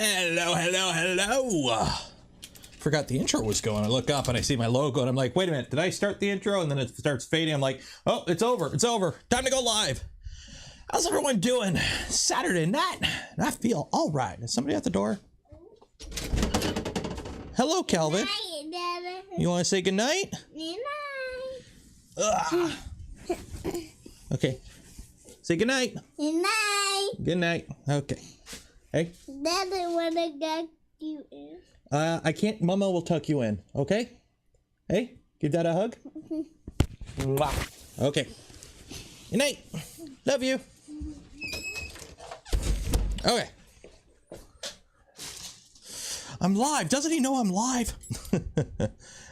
Hello, hello, hello. Forgot the intro was going. I look up and I see my logo and I'm like, wait a minute, did I start the intro? And then it starts fading. I'm like, oh, it's over. It's over. Time to go live. How's everyone doing? Saturday night. I feel all right. Is somebody at the door? Hello, Calvin. You want to say goodnight? Goodnight. Okay. Say goodnight. Goodnight. Goodnight. Okay. Hey. Daddy wanna get you in. I can't. Mama will tuck you in. Okay. Hey, give Dad a hug. Mwah. Okay. Good night. Love you. Okay. I'm live. Doesn't he know I'm live?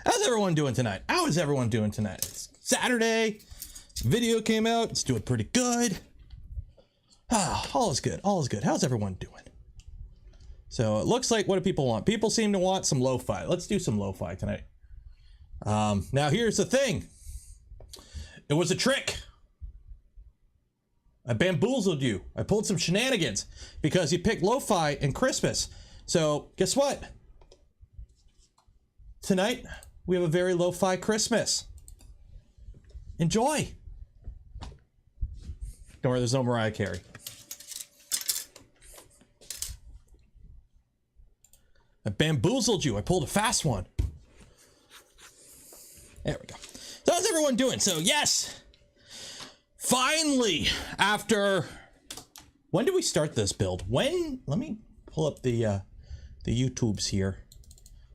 How's everyone doing tonight? How is everyone doing tonight? It's Saturday. Video came out. It's doing pretty good. All is good. All is good. How's everyone doing? So it looks like, what do people want? People seem to want some lo-fi. Let's do some lo-fi tonight. Now here's the thing. It was a trick. I bamboozled you. I pulled some shenanigans because you picked lo-fi and Christmas. So guess what? Tonight we have a very lo-fi Christmas. Enjoy. Don't worry, there's no Mariah Carey. I bamboozled you. I pulled a fast one. There we go. So how's everyone doing? So yes, finally, after, when did we start this build? When, let me pull up the YouTubes here.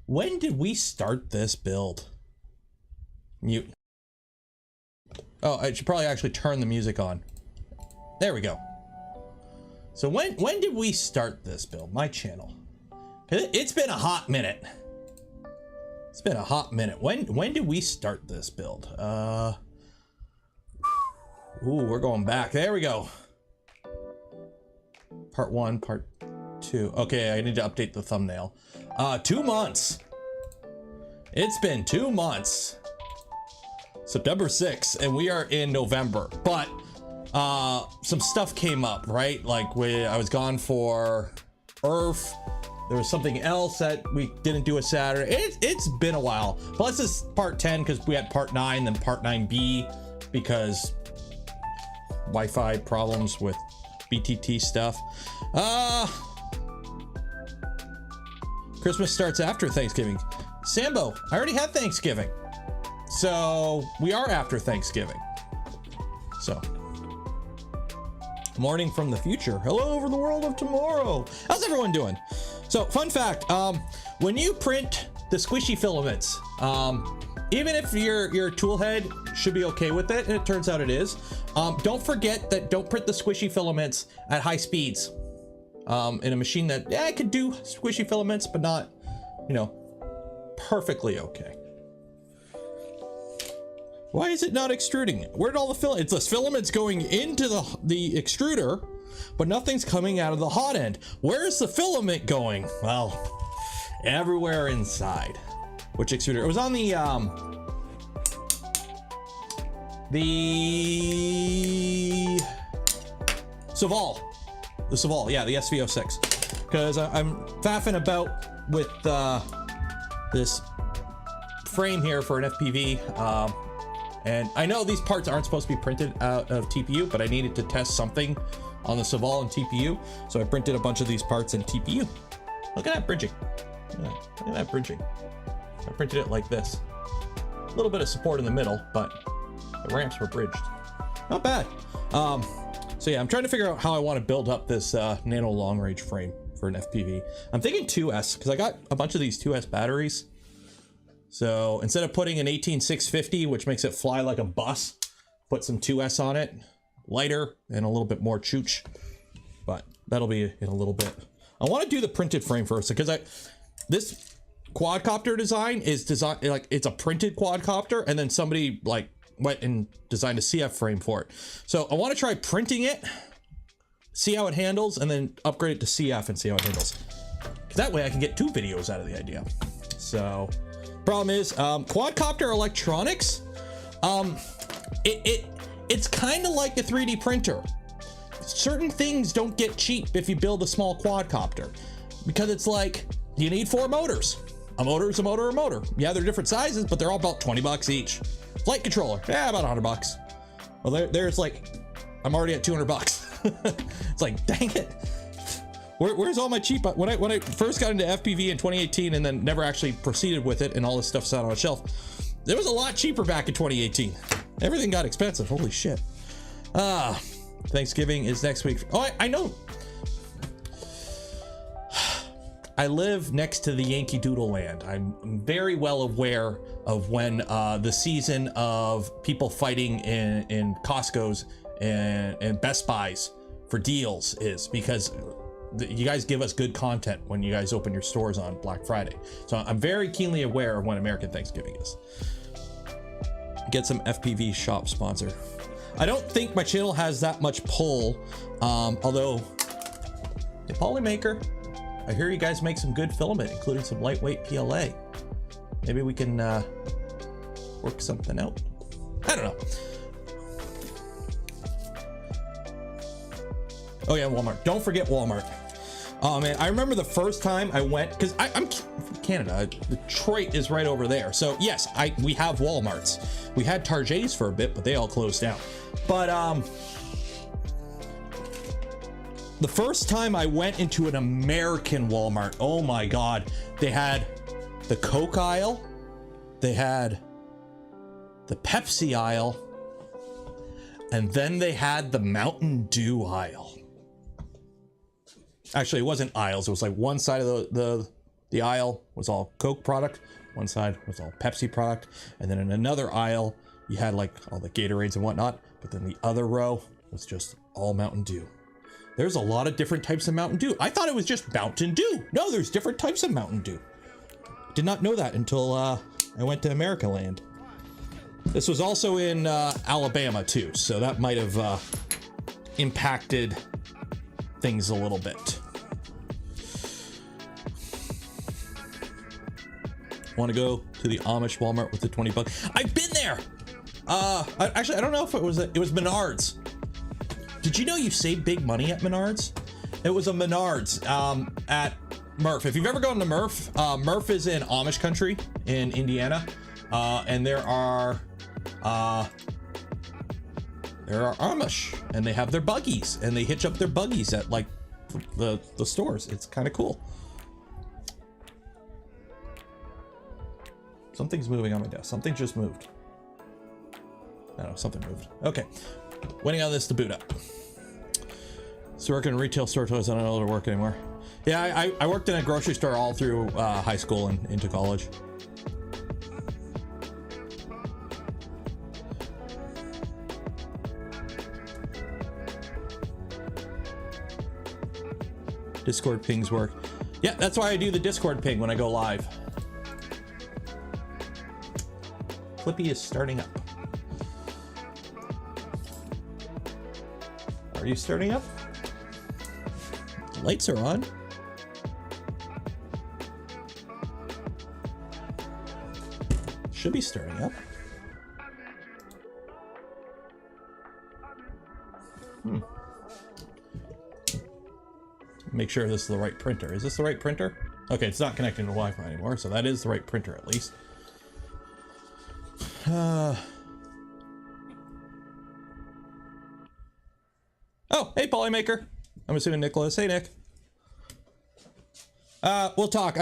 When did we start this build? Mute. Oh, I should probably actually turn the music on. There we go. So when did we start this build? My channel. It's been a hot minute. It's been a hot minute. When did we start this build? Ooh, we're going back. There we go. Part 1, part 2. Okay, I need to update the thumbnail. 2 months. It's been 2 months. September 6th, and we are in November. But some stuff came up, right? Like I was gone for Earth. There was something else that we didn't do a Saturday. It's been a while. Plus this is part 10 because we had part 9, then part 9B because Wi-Fi problems with BTT stuff. Christmas starts after Thanksgiving. Sambo, I already had Thanksgiving. So we are after Thanksgiving. So morning from the future. Hello over the world of tomorrow. How's everyone doing? So fun fact, when you print the squishy filaments, even if your tool head should be okay with it, and it turns out it is, don't forget that don't print the squishy filaments at high speeds in a machine that, yeah, it could do squishy filaments, but not, you know, perfectly okay. Why is it not extruding? Where did all the filaments? It's the filaments going into the extruder, but nothing's coming out of the hot end. Where's the filament going? Well, everywhere inside. Which extruder? It was on the SPOOL. The SPOOL, yeah, the SV06. Because I'm faffing about with this frame here for an FPV. And I know these parts aren't supposed to be printed out of TPU, but I needed to test something on the SPOOL and TPU. So I printed a bunch of these parts in TPU. Look at that bridging. Look at that bridging. I printed it like this. A little bit of support in the middle, but the ramps were bridged. Not bad. So yeah, I'm trying to figure out how I want to build up this nano long range frame for an FPV. I'm thinking 2S, because I got a bunch of these 2S batteries. So instead of putting an 18650, which makes it fly like a bus, put some 2S on it, lighter and a little bit more chooch, but that'll be in a little bit. I want to do the printed frame first because this quadcopter design is designed like it's a printed quadcopter, and then somebody like went and designed a CF frame for it. So I want to try printing it, see how it handles, and then upgrade it to CF and see how it handles. That way I can get 2 videos out of the idea. So problem is quadcopter electronics, it's kind of like a 3D printer. Certain things don't get cheap if you build a small quadcopter. because it's like, you need 4 motors. A motor is a motor, a motor. Yeah, they're different sizes, but they're all about 20 bucks each. Flight controller, yeah, about 100 bucks. Well, there's like, I'm already at 200 bucks. It's like, dang it. Where's all my cheap? When I first got into FPV in 2018 and then never actually proceeded with it and all this stuff sat on a shelf, it was a lot cheaper back in 2018. Everything got expensive. Holy shit. Thanksgiving is next week. Oh, I know. I live next to the Yankee Doodle Land. I'm very well aware of when the season of people fighting in Costco's and Best Buys for deals is, because you guys give us good content when you guys open your stores on Black Friday. So I'm very keenly aware of when American Thanksgiving is. Get some FPV shop sponsor. I don't think my channel has that much pull, although the Polymaker, I hear you guys make some good filament, including some lightweight PLA. Maybe we can work something out. I don't know. Oh yeah, Walmart. Don't forget Walmart. Oh man, I remember the first time I went, because I'm from Canada. Detroit is right over there. So yes, we have Walmarts. We had Targets for a bit, but they all closed down. But the first time I went into an American Walmart, oh my God, they had the Coke aisle, they had the Pepsi aisle, and then they had the Mountain Dew aisle. Actually, it wasn't aisles. It was like one side of the aisle was all Coke product, one side was all Pepsi product, and then in another aisle you had like all the Gatorades and whatnot, but then the other row was just all Mountain Dew. There's a lot of different types of Mountain Dew. I thought it was just Mountain Dew. No, there's different types of Mountain Dew. Did not know that until I went to America Land. This was also in Alabama too, so that might have impacted things a little bit. Want to go to the Amish Walmart with the 20 bucks? I've been there. Actually, I don't know if it was Menards. Did you know you save big money at Menards? It was a Menards at Murph. If you've ever gone to Murph, Murph is in Amish country in Indiana, and there are Amish, and they have their buggies, and they hitch up their buggies at like the stores. It's kind of cool. Something's moving on my desk. Something just moved. No, something moved. Okay. Waiting on this to boot up. So working in retail store toys, I don't know how to work anymore. Yeah, I worked in a grocery store all through high school and into college. Discord pings work. Yeah, that's why I do the Discord ping when I go live. Flippy is starting up. Are you starting up? The lights are on. Should be starting up. Make sure this is the right printer. Is this the right printer? Okay, it's not connecting to Wi-Fi anymore, so that is the right printer at least. Oh, hey, Polymaker. I'm assuming Nicholas. Hey, Nick. We'll talk.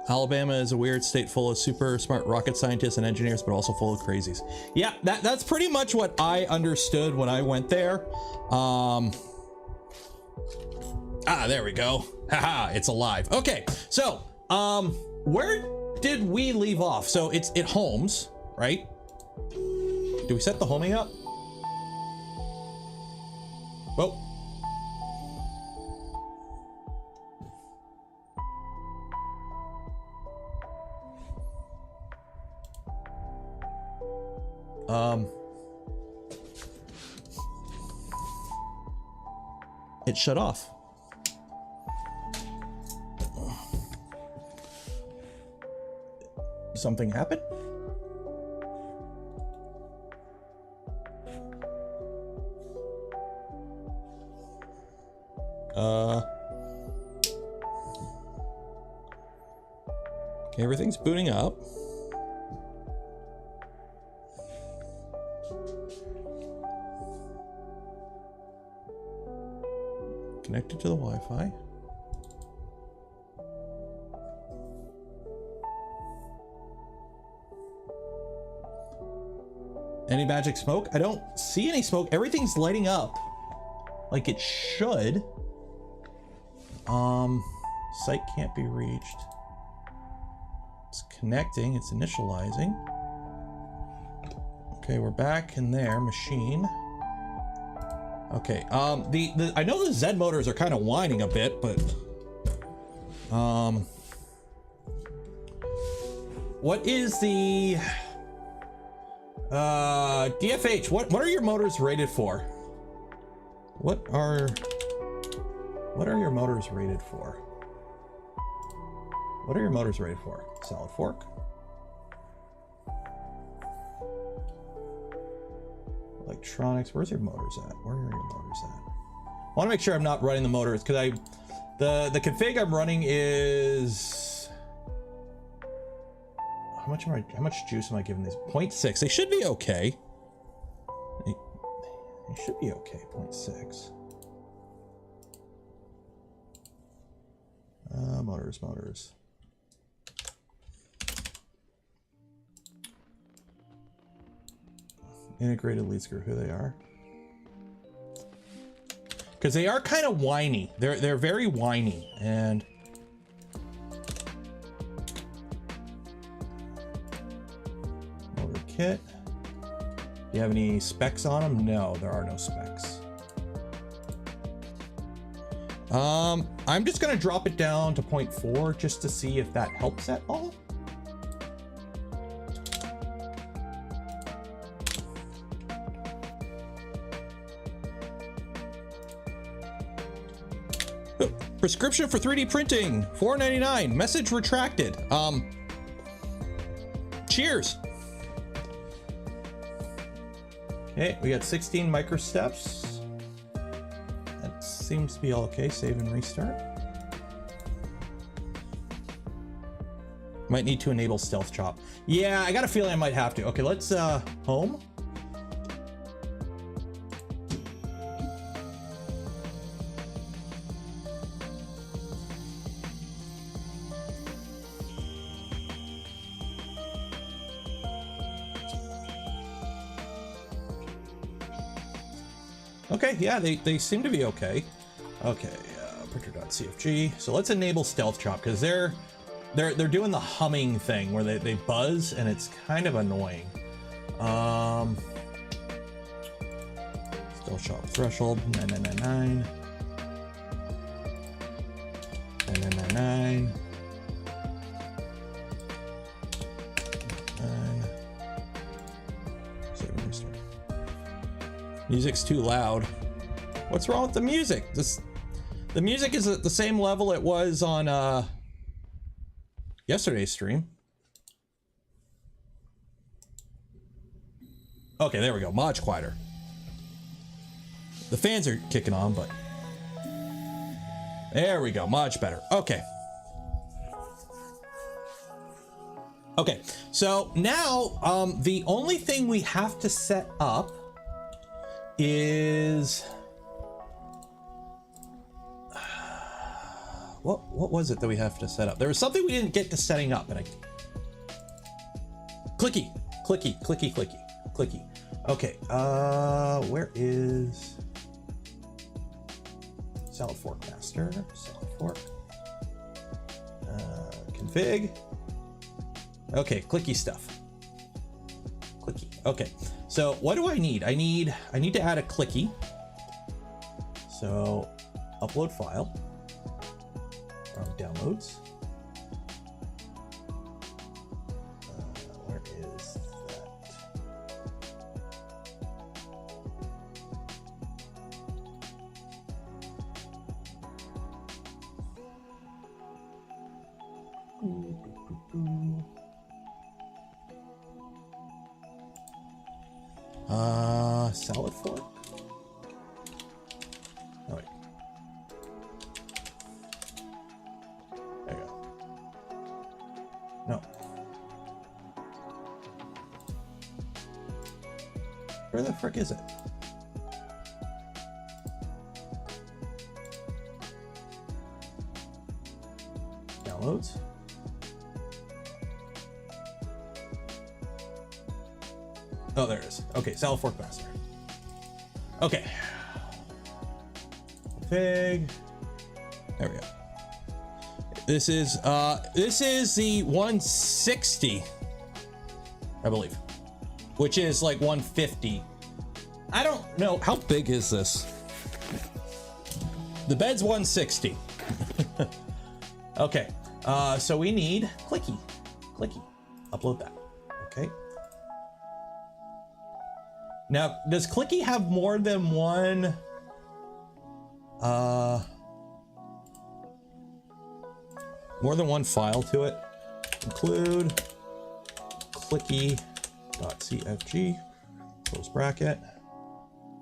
Alabama is a weird state full of super smart rocket scientists and engineers, but also full of crazies. Yeah, that's pretty much what I understood when I went there. There we go. Haha, it's alive. Okay, so, where did we leave off? So it's at Homes, right? Do we set the homing up? Whoa. It shut off. Something happened? Okay, everything's booting up. Connected to the Wi-Fi. Any magic smoke? I don't see any smoke. Everything's lighting up like it should. Site can't be reached. It's connecting, it's initializing. Okay, we're back in there, machine. Okay, I know the Z motors are kind of whining a bit, but what is the DFH? What are your motors rated for? What are your motors rated for? What are your motors rated for? Solid fork. Electronics. Where's your motors at? Where are your motors at? I want to make sure I'm not running the motors because the config I'm running is how much juice am I giving these? 0.6. They should be okay. They should be okay. 0.6. Motors. Integrated lead screw, who they are. Because they are kind of whiny. They're very whiny, and motor kit. Do you have any specs on them? No, there are no specs. I'm just gonna drop it down to 0.4 just to see if that helps at all. Prescription for 3D printing, $4.99. Message retracted. Cheers. Okay, we got 16 microsteps. That seems to be all okay. Save and restart. Might need to enable stealth chop. Yeah, I got a feeling I might have to. Okay, let's home. Okay, yeah, they seem to be okay. Okay, printer.cfg. So let's enable stealth chop because they're doing the humming thing where they buzz and it's kind of annoying. Stealth chop threshold 9999. 9999. Music's too loud. What's wrong with the music? The music is at the same level it was on yesterday's stream. Okay, there we go. Much quieter. The fans are kicking on, but there we go. Much better. Okay. Okay, so now the only thing we have to set up is what was it that we have to set up? There was something we didn't get to setting up, and clicky. Okay, where is salad fork master? Salad fork. Config. Okay, clicky stuff. Clicky. Okay. So what do I need? I need to add a clicky. So upload file from downloads. Where is that? Salad fork? Oh, wait. There you go. No. Where the frick is it? Downloads. Oh, there it is. Okay, Salad Fork Master. Okay. Config. There we go. This is the 160, I believe, which is like 150. I don't know how big is this. The bed's 160. Okay, so we need clicky. Upload that. Okay. Now, does clicky have more than one? More than one file to it. Include clicky.cfg, close bracket,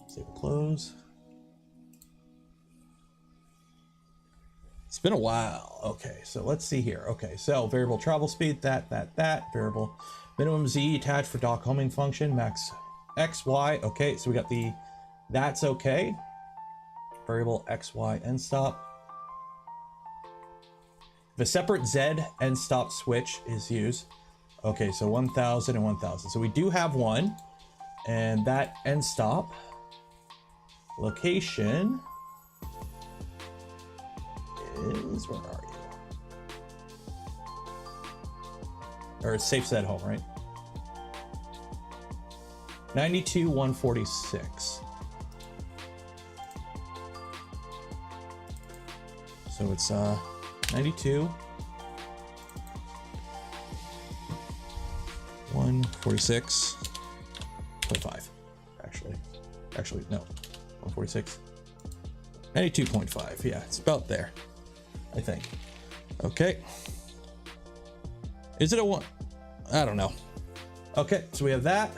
save and close. It's been a while. Okay, so let's see here. Okay, so variable travel speed, that, variable minimum Z attached for dock homing function, max X, Y. Okay, so we got the, that's okay. Variable X, Y, end stop. The separate Z end stop switch is used. Okay, so 1000 and 1000. So we do have one, and that end stop location is, where are you? Or it's safe Z home, right? 92,146. So it's 92 146.5. Actually no, 146, 92.5. Yeah, it's about there, I think. Okay, is it a one? I don't know. Okay, so we have that.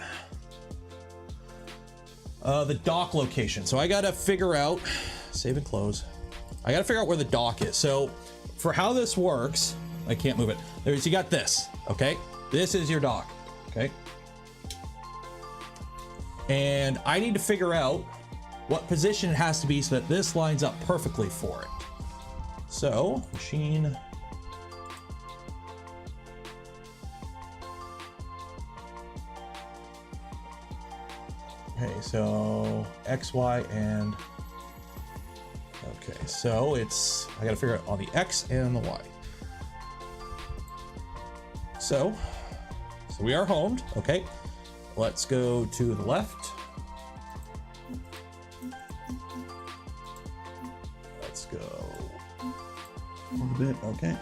The dock location. So I gotta figure out, save and close. I gotta figure out where the dock is. So for how this works, I can't move it. There's, you got this, okay? This is your dock, okay? And I need to figure out what position it has to be so that this lines up perfectly for it. So, machine. Okay, so X, Y, and okay, so it's, I gotta figure out all the X and the Y. So we are homed, okay. Let's go to the left. Let's go a little bit, okay.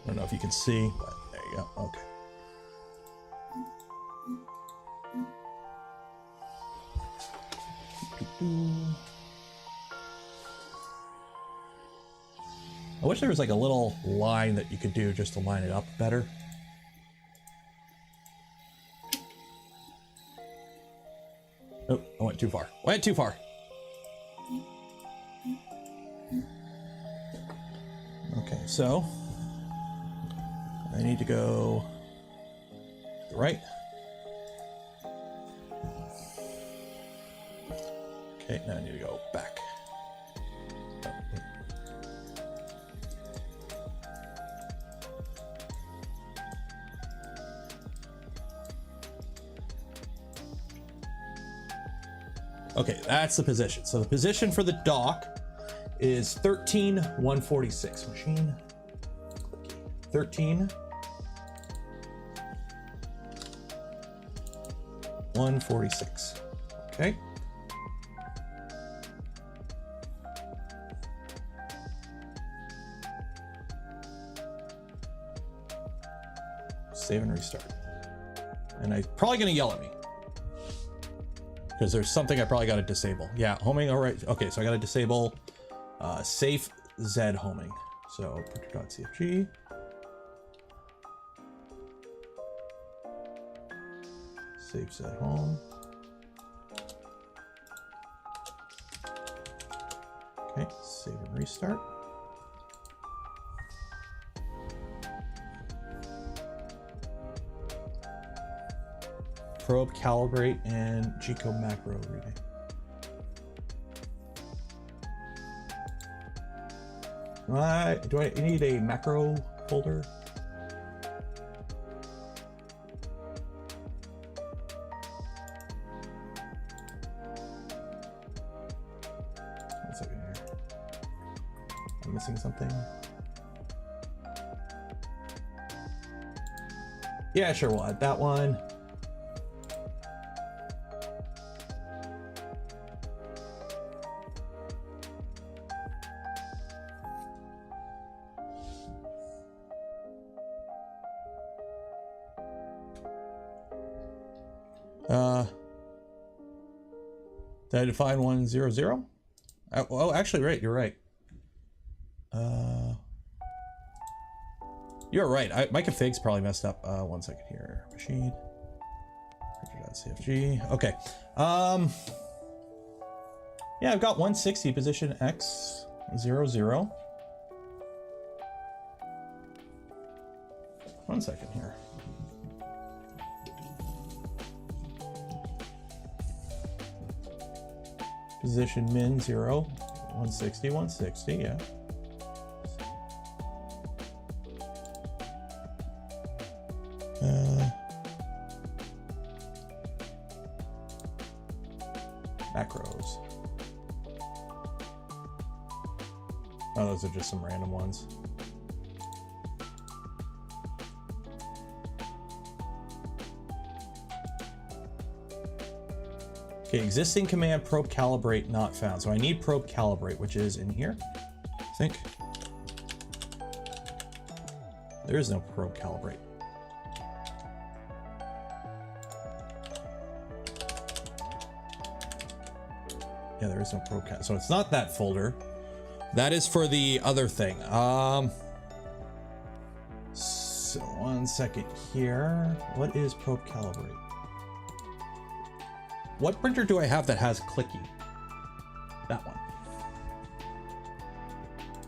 I don't know if you can see, but there you go, okay. I wish there was like a little line that you could do just to line it up better. Oh, I went too far. Went too far. Okay, so I need to go to the right. Okay, now I need to go back. Okay, that's the position. So the position for the dock is 13,146. Machine. 13,146. Okay. Save and restart. And I'm probably gonna yell at me, because there's something I probably got to disable. Yeah, homing, all right. Okay, so I got to disable safe Z homing. So printer.cfg. Safe Z home. Okay, save and restart. Probe, calibrate, and G-code macro reading. Do I need a macro folder? One second here. I'm missing something. Yeah, sure, we'll add that one. Did I define 100? Oh, actually, right. You're right. You're right. My config's probably messed up. 1 second here. Machine. CFG. Okay. Yeah, I've got 160 position X00. 1 second here. Position min 0, 160, 160, yeah. Macros. Oh, those are just some random ones. Okay, existing command probe calibrate not found. So I need probe calibrate, which is in here, I think. There is no probe calibrate. Yeah, there is no probe cal. So it's not that folder. That is for the other thing. So 1 second here. What is probe calibrate? What printer do I have that has clicky? That one.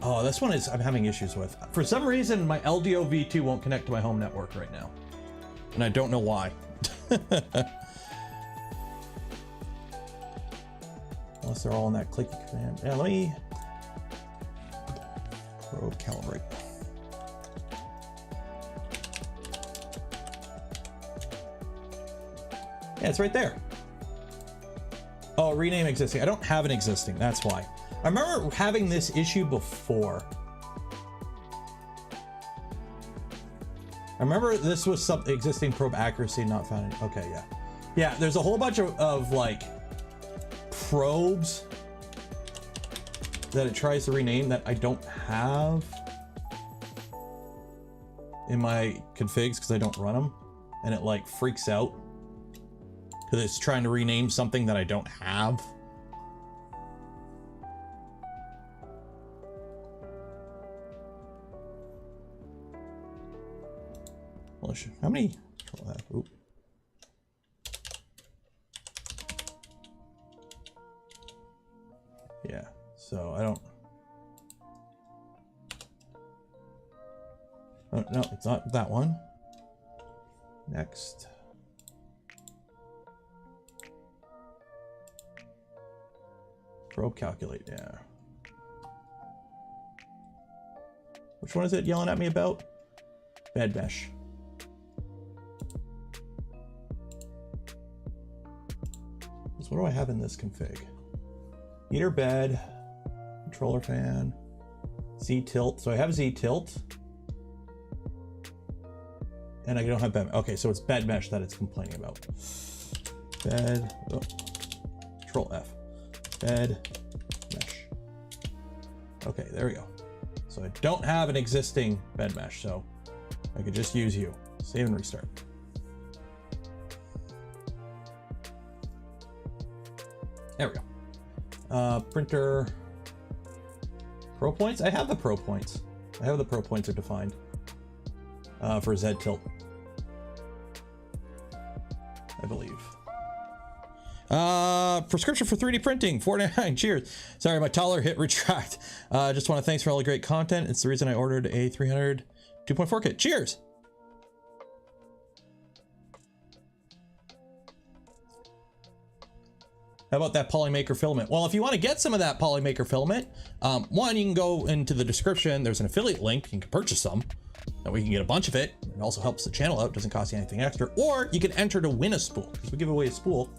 Oh, this one is I'm having issues with. For some reason, my LDO V2 won't connect to my home network right now. And I don't know why. Unless they're all in that clicky command. Yeah, let me probe calibrate. Yeah, it's right there. Oh, rename existing. I don't have an existing, that's why. I remember having this issue before. I remember this was some existing probe accuracy not found. Okay, yeah. Yeah, there's a whole bunch of like probes that it tries to rename that I don't have in my configs because I don't run them, and it like freaks out because it's trying to rename something that I don't have. Well, how many? Oop. Yeah, so I don't. Oh, no, it's not that one. Next. Probe calculate, yeah. Which one is it yelling at me about? Bed mesh. So what do I have in this config? Heater bed, controller fan, Z tilt. So I have Z tilt. And I don't have bed. Okay, so it's bed mesh that it's complaining about. Bed, oh, Control F. Bed mesh. Okay, there we go. So I don't have an existing bed mesh, so I could just use you. Save and restart. There we go. Printer pro points. I have the pro points. I have the pro points are defined for Z tilt, I believe. Prescription for 3D printing, $4.99. Cheers. Sorry, my taller hit retract. Just want to thanks for all the great content. It's the reason I ordered a 300 2.4 kit. Cheers. How about that Polymaker filament? Well, if you want to get some of that Polymaker filament, one, you can go into the description. There's an affiliate link. You can purchase some. That way you can get a bunch of it. It also helps the channel out. Doesn't cost you anything extra. Or you can enter to win a spool, because we give away a spool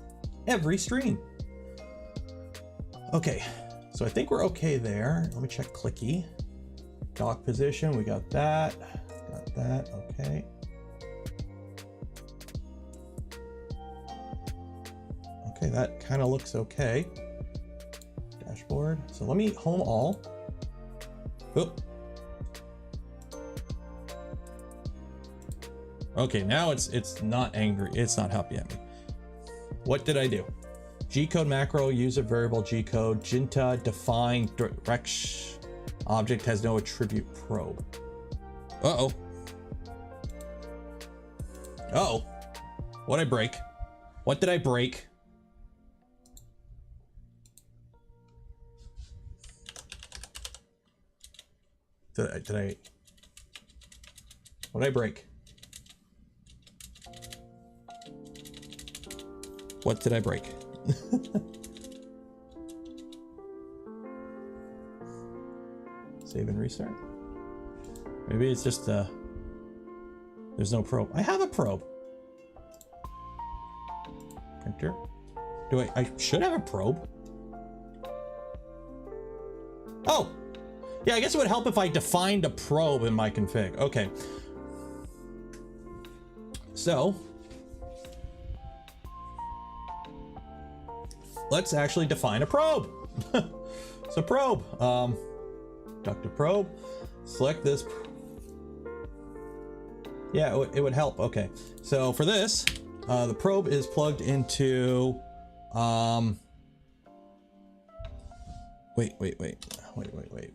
every stream. Okay, so I think we're okay there. Let me check clicky. Dock position, we got that. Got that, okay. Okay, that kind of looks okay. Dashboard. So let me home all. Oop. Okay, now it's not angry. It's not happy at me. What did I do? G-code macro, use a variable G-code, Jinta, define, direct object has no attribute probe. Uh-oh. Uh-oh. What'd I break? What did I break? What did I break? What did I break? Save and restart. Maybe it's just there's no probe. I have a probe. Printer. Do I should have a probe. Oh! Yeah, I guess it would help if I defined a probe in my config. Okay. So let's actually define a probe. So probe, ductive probe, select this. Yeah, it would help. Okay, so for this, the probe is plugged into, wait.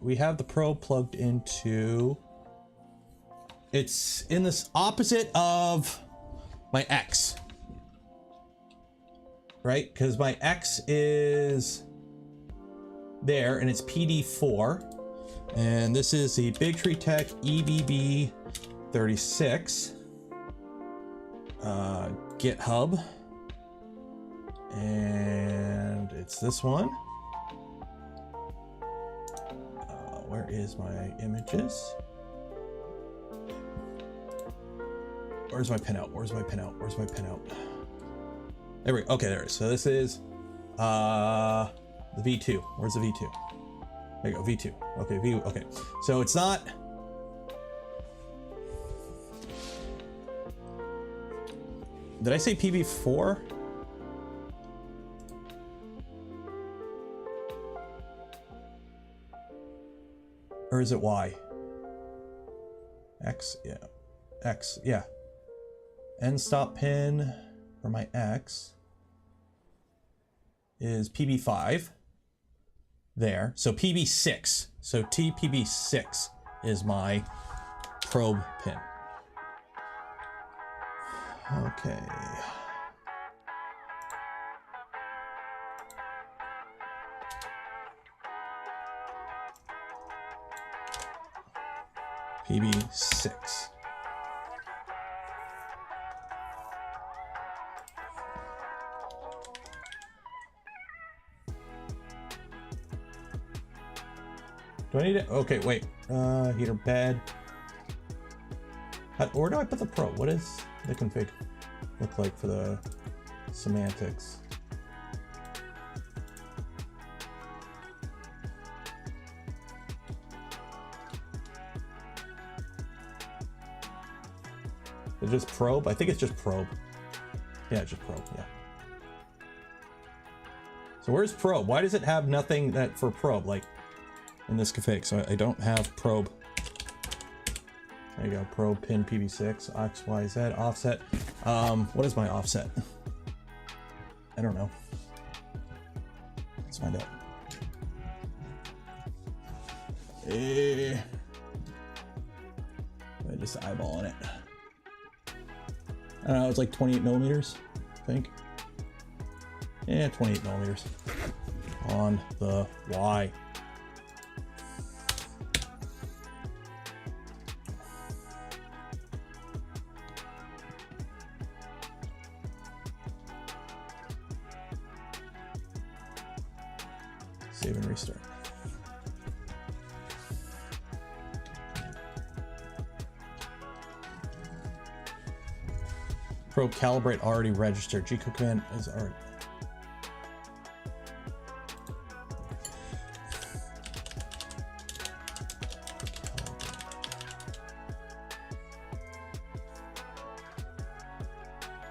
We have the probe plugged into, it's in this opposite of my X. Right, because my X is there and it's PD4, and this is the Big Tree Tech EBB 36 GitHub, and it's this one. Where is my images? Where's my pinout? Where's my pinout? Where's my pinout? There we go. Okay, there it is. So this is the V2. Where's the V2? There you go, V2. Okay, V. Okay, so it's not. Did I say PB4? Or is it Y? X, yeah. X, yeah. End stop pin for my X is PB5 there. So PB6. So TPB6 is my probe pin. Okay. PB6. Do I need it? Okay, wait. Heater bed. Where do I put the probe? What is the config look like for the semantics? Is it just probe? I think it's just probe. Yeah, it's just probe, yeah. So where's probe? Why does it have nothing that for probe, like in this config? So I don't have probe. There you go, probe pin PB6, X, Y, Z, offset. What is my offset? I don't know. Let's find out. I'm just eyeballing it. I don't know, it's like 28 millimeters, I think. And 28 millimeters on the Y. Save and restart. Probe calibrate already registered. G-code command is already.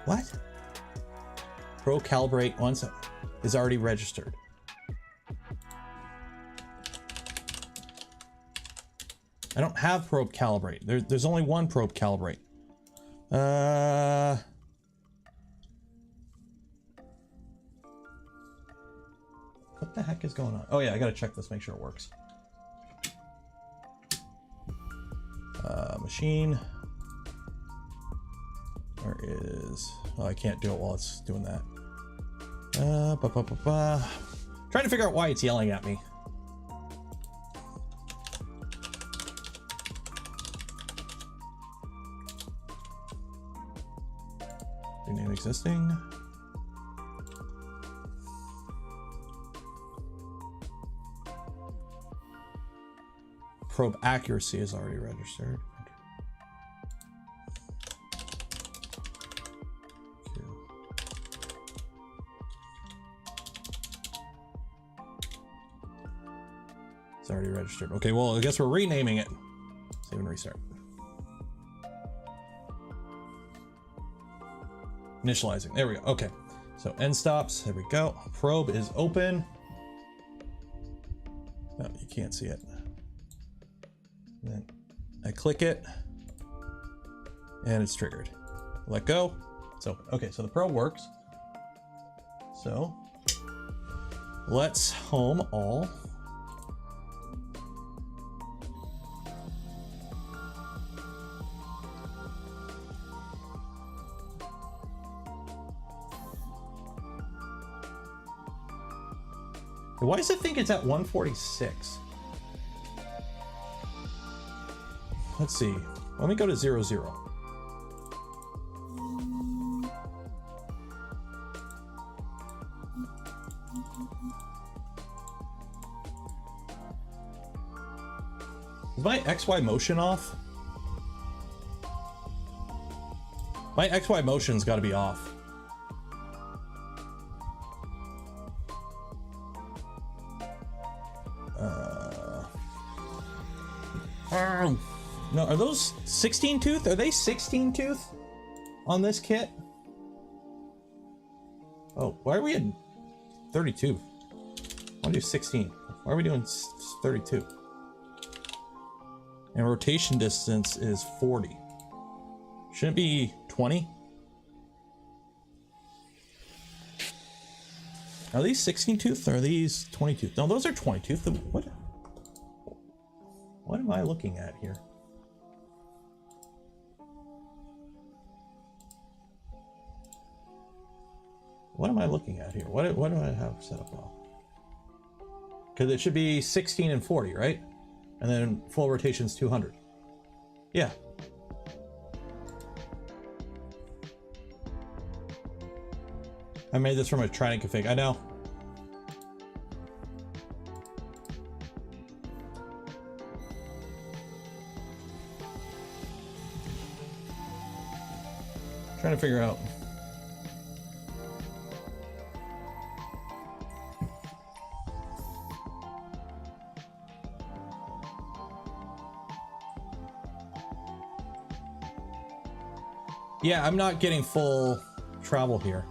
What? Probe calibrate once is already registered. I don't have probe calibrate. There's only one probe calibrate. What the heck is going on? Oh yeah, I gotta check this, make sure it works. Machine. Where is... Oh, I can't do it while it's doing that. Trying to figure out why it's yelling at me. Rename existing. Probe accuracy is already registered. It's already registered. Okay, well, I guess we're renaming it. Save and restart. Initializing. There we go. Okay. So end stops. There we go. Probe is open. No, you can't see it. And then I click it and it's triggered. Let go. It's open. Okay, so the probe works. So let's home all. Why does it think it's at 146? Let's see. Let me go to 0, 0. Is my XY motion off? My XY motion's got to be off. No, are those 16 tooth? Are they 16 tooth on this kit? Oh, why are we at 32? I want to do 16. Why are we doing 32? And rotation distance is 40. Shouldn't it be 20? Are these 16 tooth or are these 20 tooth? No, those are 20 tooth. What am I looking at here? What am I looking at here? What do I have set up now? Because it should be 16 and 40, right? And then full rotation is 200. Yeah. I made this from a Trident config. I know. Trying to figure out. Yeah, I'm not getting full travel here.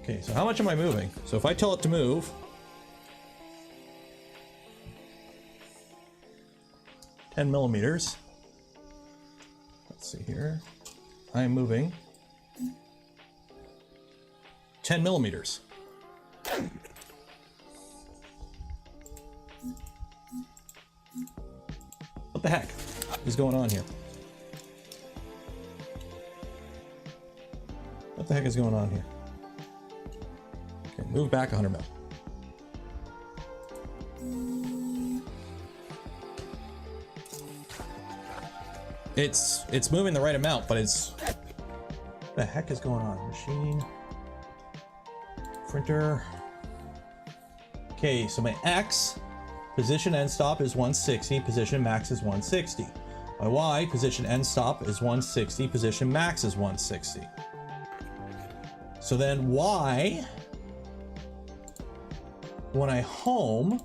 Okay, so how much am I moving? So if I tell it to move, 10 millimeters. Let's see here. I am moving 10 millimeters. What the heck is going on here? What the heck is going on here? Okay, move back 100 mil. It's moving the right amount, but it's... What the heck is going on? Machine. Printer. Okay, so my X, position end stop is 160, position max is 160. My Y, position end stop is 160, position max is 160. So then Y, when I home,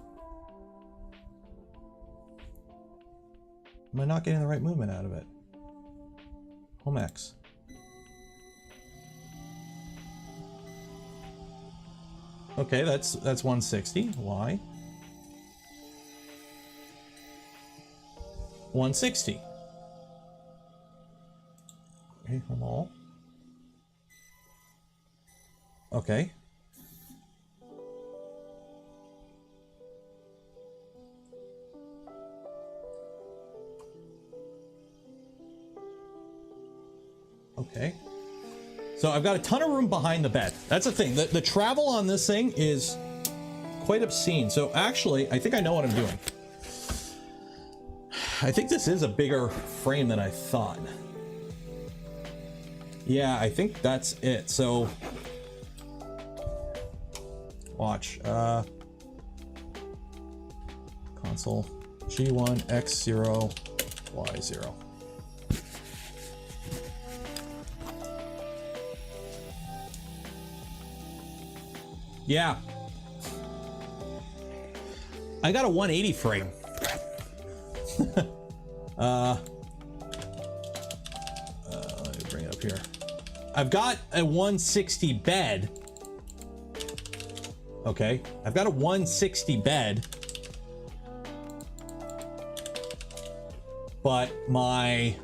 am I not getting the right movement out of it? Home X. Okay, that's 160. Y. 160. Okay, home all. Okay. Okay. So I've got a ton of room behind the bed. That's the thing. The travel on this thing is quite obscene. So actually, I think I know what I'm doing. I think this is a bigger frame than I thought. Yeah, I think that's it. So watch. Console G1 X0 Y0. Yeah. I got a 180 frame. Let me bring it up here. I've got a 160 bed. Okay. I've got a 160 bed. But my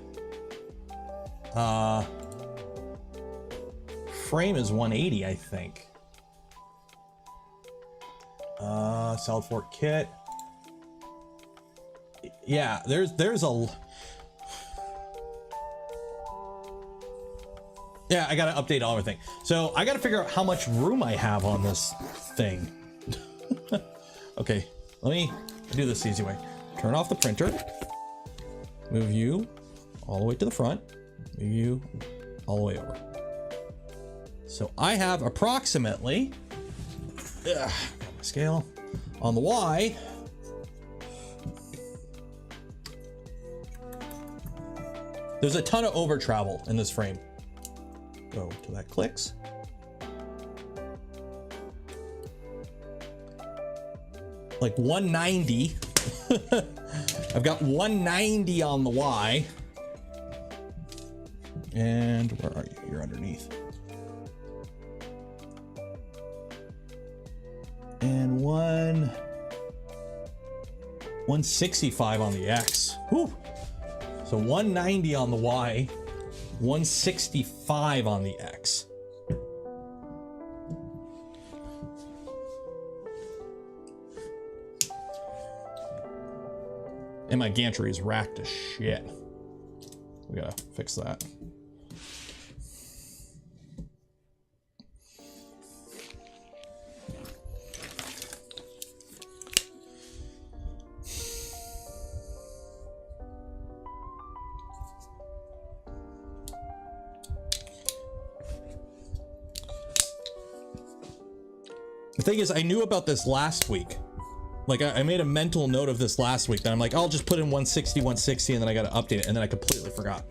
frame is 180, I think. Solid fork kit. Yeah, there's a... Yeah, I gotta update all everything. So I gotta figure out how much room I have on this thing. Okay, let me do this the easy way. Turn off the printer. Move you all the way to the front. Move you all the way over. So I have approximately... got my scale. On the Y, there's a ton of over travel in this frame. Go to that clicks. Like 190. I've got 190 on the Y. And where are you? You're underneath. And 165 on the X. Whew. So 190 on the Y, 165 on the X. And my gantry is racked to shit. We gotta fix that. The thing is, I knew about this last week. Like, I made a mental note of this last week. Then I'm like, I'll just put in 160, 160, and then I got to update it. And then I completely forgot.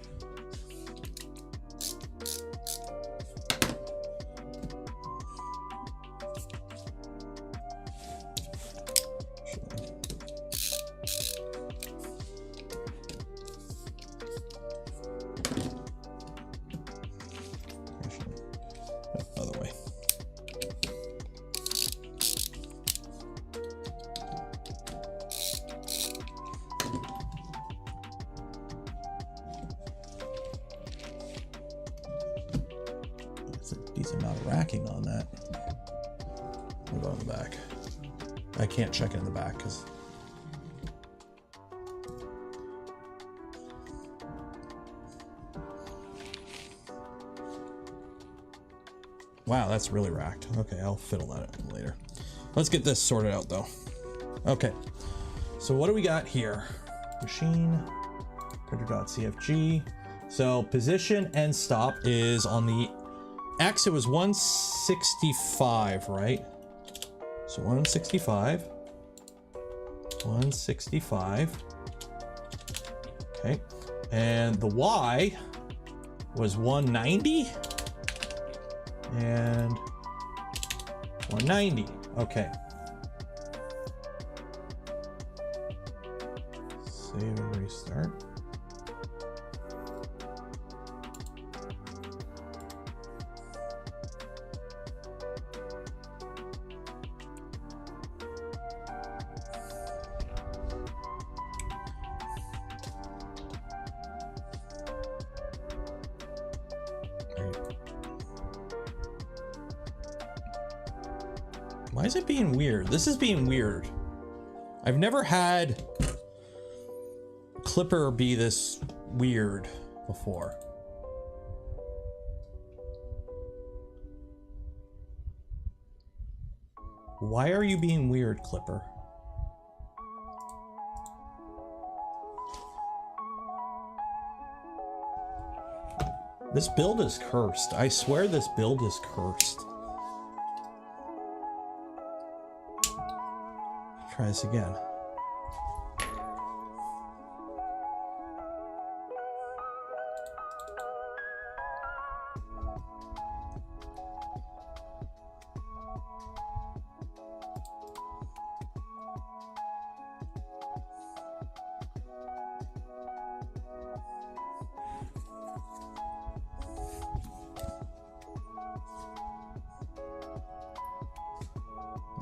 Other way. Decent amount of racking on that. What about in the back? I can't check it in the back because Wow, that's really racked. Okay, I'll fiddle that out later. Let's get this sorted out though. Okay, so what do we got here? Machine, printer.cfg. So position and stop is on the X, it was 165, right? So 165. 165. Okay. And the Y was 190 and 190. Okay. Save and restart. Why is it being weird? This is being weird. I've never had Clipper be this weird before. Why are you being weird, Clipper? This build is cursed. I swear this build is cursed. Try this again.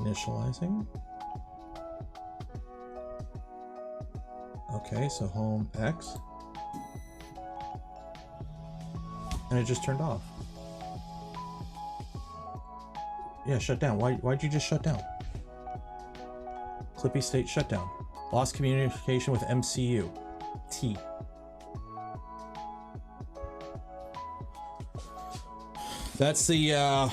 Initializing. Okay, so home X. And it just turned off. Yeah, shut down. Why'd you just shut down? Clippy state shutdown. Lost communication with MCU. T. That's the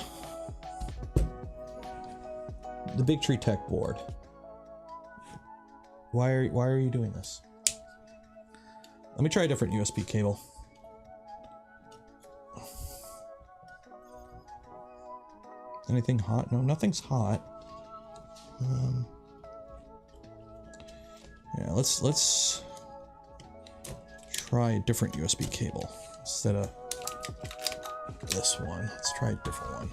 Big Tree Tech board. Why are you doing this? Let me try a different USB cable. Anything hot? No, nothing's hot. Yeah, let's try a different USB cable instead of this one. Let's try a different one.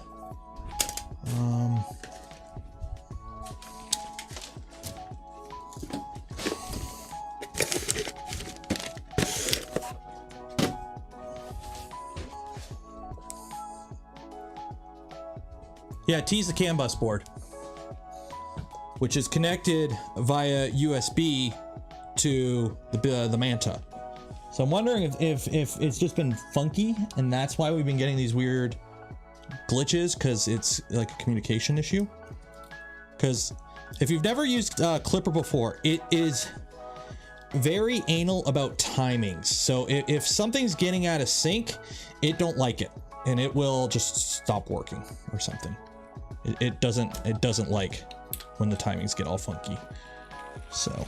Yeah, T's the CAN bus board, which is connected via USB to the Manta. So I'm wondering if it's just been funky and that's why we've been getting these weird glitches, because it's like a communication issue. Because if you've never used Clipper before, it is very anal about timings. So if something's getting out of sync, it don't like it and it will just stop working or something. It doesn't like when the timings get all funky. So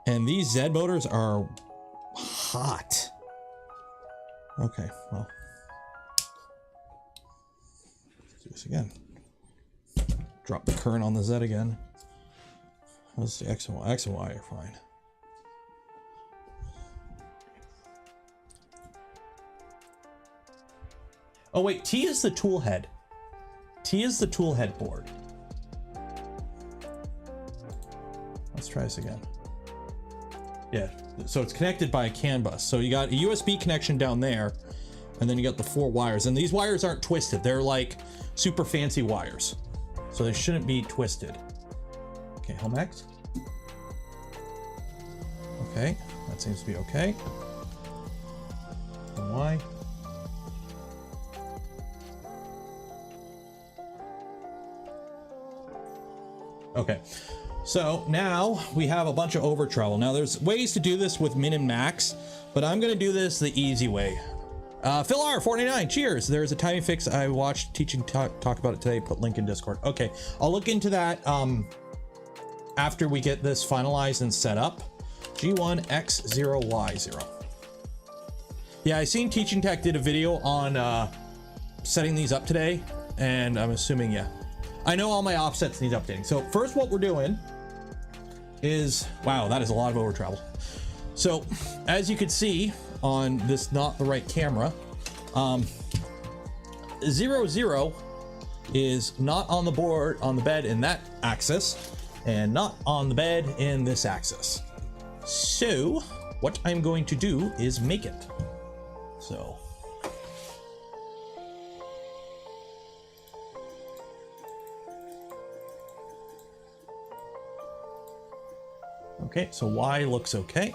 and these Z motors are hot. Okay, well, let's do this again. Drop the current on the Z again. Let's the X and Y. X and Y are fine. Oh wait, T is the tool head. T is the tool head board. Let's try this again. Yeah, so it's connected by a CAN bus. So you got a USB connection down there, and then you got the 4 wires. And these wires aren't twisted. They're like super fancy wires. So they shouldn't be twisted. Okay, home X. Okay, that seems to be okay. And Y. Okay, so now we have a bunch of over travel. Now there's ways to do this with min and max. but I'm gonna do this the easy way. Phil R 49, cheers. There's a timing fix I watched teaching talk about it today. Put link in Discord. Okay, I'll look into that after we get this finalized and set up. G1X0Y0. Yeah, I seen Teaching Tech did a video on setting these up today, and I'm assuming, yeah, I know all my offsets need updating. So first, what we're doing is, wow, that is a lot of over travel. So as you can see on this not the right camera, 0, 0 is not on the board, on the bed in that axis, and not on the bed in this axis. So what I'm going to do is make it. So okay, so Y looks okay.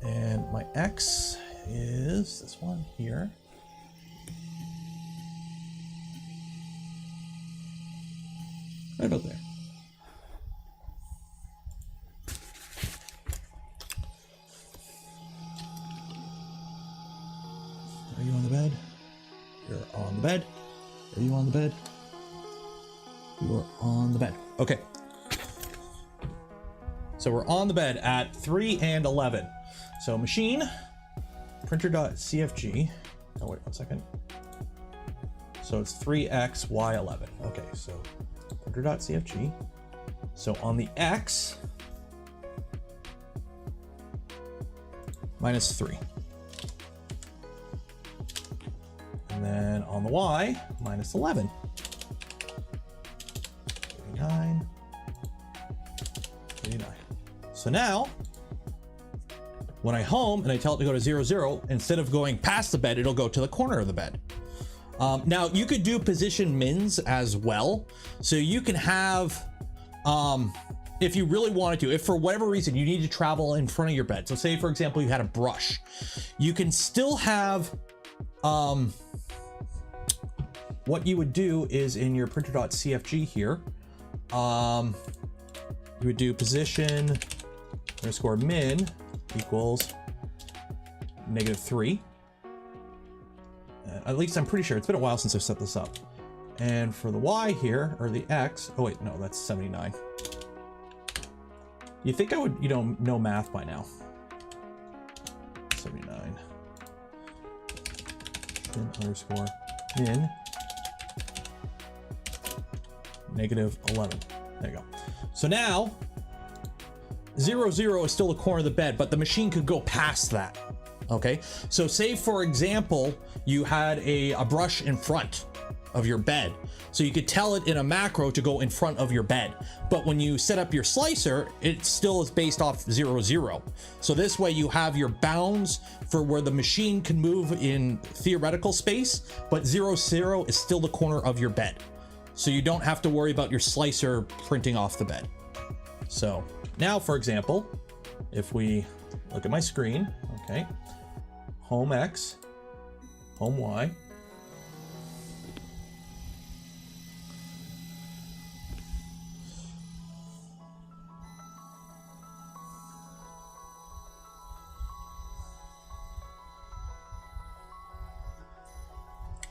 And my X is this one here. Right about there. Are you on the bed? You're on the bed. Are you on the bed? You are on the bed. Okay. So we're on the bed at 3 and 11. So machine, printer.cfg. Oh, wait 1 second. So it's 3xy11. Okay, so printer.cfg. So on the X, -3. And then on the Y, -11. 39. 39. So now, when I home and I tell it to go to 0, 0, instead of going past the bed, it'll go to the corner of the bed. Now you could do position mins as well. So you can have, if you really wanted to, if for whatever reason you need to travel in front of your bed. So say for example, you had a brush, you can still have, what you would do is in your printer.cfg here, you would do position _min equals -3. At least I'm pretty sure. It's been a while since I've set this up. And for the Y here, or the X, oh wait, no, that's 79. You think I would, know math by now. 79. Min -11. There you go. So now 0, 0 is still the corner of the bed, but the machine could go past that. Okay, so say for example, you had a brush in front of your bed, so you could tell it in a macro to go in front of your bed, but when you set up your slicer, it still is based off 0, 0. So this way you have your bounds for where the machine can move in theoretical space, but 0, 0 is still the corner of your bed, so you don't have to worry about your slicer printing off the bed. So now, for example, if we look at my screen, okay, home X, home Y,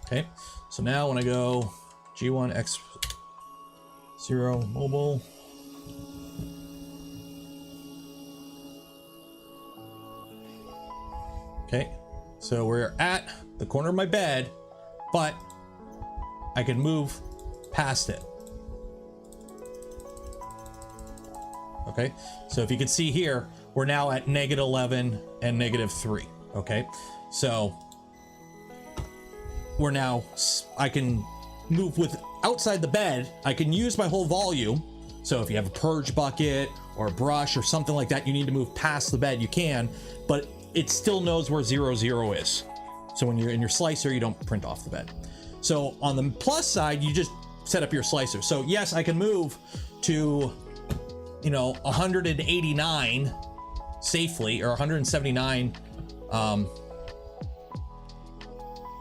okay, so now when I go G1X0 mobile, okay, so we're at the corner of my bed, but I can move past it. Okay, so if you can see here, we're now at -11 and -3. Okay, so we're now, I can move with outside the bed. I can use my whole volume. So if you have a purge bucket or a brush or something like that, you need to move past the bed, you can, but it still knows where 0, 0 is. So when you're in your slicer, you don't print off the bed. So on the plus side, you just set up your slicer. So yes, I can move to, 189 safely, or 179,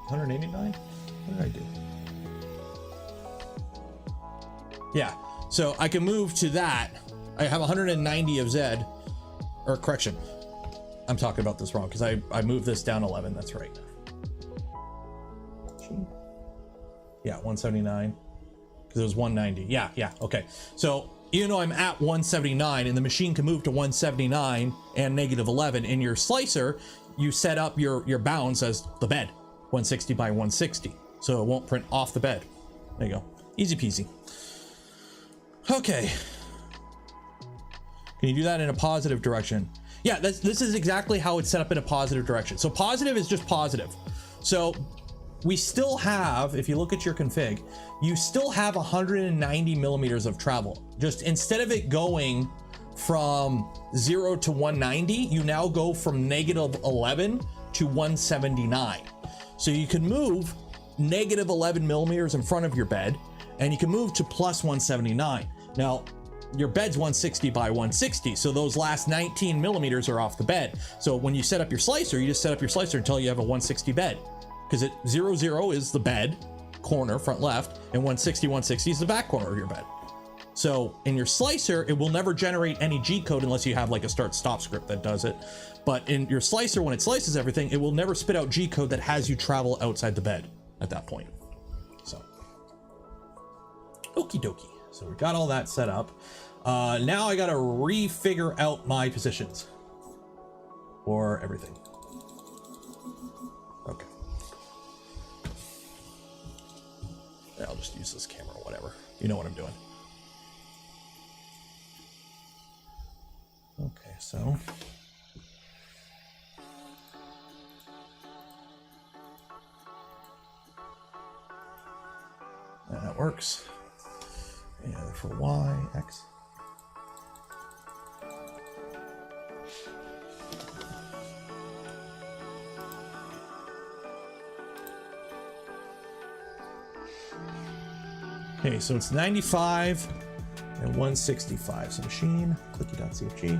189? What did I do? Yeah, so I can move to that. I have 190 of Z, or correction, I'm talking about this wrong because I moved this down 11. That's right. Yeah, 179 because it was 190. Yeah. Okay. So even though I'm at 179 and the machine can move to 179 and -11, in your slicer, you set up your bounds as the bed, 160 by 160. So it won't print off the bed. There you go. Easy peasy. Okay. Can you do that in a positive direction? Yeah, this is exactly how it's set up in a positive direction. So positive is just positive. So we still have, if you look at your config, you still have 190 millimeters of travel. Just instead of it going from 0 to 190, you now go from -11 to 179. So you can move -11 millimeters in front of your bed, and you can move to +179. Now, your bed's 160 by 160, so those last 19 millimeters are off the bed. So when you set up your slicer, you just set up your slicer until you have a 160 bed, because 0, is the bed corner, front left, and 160 is the back corner of your bed. So in your slicer, it will never generate any G code unless you have like a start stop script that does it. But in your slicer, when it slices everything, it will never spit out G code that has you travel outside the bed at that point. So, okie dokie. So we got all that set up. Now I gotta refigure out my positions for everything. Okay. Yeah, I'll just use this camera, whatever. You know what I'm doing. Okay, so. That works. Yeah, for Y, X. Okay, so it's 95 and 165. So machine, clicky.cfg.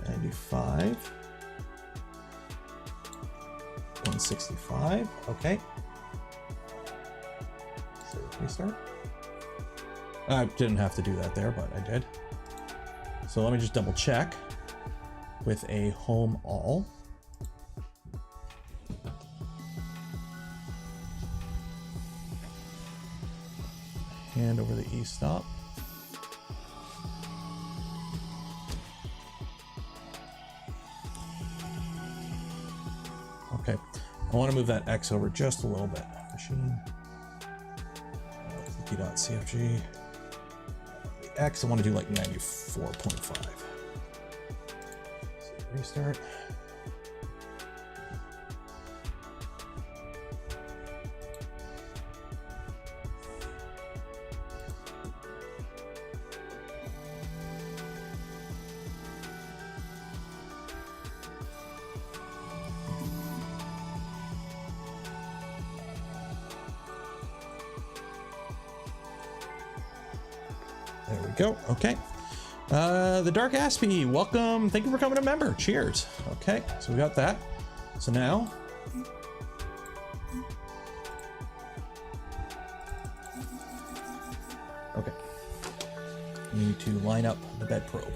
95. 165. Okay. So restart. I didn't have to do that there, but I did. So let me just double check with a home all. Hand over the e-stop. Okay, I want to move that X over just a little bit. Machine. Clicky.cfg. The X, I want to do like 94.5. So restart. There we go. Okay. The Dark Aspie, welcome. Thank you for coming a member. Cheers. Okay, so we got that. So now. Okay. We need to line up the bed probe.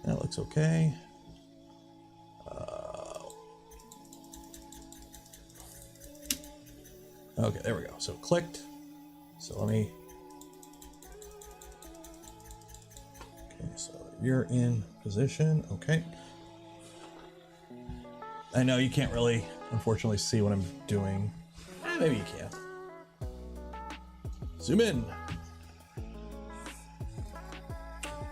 That looks okay. Okay, there we go. So clicked. So let me. Okay, so you're in position. Okay. I know you can't really, unfortunately, see what I'm doing. Maybe you can. Zoom in.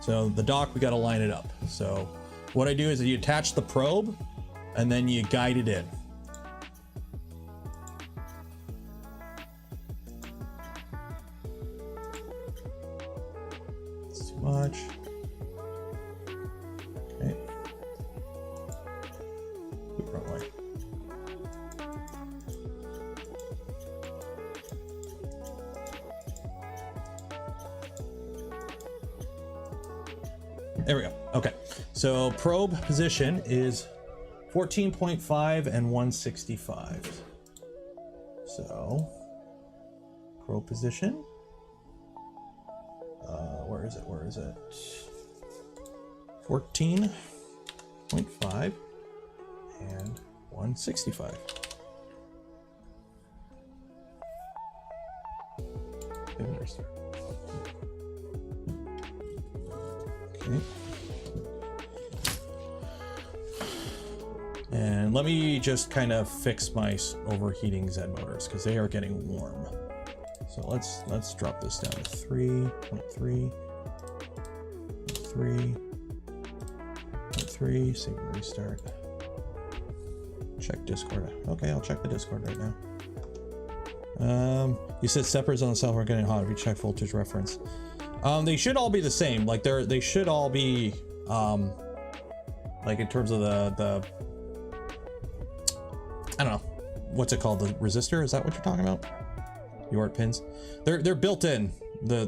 So the dock, we got to line it up. So what I do is you attach the probe and then you guide it in. That's too much. Okay. Oop, wrong way. There we go. Okay, so probe position is 14.5 and 165. So probe position. Where is it? Where is it? 14.5 and 165. Okay. And let me just kind of fix my overheating Z motors because they are getting warm. So let's drop this down to 3.3, 3.3, save and restart. Check Discord. Okay, I'll check the Discord right now. You said steppers on the south are getting hot. If you check voltage reference, they should all be the same. Like they should all be like in terms of the I don't know what's it called, the resistor. Is that what you're talking about? The ORT pins. They're built in. They're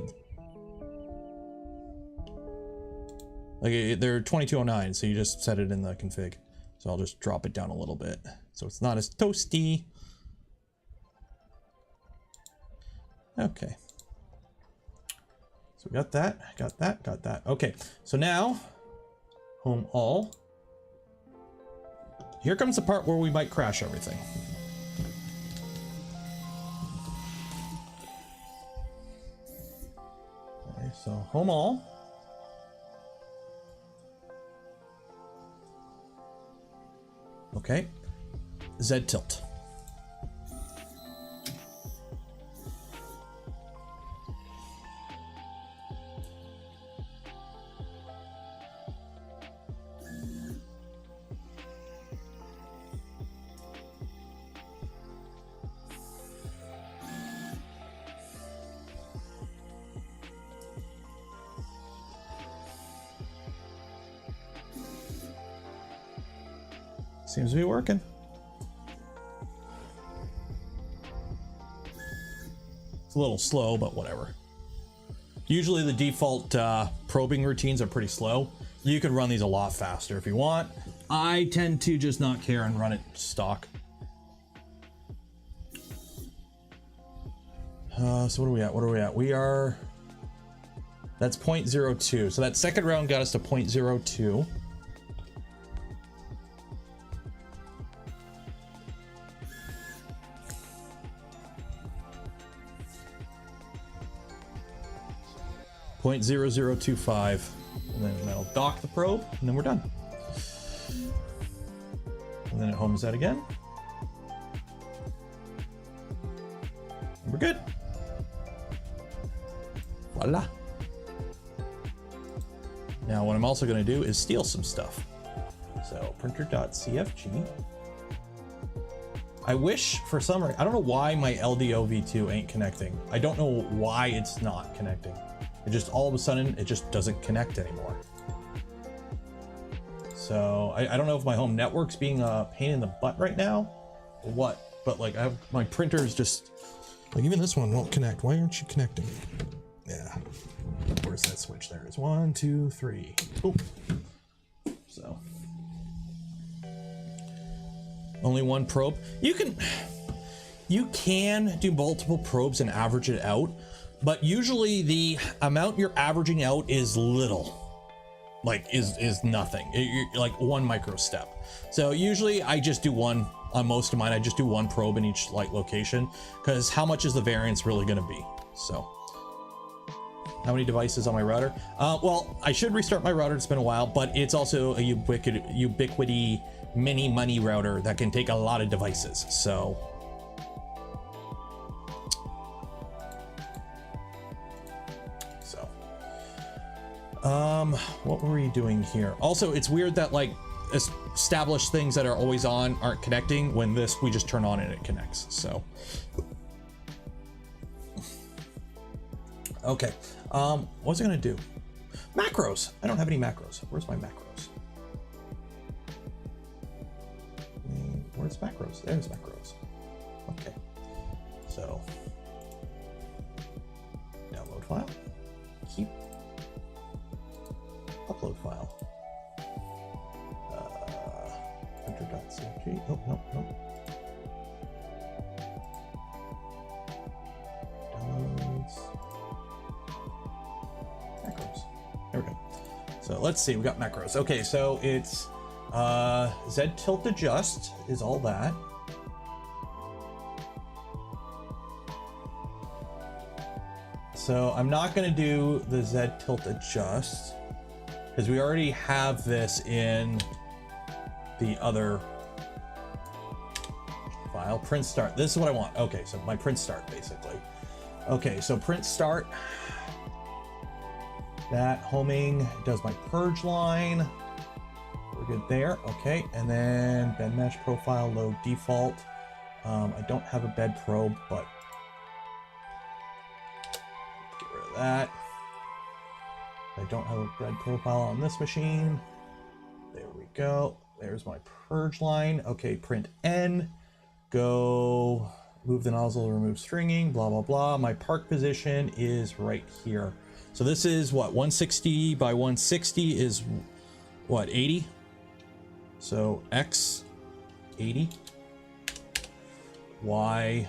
2209, so you just set it in the config. So I'll just drop it down a little bit so it's not as toasty. Okay. So we got that, got that. Okay, so now home all. Here comes the part where we might crash everything. Okay, so home all. Okay, Z tilt. Seems to be working. It's a little slow, but whatever. Usually the default probing routines are pretty slow. You can run these a lot faster if you want. I tend to just not care and run it stock. So what are we at? What are we at? We are... That's 0.02. So that second round got us to 0.02. .0025, and then that'll dock the probe, and then we're done. And then it homes that again. And we're good. Voila. Now what I'm also going to do is steal some stuff. So printer.cfg. I wish for some reason, I don't know why my LDO V2 ain't connecting. I don't know why it's not connecting. It just all of a sudden, it just doesn't connect anymore. So I don't know if my home network's being a pain in the butt right now or what, but like I have my printers just like, even this one won't connect. Why aren't you connecting? Yeah. Where's that switch? There it is. 1, 2, 3. Boom. So only one probe. You can do multiple probes and average it out. But usually the amount you're averaging out is little, like is nothing. You're like 1 micro step. So usually I just do one on most of mine. I just do 1 probe in each like location, because how much is the variance really going to be? So how many devices on my router? Well, I should restart my router. It's been a while, but it's also a ubiquity mini money router that can take a lot of devices. So what were we doing here? Also, it's weird that like established things that are always on aren't connecting when this we just turn on and it connects. So okay, what's it gonna do? Macros. I don't have any macros. Where's my macros? Where's macros? There's macros. Okay, so download file, keep upload file. Printer.cfg. Oh, no, no. Downloads. Macros. There we go. So let's see, we got macros. Okay, so it's Z tilt adjust is all that. So I'm not going to do the Z tilt adjust because we already have this in the other file. Print start. This is what I want. Okay, so my print start basically. Okay, so print start. That homing does my purge line. We're good there. Okay, and then bed mesh profile load default. I don't have a bed probe, but get rid of that. I don't have a bed profile on this machine. There we go. There's my purge line. Okay, print N. Go move the nozzle, remove stringing, blah, blah, blah. My park position is right here. So this is what, 160 by 160 is what, 80? So X 80, Y,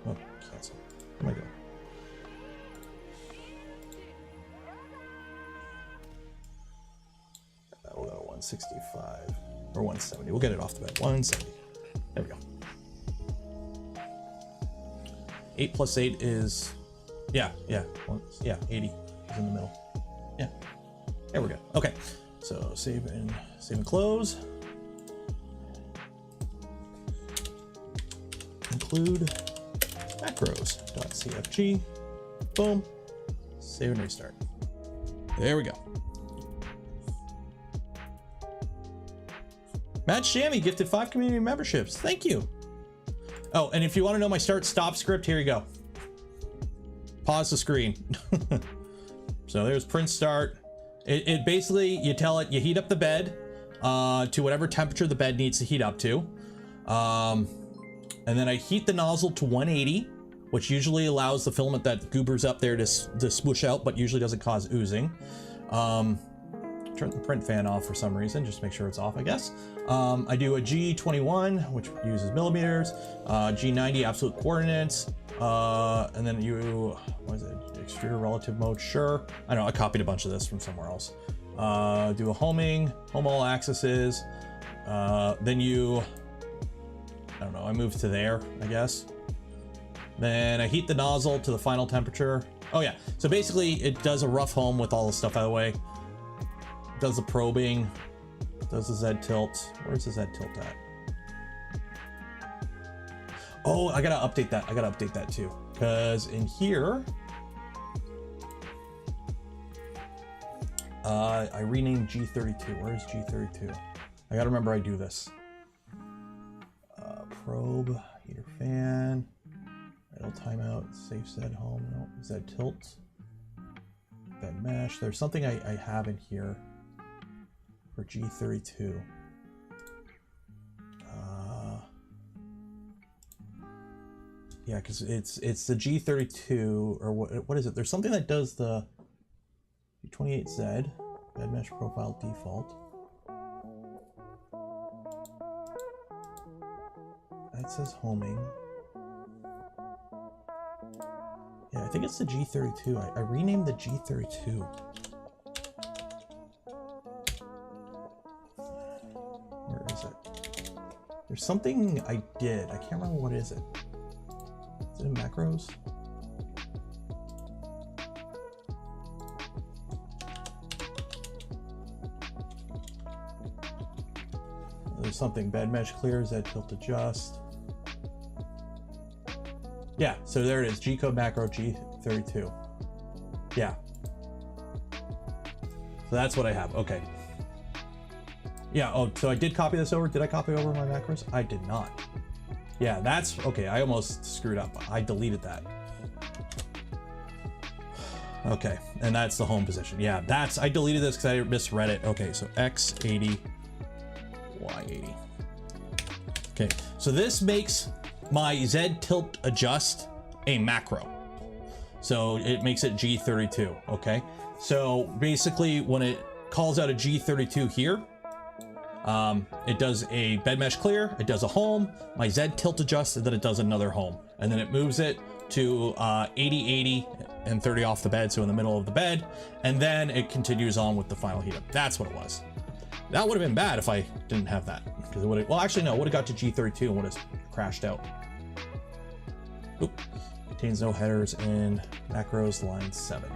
oh, cancel. What am I doing? We'll go 165 or 170. We'll get it off the bed. 170. There we go. 8 plus 8 is, yeah, 80 is in the middle. Yeah, there we go. Okay, so save and close. Include macros.cfg. Boom. Save and restart. There we go. Matt Shammy gifted 5 community memberships. Thank you. Oh, and if you want to know my start stop script, here you go. Pause the screen. So there's print start. It basically, you tell it, you heat up the bed to whatever temperature the bed needs to heat up to. And then I heat the nozzle to 180, which usually allows the filament that goobers up there to smoosh out, but usually doesn't cause oozing. Turn the print fan off for some reason, just make sure it's off, I guess. I do a G21, which uses millimeters, G90 absolute coordinates, and then what is it, extruder relative mode, sure. I know, I copied a bunch of this from somewhere else. Do a home all axes, then I don't know, I move to there, I guess. Then I heat the nozzle to the final temperature. Oh yeah, so basically it does a rough home with all the stuff out of the way. Does the probing, does the Z tilt. Where's the Z tilt at? Oh, I gotta update that. I gotta update that too. Because in here, I renamed G32. Where's G32? I gotta remember I do this. Probe, heater fan, idle timeout, safe Z home, no, Z tilt, bed mesh. There's something I have in here for G32. Yeah, because it's the G32, or what is it? There's something that does the G28Z, bed mesh profile default. That says homing. Yeah, I think it's the G32. I renamed the G32. Where is it? There's something I did. I can't remember what is it. Is it in macros? There's something, bed mesh clear, Z tilt adjust. Yeah, so there it is, G-code macro G32. Yeah. So that's what I have, okay. Yeah, oh, so I did copy this over. Did I copy over my macros? I did not. Yeah, that's, okay, I almost screwed up. I deleted that. Okay, and that's the home position. Yeah, I deleted this because I misread it. Okay, so X80, Y80. Okay, so this makes my Z tilt adjust a macro. So it makes it G32, okay? So basically when it calls out a G32 here, it does a bed mesh clear, it does a home, my Z tilt adjust, and then it does another home. And then it moves it to 80, 80, and 30 off the bed, so in the middle of the bed. And then it continues on with the final heat up. That's what it was. That would have been bad if I didn't have that. Because it would have, well, actually, no, it would have got to G32 and would have crashed out. Oop. Contains no headers in macros line 7.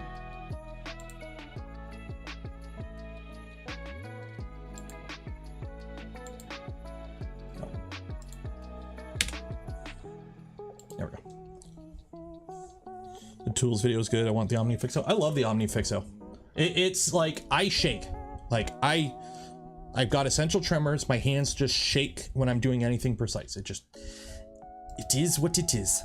There we go. The tools video is good. I want the OmniFixo. I love the OmniFixo. It's like I shake. Like I've got essential tremors. My hands just shake when I'm doing anything precise. It is what it is.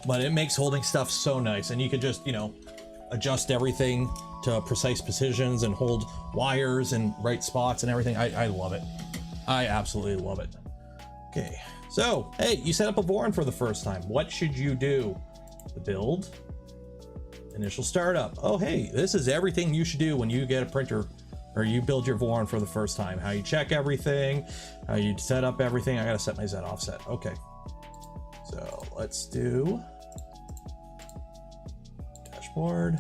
But it makes holding stuff so nice, and you could just, you know, adjust everything to precise precisions and hold wires in right spots and everything. I love it. I absolutely love it. Okay, so hey, you set up a Voron for the first time. What should you do? The build, initial startup. Oh hey, this is everything you should do when you get a printer or you build your Voron for the first time. How you check everything, how you set up everything. I gotta set my Z offset. Okay, so let's do dashboard,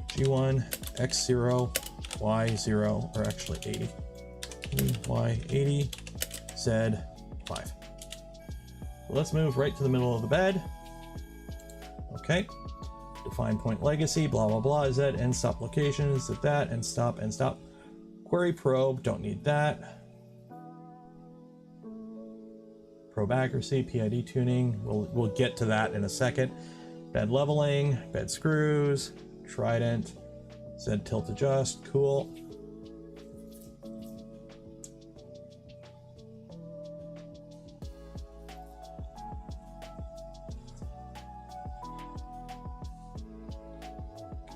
G1, X0, Y0, or actually 80, Y80, Z5. So let's move right to the middle of the bed. Okay. Define point legacy, blah, blah, blah, Z, end stop locations, that, end stop, end stop. Query probe, don't need that. Probe accuracy, PID tuning, we'll get to that in a second. Bed leveling, bed screws, Trident, Z tilt adjust, cool.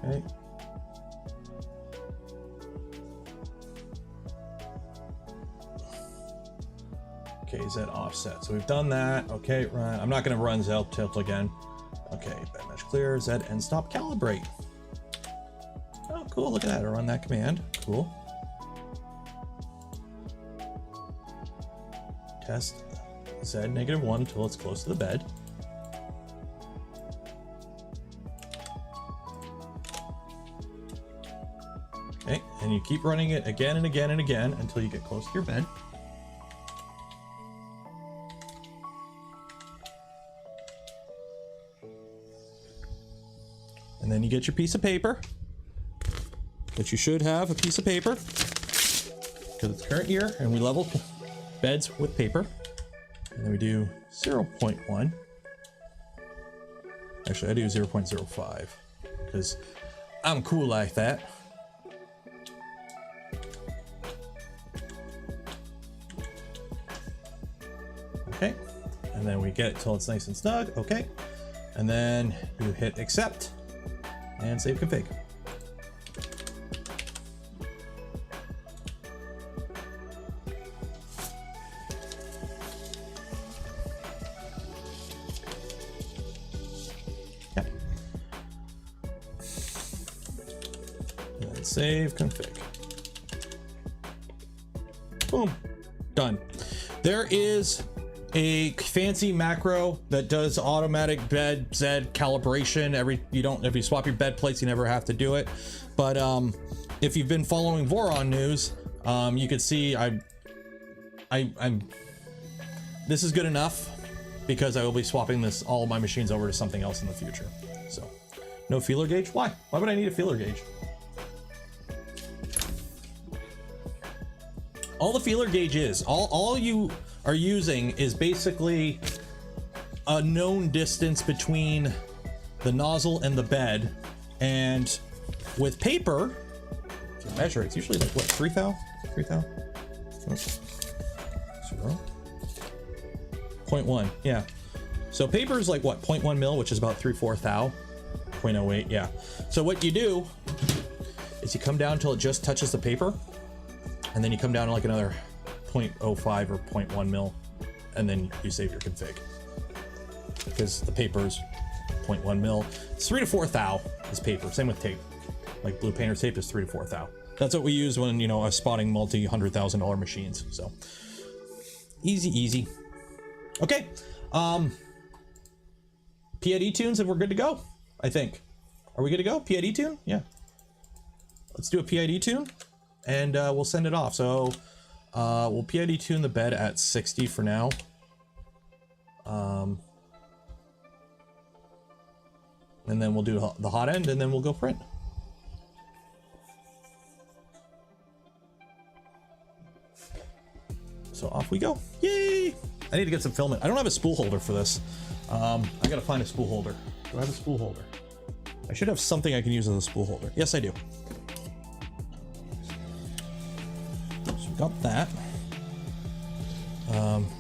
Okay. Okay, Z offset. So we've done that. Okay, run. I'm not going to run Z tilt again. Okay, bed mesh clear, Z end stop calibrate. Oh, cool. Look at that. I run that command. Cool. Test Z -1 until it's close to the bed. Okay, and you keep running it again and again and again until you get close to your bed. And then you get your piece of paper, which you should have a piece of paper because it's current year, and we level beds with paper. And then we do 0.1. Actually, I do 0.05 because I'm cool like that. Okay, and then we get it till it's nice and snug. Okay, and then you hit accept and save config. Yeah. And then save config. Boom, done. There is a fancy macro that does automatic bed Z calibration. If you swap your bed plates, you never have to do it. But if you've been following Voron news, you can see this is good enough because I will be swapping all of my machines over to something else in the future. So no feeler gauge. Why would I need a feeler gauge? All the feeler gauge is, all you are using is basically a known distance between the nozzle and the bed. And with paper, if you measure, it's usually like what, 3 thou? 3 thou? 0.1, yeah. So paper is like what, 0.1 mil, which is about 3/4 thou, 0.08, yeah. So what you do is you come down until it just touches the paper, and then you come down to like another 0.05 or 0.1 mil, and then you save your config. Because the paper is 0.1 mil. It's 3 to 4 thou is paper. Same with tape. Like blue painter's tape is 3 to 4 thou. That's what we use when, you know, I'm spotting multi-$100,000 machines. So easy, easy. Okay. PID tunes, and we're good to go, I think. Are we good to go? PID tune? Yeah. Let's do a PID tune, and we'll send it off. So we'll PID tune the bed at 60 for now. And then we'll do the hot end, and then we'll go print. So off we go. Yay! I need to get some filament. I don't have a spool holder for this. I gotta find a spool holder. Do I have a spool holder? I should have something I can use as a spool holder. Yes, I do. So we got that.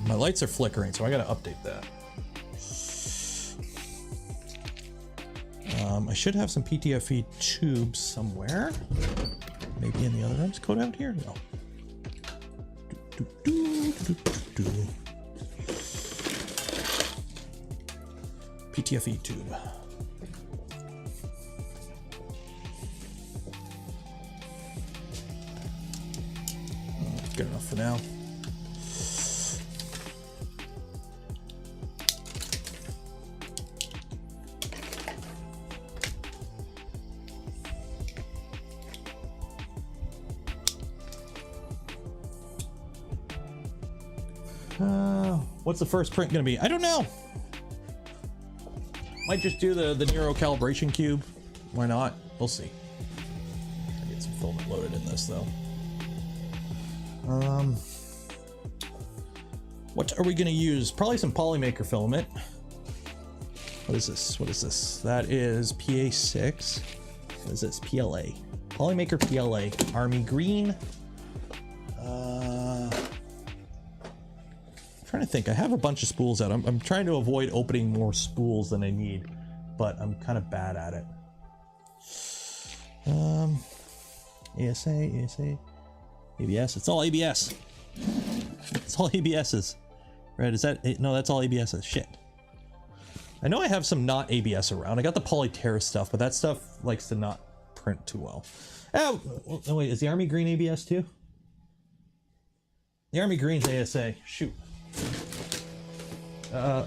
My lights are flickering, so I gotta update that. I should have some PTFE tubes somewhere. Maybe in the other rooms. Code out here? No. PTFE tube. Good enough for now. What's the first print gonna be? I don't know. Might just do the Nero calibration cube. Why not? We'll see. I get some filament loaded in this though. What are we gonna use? Probably some Polymaker filament. What is this? What is this? That is PA6. What is this? PLA. Polymaker PLA. Army green. Trying to think. I have a bunch of spools out. I'm trying to avoid opening more spools than I need, but I'm kind of bad at it. ASA, ABS. It's all ABS. It's all ABSs. Right? Is that no? That's all ABSs. Shit. I know I have some not ABS around. I got the Polyterra stuff, but that stuff likes to not print too well. Oh, wait. Is the Army green ABS too? The Army green's ASA. Shoot.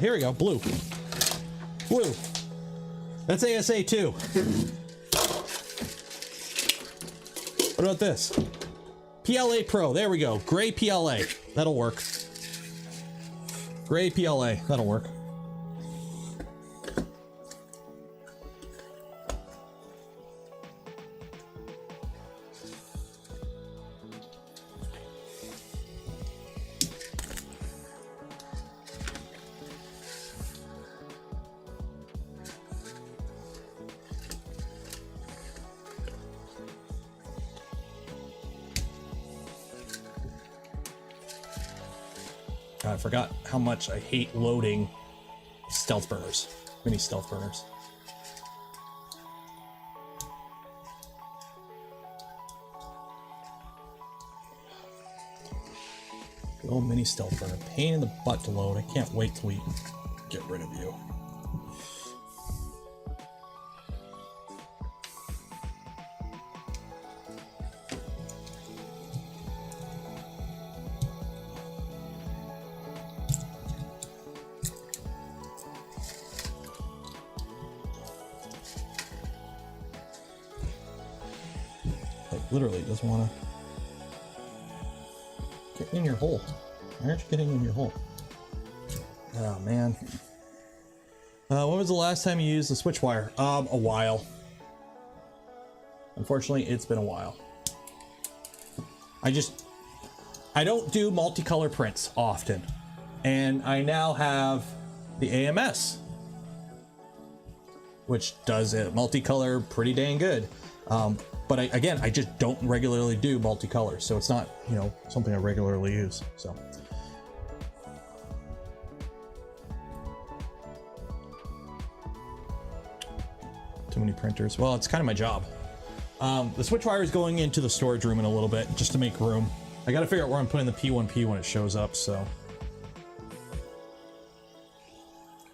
Here we go. Blue. Blue. That's ASA too. What about this? PLA Pro. There we go. Gray PLA. That'll work. Gray PLA. That'll work. I forgot how much I hate loading stealth burners, mini stealth burners. Good old mini stealth burner, pain in the butt to load. I can't wait till we get rid of you. Literally doesn't want to get in your hole. Why aren't you getting in your hole? Oh man. When was the last time you used the switch wire? A while. Unfortunately, it's been a while. I don't do multicolor prints often, and I now have the AMS, which does it multicolor pretty dang good. But I just don't regularly do multicolor, so it's not, you know, something I regularly use. So too many printers. Well, it's kind of my job. The switch wire is going into the storage room in a little bit just to make room. I got to figure out where I'm putting the P1P when it shows up, so.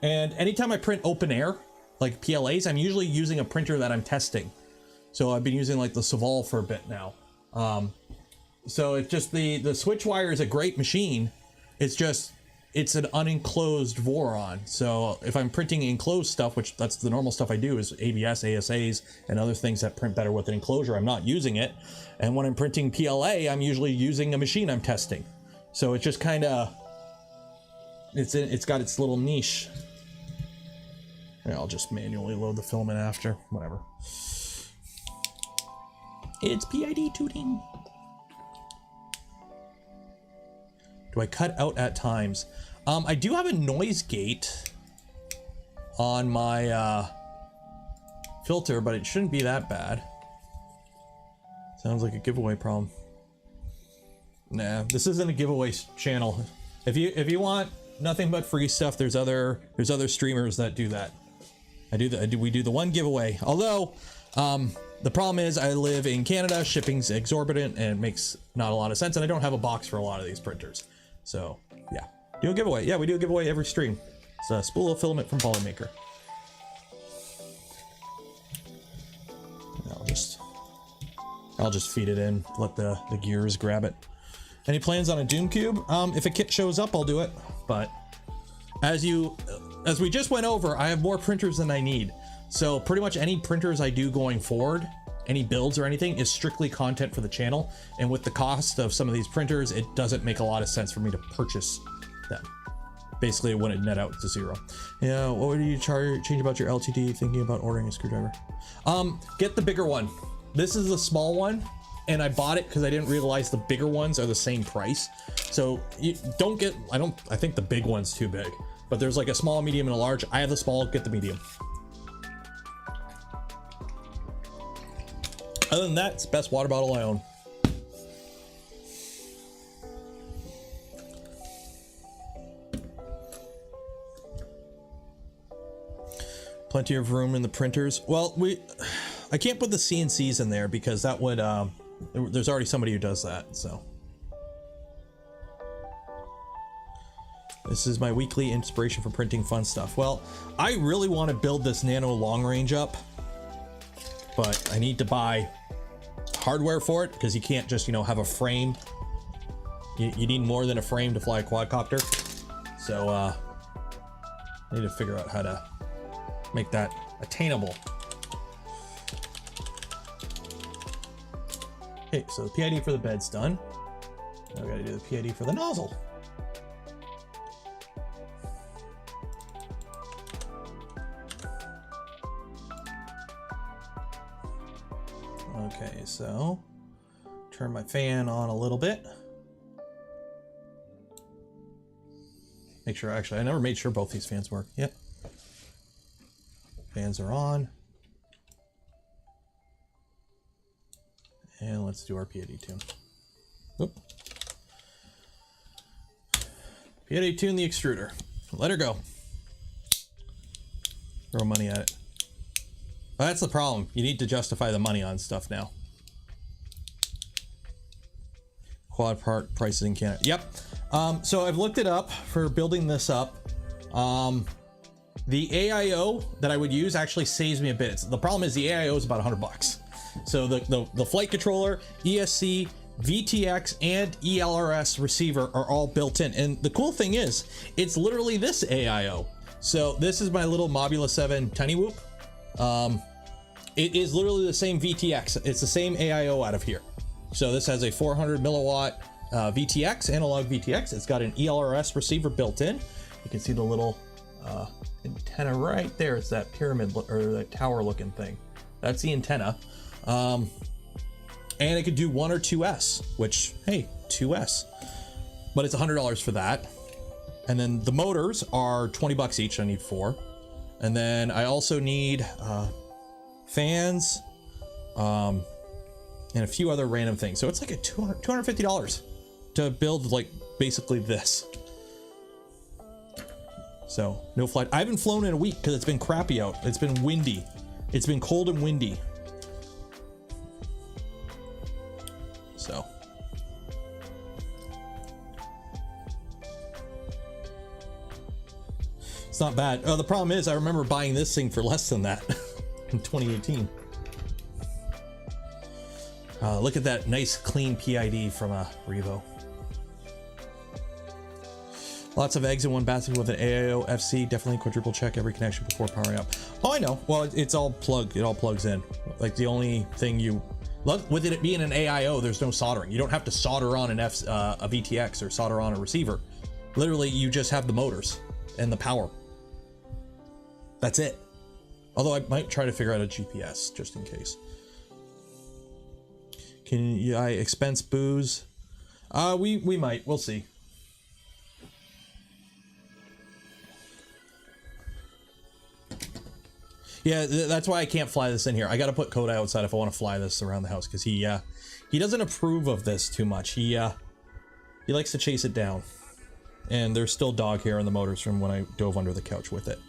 And anytime I print open air, like PLAs, I'm usually using a printer that I'm testing. So I've been using like the SPOOL for a bit now. So it's just the switch wire is a great machine. It's just, it's an unenclosed Voron. So if I'm printing enclosed stuff, which that's the normal stuff I do is ABS, ASAs, and other things that print better with an enclosure, I'm not using it. And when I'm printing PLA, I'm usually using a machine I'm testing. So it's just kind of, it's got its little niche. And I'll just manually load the filament after, whatever. It's PID tooting. Do I cut out at times? I do have a noise gate on my filter, but it shouldn't be that bad. Sounds like a giveaway problem. Nah, this isn't a giveaway channel. If you want nothing but free stuff, there's other streamers that do that. We do the one giveaway. Although the problem is I live in Canada, shipping's exorbitant, and it makes not a lot of sense, and I don't have a box for a lot of these printers. So yeah, do a giveaway. Yeah, we do a giveaway every stream. It's a spool of filament from Polymaker. I'll just feed it in, let the gears grab it. Any plans on a Doom Cube? If a kit shows up, I'll do it. But as we just went over, I have more printers than I need. So pretty much any printers I do going forward, any builds or anything, is strictly content for the channel. And with the cost of some of these printers, it doesn't make a lot of sense for me to purchase them. Basically, it wouldn't net out to zero. Yeah, what would you change about your LTD thinking about ordering a screwdriver? Get the bigger one. This is the small one, and I bought it because I didn't realize the bigger ones are the same price. So you don't get, I think the big one's too big, but there's like a small, medium, and a large. I have the small, get the medium. Other than that, it's the best water bottle I own. Plenty of room in the printers. Well, I can't put the CNCs in there because that would, there's already somebody who does that, so. This is my weekly inspiration for printing fun stuff. Well, I really want to build this nano long range up, but I need to buy hardware for it because you can't just, have a frame. You need more than a frame to fly a quadcopter. So, I need to figure out how to make that attainable. Okay, so the PID for the bed's done. Now we gotta do the PID for the nozzle. Okay, so turn my fan on a little bit. Make sure, actually, I never made sure both these fans work. Yep. Fans are on. And let's do our PID tune. Oop. PID tune the extruder. Let her go. Throw money at it. Well, that's the problem. You need to justify the money on stuff now. Quad part prices in Canada. Yep. So I've looked it up for building this up. The AIO that I would use actually saves me a bit. The problem is the AIO is about $100. So the flight controller, ESC, VTX, and ELRS receiver are all built in. And the cool thing is, it's literally this AIO. So this is my little Mobula 7 Tiny Whoop. It is literally the same VTX. It's the same AIO out of here. So this has a 400 milliwatt VTX, analog VTX. It's got an ELRS receiver built in. You can see the little antenna right there. It's that pyramid or that tower looking thing. That's the antenna. And it could do 1 or 2S, which, hey, 2S. But it's $100 for that. And then the motors are 20 bucks each. I need 4. And then I also need fans and a few other random things. So it's like a $250 to build like basically this. So no flight. I haven't flown in a week because it's been crappy out. It's been windy. It's been cold and windy. It's not bad. The problem is I remember buying this thing for less than that in 2018. Look at that nice clean PID from Revo. Lots of eggs in one basket with an AIO FC. Definitely quadruple check every connection before powering up. Oh, I know. Well, it's all plugged. It all plugs in. Like the only thing you with it being an AIO, there's no soldering. You don't have to solder on a VTX or solder on a receiver. Literally, you just have the motors and the power. That's it. Although I might try to figure out a GPS just in case. Can I expense booze? We might. We'll see. Yeah, that's why I can't fly this in here. I got to put Koda outside if I want to fly this around the house because he doesn't approve of this too much. He likes to chase it down, and there's still dog hair in the motors from when I dove under the couch with it.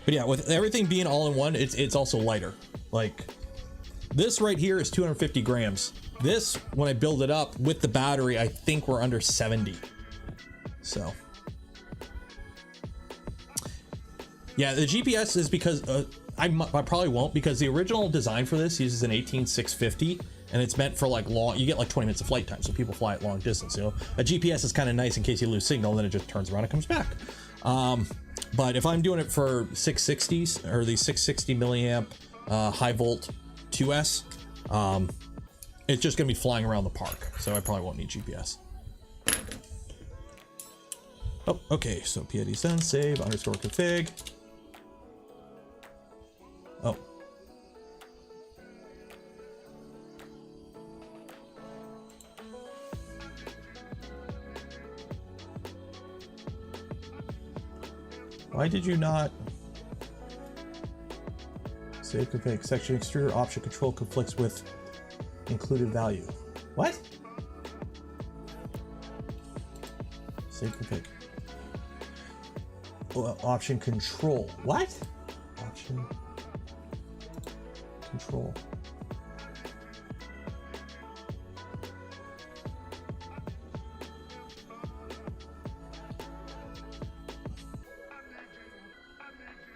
But yeah, with everything being all in one, it's also lighter. Like this right here is 250 grams. This, when I build it up with the battery, I think we're under 70. So. Yeah, the GPS is because I probably won't, because the original design for this uses an 18650 and it's meant for like long, you get like 20 minutes of flight time, so people fly at long distance. You know, a GPS is kind of nice in case you lose signal, then it just turns around and comes back. But if I'm doing it for 660s or the 660 milliamp high volt 2S, it's just gonna be flying around the park, so I probably won't need GPS. Oh, okay, so PID's done, save, underscore config. Oh. Why did you not save config? Section extruder option control conflicts with included value. What? Save config. Option control. What? Option control.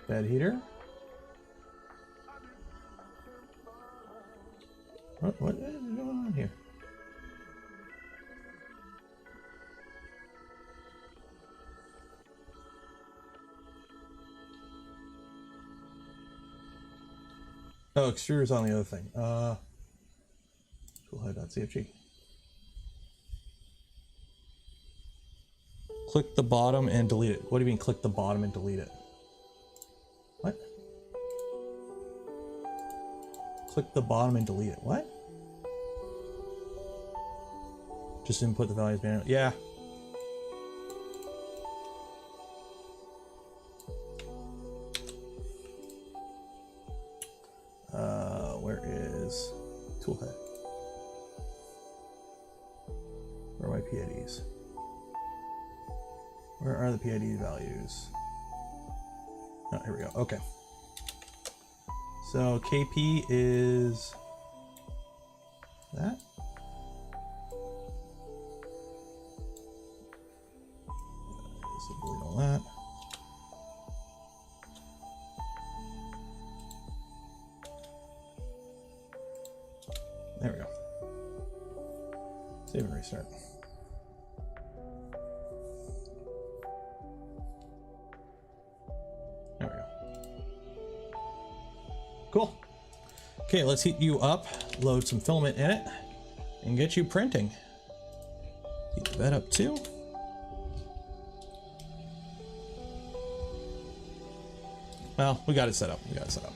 Bed heater. What is going on here? Oh, extruder's on the other thing. Toolhead.cfg. Click the bottom and delete it. What do you mean click the bottom and delete it? What? Click the bottom and delete it. What? Just input the values manually. Yeah. Where is toolhead? Where are my PIDs? Where are the PID values? Oh, here we go. Okay. So KP is that. So delete all that. There we go. Save and restart. There we go. Cool. Okay, let's heat you up, load some filament in it, and get you printing. Heat the bed up too. Well, we got it set up. We got it set up.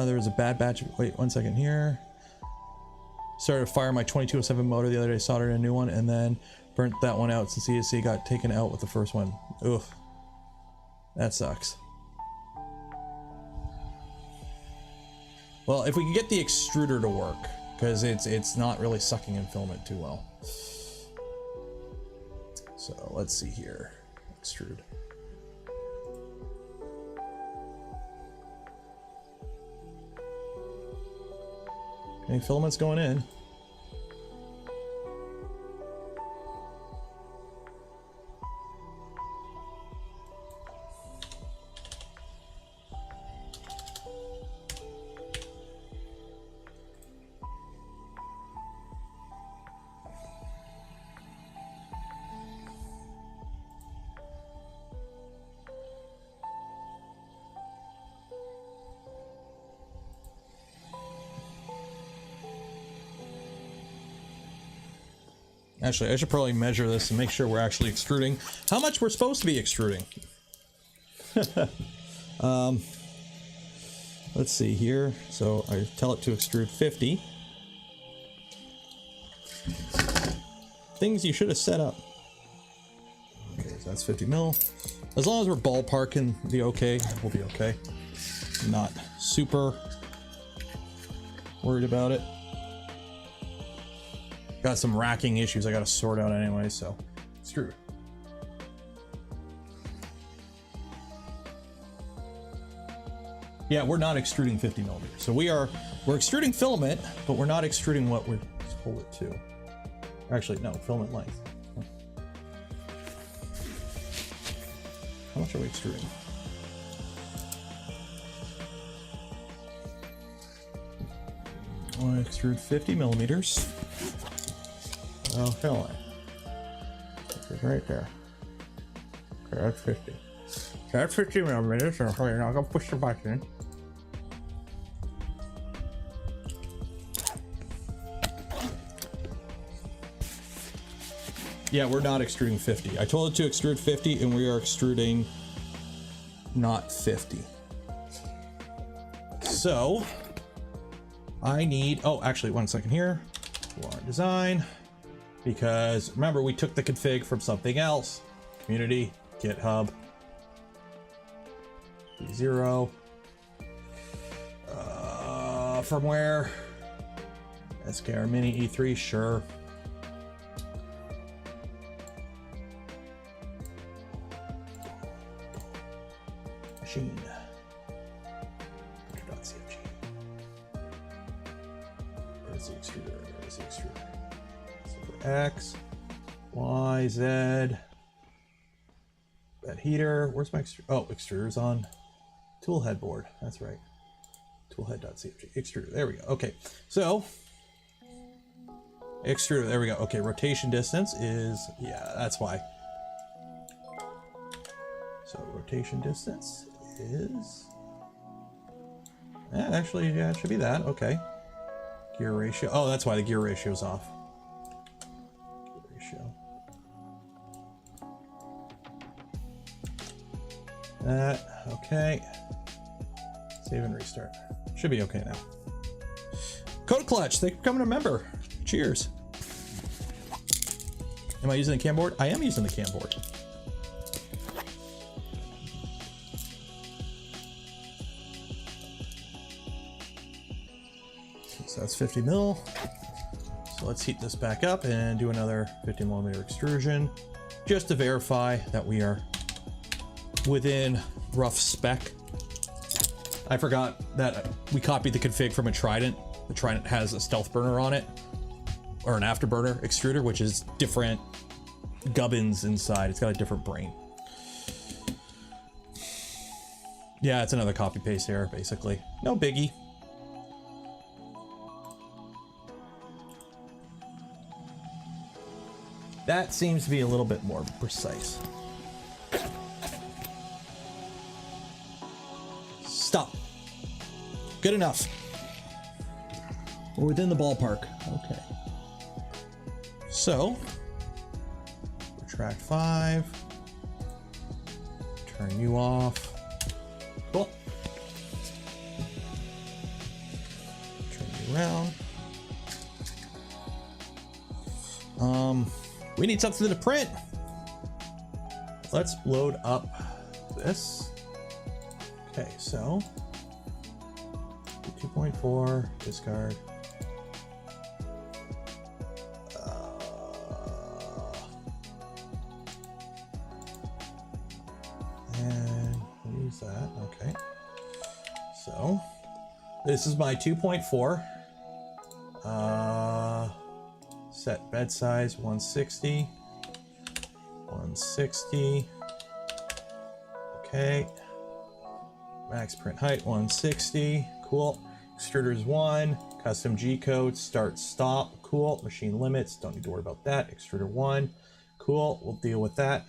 There was a bad batch. Wait, 1 second here. Started to fire my 2207 motor the other day, soldered a new one, and then burnt that one out since ESC got taken out with the first one. Oof. That sucks. Well, if we can get the extruder to work, because it's not really sucking in filament too well. So let's see here. Extrude. Any filaments going in? Actually, I should probably measure this and make sure we're actually extruding how much we're supposed to be extruding. Let's see here. So I tell it to extrude 50. Things you should have set up. Okay, so that's 50 mil. As long as we're ballparking the okay, we'll be okay. Not super worried about it. Got some racking issues I gotta sort out anyway, so extrude. Yeah, we're not extruding 50 millimeters. So we're extruding filament, but we're not extruding what we're told it to. Actually, no, filament length. How much are we extruding? I extrude 50 millimeters. Oh, filament. Right there. Okay, that's 50. That's 50 millimeters, so you're not gonna push the button. Yeah, we're not extruding 50. I told it to extrude 50, and we are extruding not 50. So, I need, oh, actually, 1 second here. Voron design. Because, remember, we took the config from something else. Community, GitHub. 0. Firmware. SKR Mini E3, sure. Machine. .cfg. Where's the extruder? Where's the extruder? So for X, Y, Z. That heater. Where's my extruder? Oh, extruder's on. Tool head board. That's right. Toolhead.cfg. Extruder. There we go. Okay. So extruder. There we go. Okay. Rotation distance is, yeah, that's why. So rotation distance is, yeah, actually, yeah, it should be that. Okay. Gear ratio. Oh, that's why the gear ratio is off. Gear ratio. That. Okay. Save and restart. Should be okay now. Code Clutch, thank you for becoming a member. Cheers. Am I using the cam board? I am using the cam board. So that's 50 mil. So let's heat this back up and do another 50 millimeter extrusion just to verify that we are within rough spec. I forgot that we copied the config from a Trident. The Trident has a stealth burner on it, or an afterburner extruder, which is different gubbins inside. It's got a different brain. Yeah, it's another copy paste error, basically. No biggie. That seems to be a little bit more precise. Stop. Good enough. We're within the ballpark. Okay. So, retract 5. Turn you off. Cool. Turn you around. We need something to print. Let's load up this. Okay, so 2.4 discard. And we'll use that. Okay. So this is my 2.4. Set bed size 160. 160. Okay. Max print height 160. Cool. Extruders 1. Custom G code. Start stop. Cool. Machine limits. Don't need to worry about that. Extruder 1. Cool. We'll deal with that.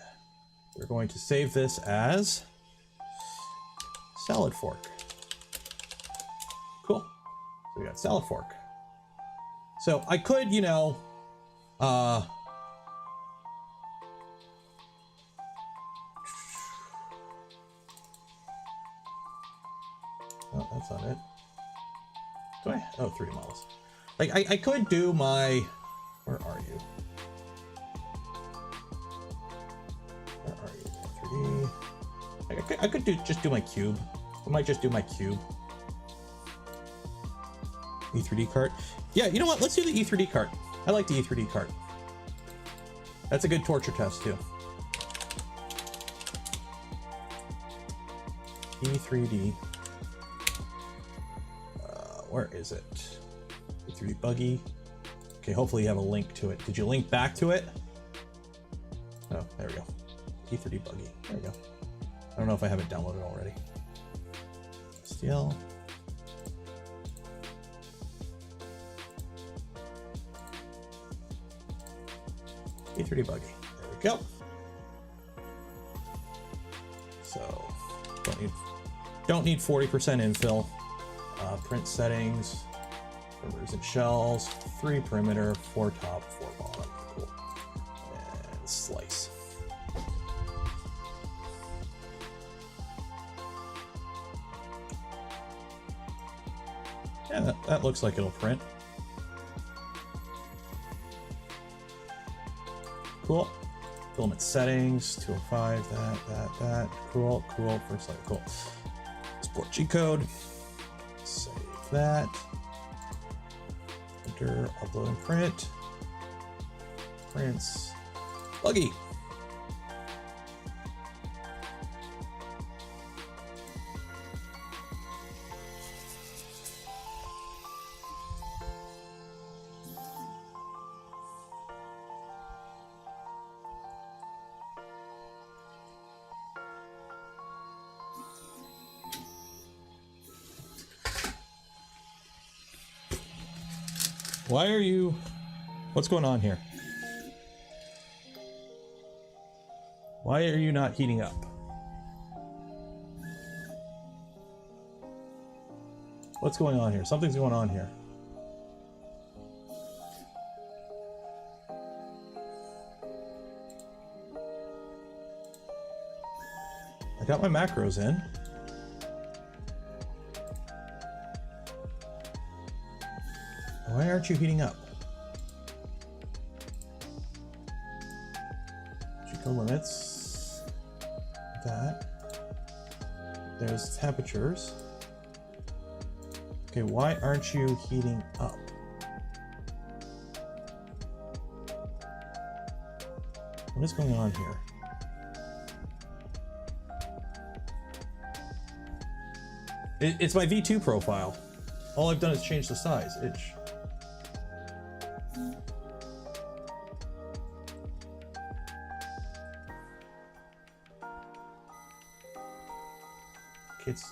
We're going to save this as salad fork. Cool. So we got salad fork. So I could, you know, No, that's not it. Do I? Oh, 3D models. Like, I could do my... Where are you? Where are you? 3D. I could just do my cube. I might just do my cube. E3D cart. Yeah, you know what? Let's do the E3D cart. I like the E3D cart. That's a good torture test too. E3D. Where is it? E3D buggy. Okay, hopefully you have a link to it. Did you link back to it? Oh, there we go. E3D buggy. There we go. I don't know if I have it downloaded already. STL. E3D buggy. There we go. So don't need 40% infill. Print settings. Perimeters and shells. 3 perimeter, 4 top, 4 bottom. Cool. And slice. Yeah, that looks like it'll print. Cool. Filament settings, 205, that. Cool. First line, cool. Export G code. Save that. Enter, upload and print. Prints. Buggy. Why are you... What's going on here? Why are you not heating up? What's going on here? Something's going on here. I got my macros in. Why aren't you heating up? Chico limits. That. There's temperatures. Okay, why aren't you heating up? What is going on here? It's my V2 profile. All I've done is change the size. Kids.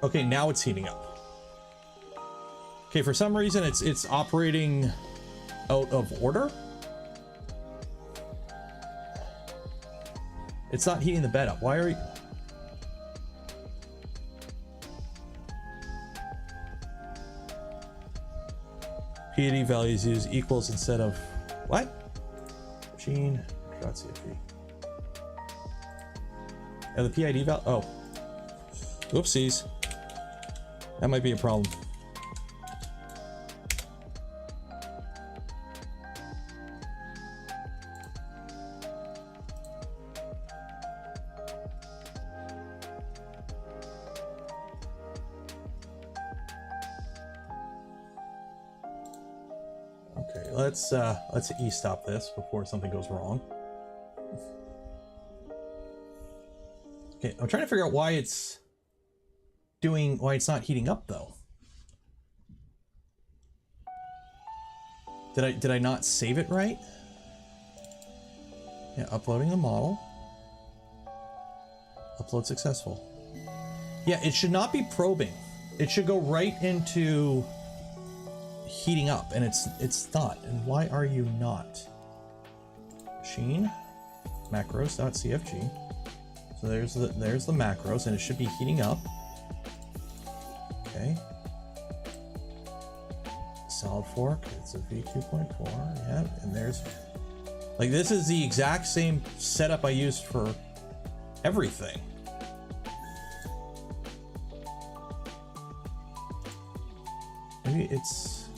Okay, now it's heating up. Okay, for some reason it's operating out of order. It's not heating the bed up. Why are you... PID values use equals instead of what? Machine.cfg. Yeah, the PID value. Oh, whoopsies. That might be a problem. Let's e-stop this before something goes wrong. Okay, I'm trying to figure out why it's not heating up though. Did I not save it right? Yeah, uploading the model. Upload successful. Yeah, it should not be probing. It should go right into heating up, and it's not. And why are you not? Machine macros.cfg. So there's the macros, and it should be heating up. Okay. solid fork. It's a V2.4. Yeah, and there's like this is the exact same setup I used for everything. Maybe it's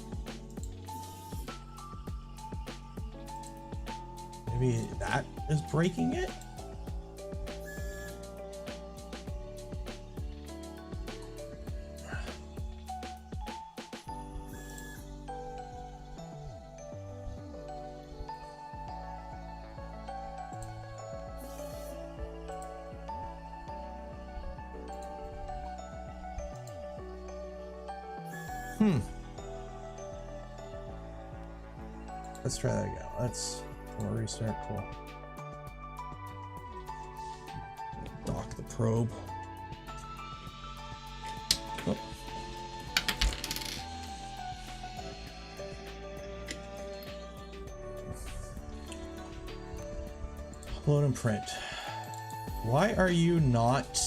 maybe that is breaking it. Let's try that again. Let's restart. Cool. Dock the probe. Oh. Upload and print. Why are you not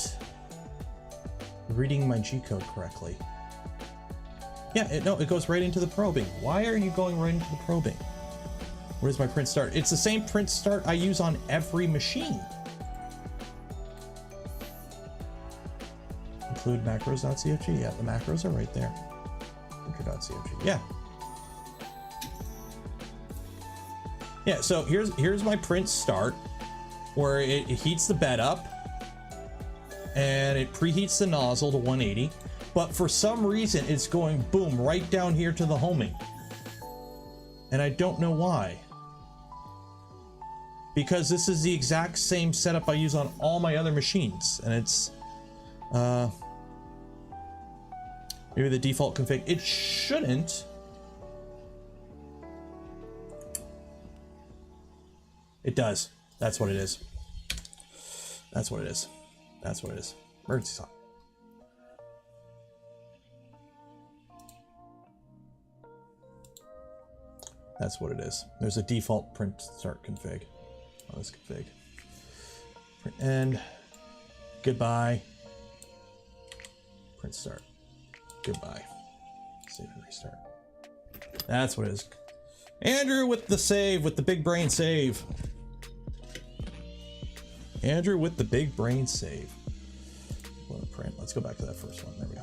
reading my G code correctly? Yeah, no, it goes right into the probing. Why are you going right into the probing? Where does my print start? It's the same print start I use on every machine. Include macros.cfg. Yeah, the macros are right there. Printer.cfg. Yeah. Yeah, so here's my print start, where it heats the bed up and it preheats the nozzle to 180. But for some reason, it's going boom right down here to the homing. And I don't know why. Because this is the exact same setup I use on all my other machines. And it's maybe the default config. It shouldn't. It does. That's what it is. That's what it is. That's what it is. Emergency stop. That's what it is. There's a default print start config on this config. Print end. Goodbye. Print start. Goodbye. Save and restart. That's what it is. Andrew with the save, with the big brain save. Andrew with the big brain save. Print. Let's go back to that first one. There we go.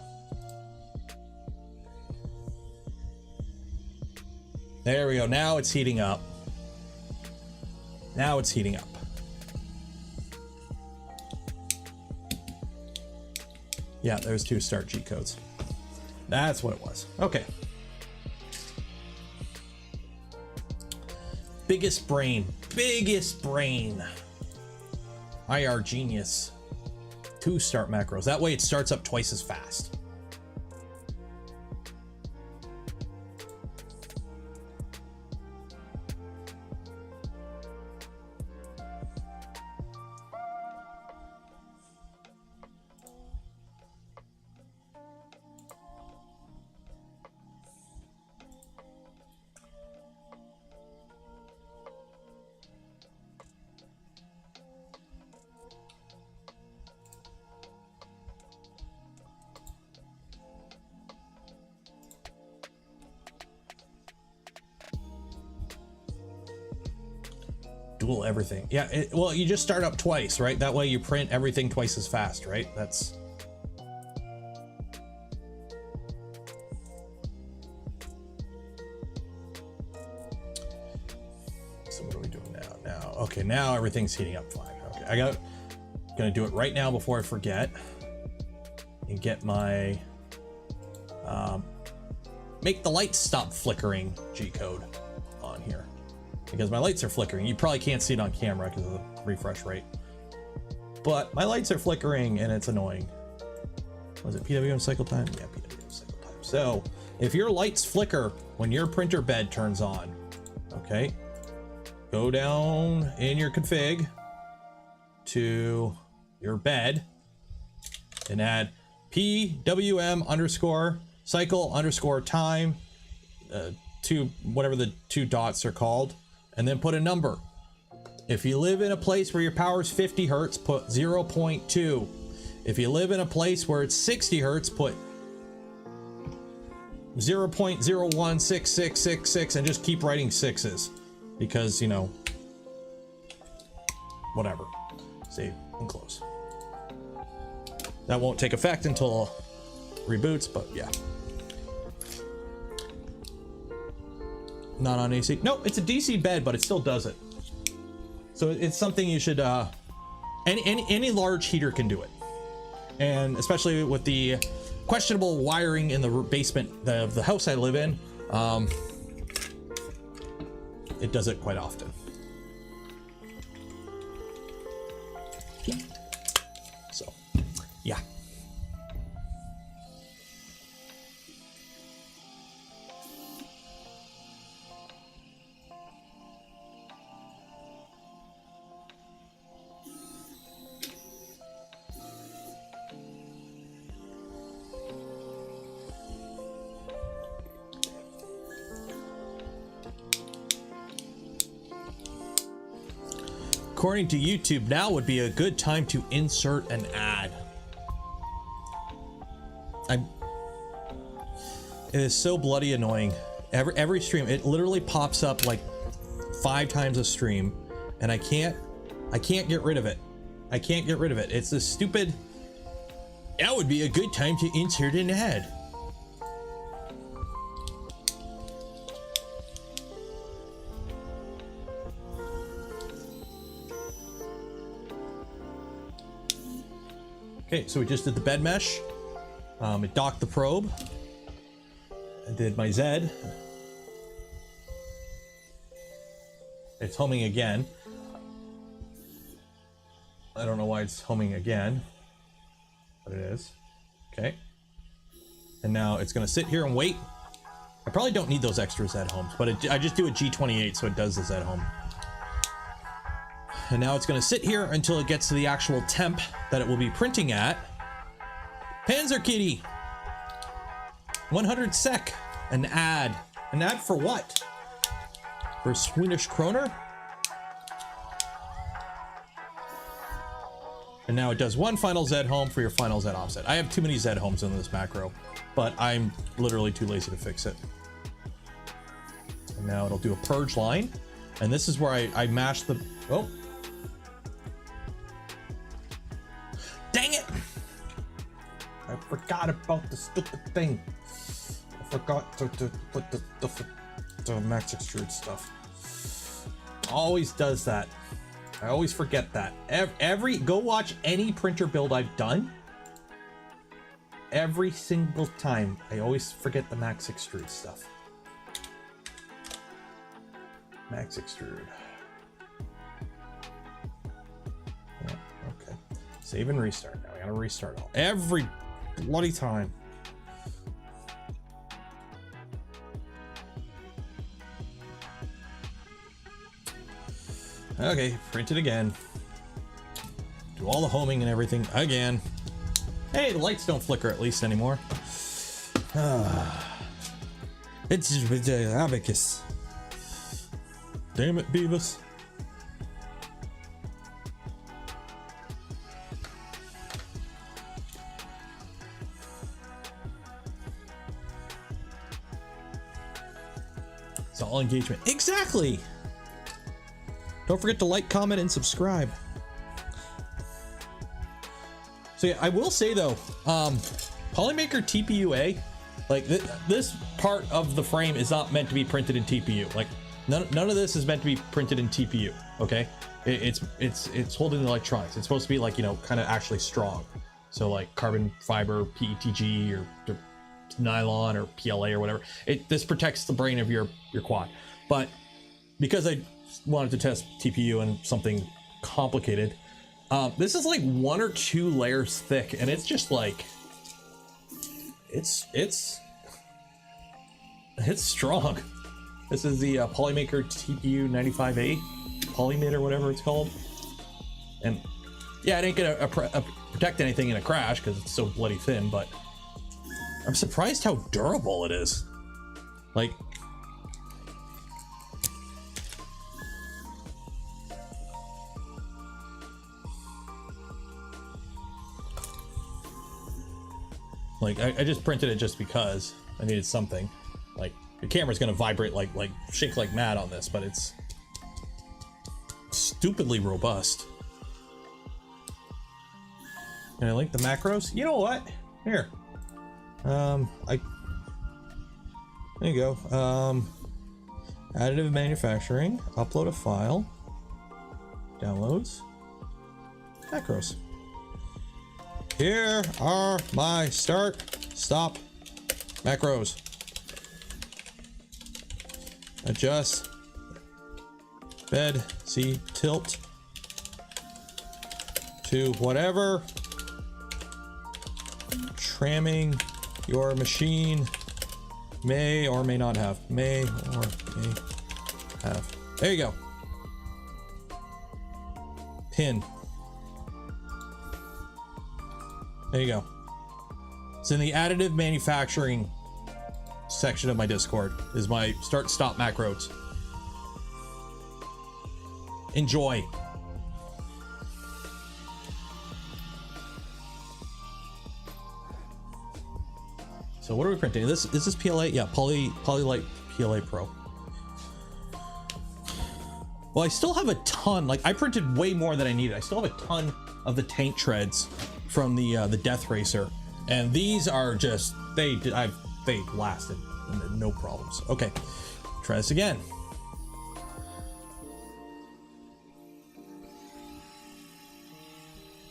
There we go. Now it's heating up. Now it's heating up. Yeah, there's 2 start G codes. That's what it was. Okay. Biggest brain. Biggest brain. IR genius. 2 start macros. That way it starts up twice as fast. Dual everything. Yeah, well, you just start up twice, right? That way you print everything twice as fast, right? That's... So what are we doing now? Okay, now everything's heating up fine. Okay, gonna do it right now before I forget. And get my... make the lights stop flickering G code on here. Because my lights are flickering. You probably can't see it on camera because of the refresh rate. But my lights are flickering and it's annoying. Was it PWM cycle time? Yeah, PWM cycle time. So if your lights flicker when your printer bed turns on, okay, go down in your config to your bed and add PWM underscore cycle underscore time to whatever the 2 dots are called. And then put a number. If you live in a place where your power is 50 hertz, put 0.2. If you live in a place where it's 60 hertz, put 0.016666 and just keep writing sixes because, you know, whatever. Save and close. That won't take effect until reboots, but yeah. Not on AC. No, it's a DC bed, but it still does it. So it's something you should, any large heater can do it. And especially with the questionable wiring in the basement of the house I live in, it does it quite often. So, yeah. According to YouTube, now would be a good time to insert an ad. It is so bloody annoying. Every stream, it literally pops up like 5 times a stream, and I can't get rid of it. I can't get rid of it. It's this stupid. That would be a good time to insert an ad. Okay, so we just did the bed mesh. It docked the probe. I did my Z. It's homing again. I don't know why it's homing again, but it is. Okay. And now it's gonna sit here and wait. I probably don't need those extra Z homes, but I just do a G28 so it does the Z home. And now it's going to sit here until it gets to the actual temp that it will be printing at. Panzer Kitty, 100 sec. An ad. An ad for what? For Swedish kroner? And now it does one final Z home for your final Z offset. I have too many Z homes in this macro, but I'm literally too lazy to fix it. And now it'll do a purge line. And this is where I mash the... Oh. Dang it! I forgot about the stupid thing. I forgot to put the max extrude stuff. Always does that. I always forget that. Go watch any printer build I've done. Every single time, I always forget the max extrude stuff. Max extrude. Yeah, okay. Save and restart. Now we gotta restart all every bloody time. Okay, print it again. Do all the homing and everything again. Hey, the lights don't flicker at least anymore. It's abacus. Damn it, Beavis. It's all engagement. Exactly. Don't forget to like, comment, and subscribe. So yeah, I will say though, Polymaker TPU-A, like this part of the frame is not meant to be printed in TPU. Like none of this is meant to be printed in TPU. Okay, it's holding the electronics. It's supposed to be like, you know, kind of actually strong. So like carbon fiber, PETG, or nylon, or PLA, or whatever. This protects the brain of your quad. But because I wanted to test TPU and something complicated, this is like 1 or 2 layers thick, and it's just like it's strong. This is the Polymaker TPU 95A Polymate or whatever it's called, and yeah, it ain't gonna protect anything in a crash because it's so bloody thin, but I'm surprised how durable it is. Like, I just printed it just because. I needed something. Like, the camera's gonna vibrate like shake like mad on this, but it's stupidly robust. Can I link the macros? You know what? Here. There you go. Additive manufacturing, upload a file, downloads, macros. Here are my start, stop macros. Adjust, bed, see, tilt to whatever tramming your machine may or may not have. May or may have. There you go. Pin. There you go. It's in the additive manufacturing section of my Discord. Is my start stop macros. Enjoy. So what are we printing? Is this PLA? Yeah, Polylite PLA Pro. Well, I still have a ton. Like, I printed way more than I needed. I still have a ton of the tank treads from the Death Racer, and these are just they lasted, no problems. Okay, try this again.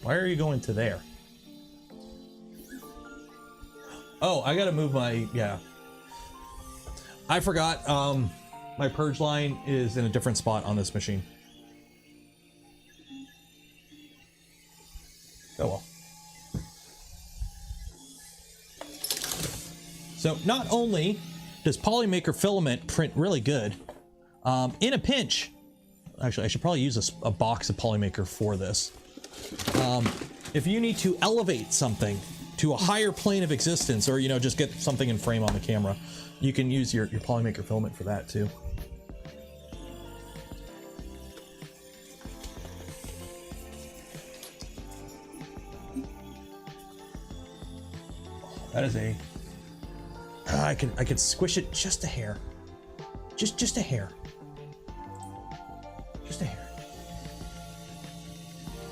Why are you going to there? Oh, I gotta move my, yeah. I forgot, my purge line is in a different spot on this machine. Oh well. So not only does Polymaker filament print really good, in a pinch, actually I should probably use a box of Polymaker for this. If you need to elevate something to a higher plane of existence, or, you know, just get something in frame on the camera, you can use your Polymaker filament for that too. That is a, I could squish it just a hair, just a hair, just a hair.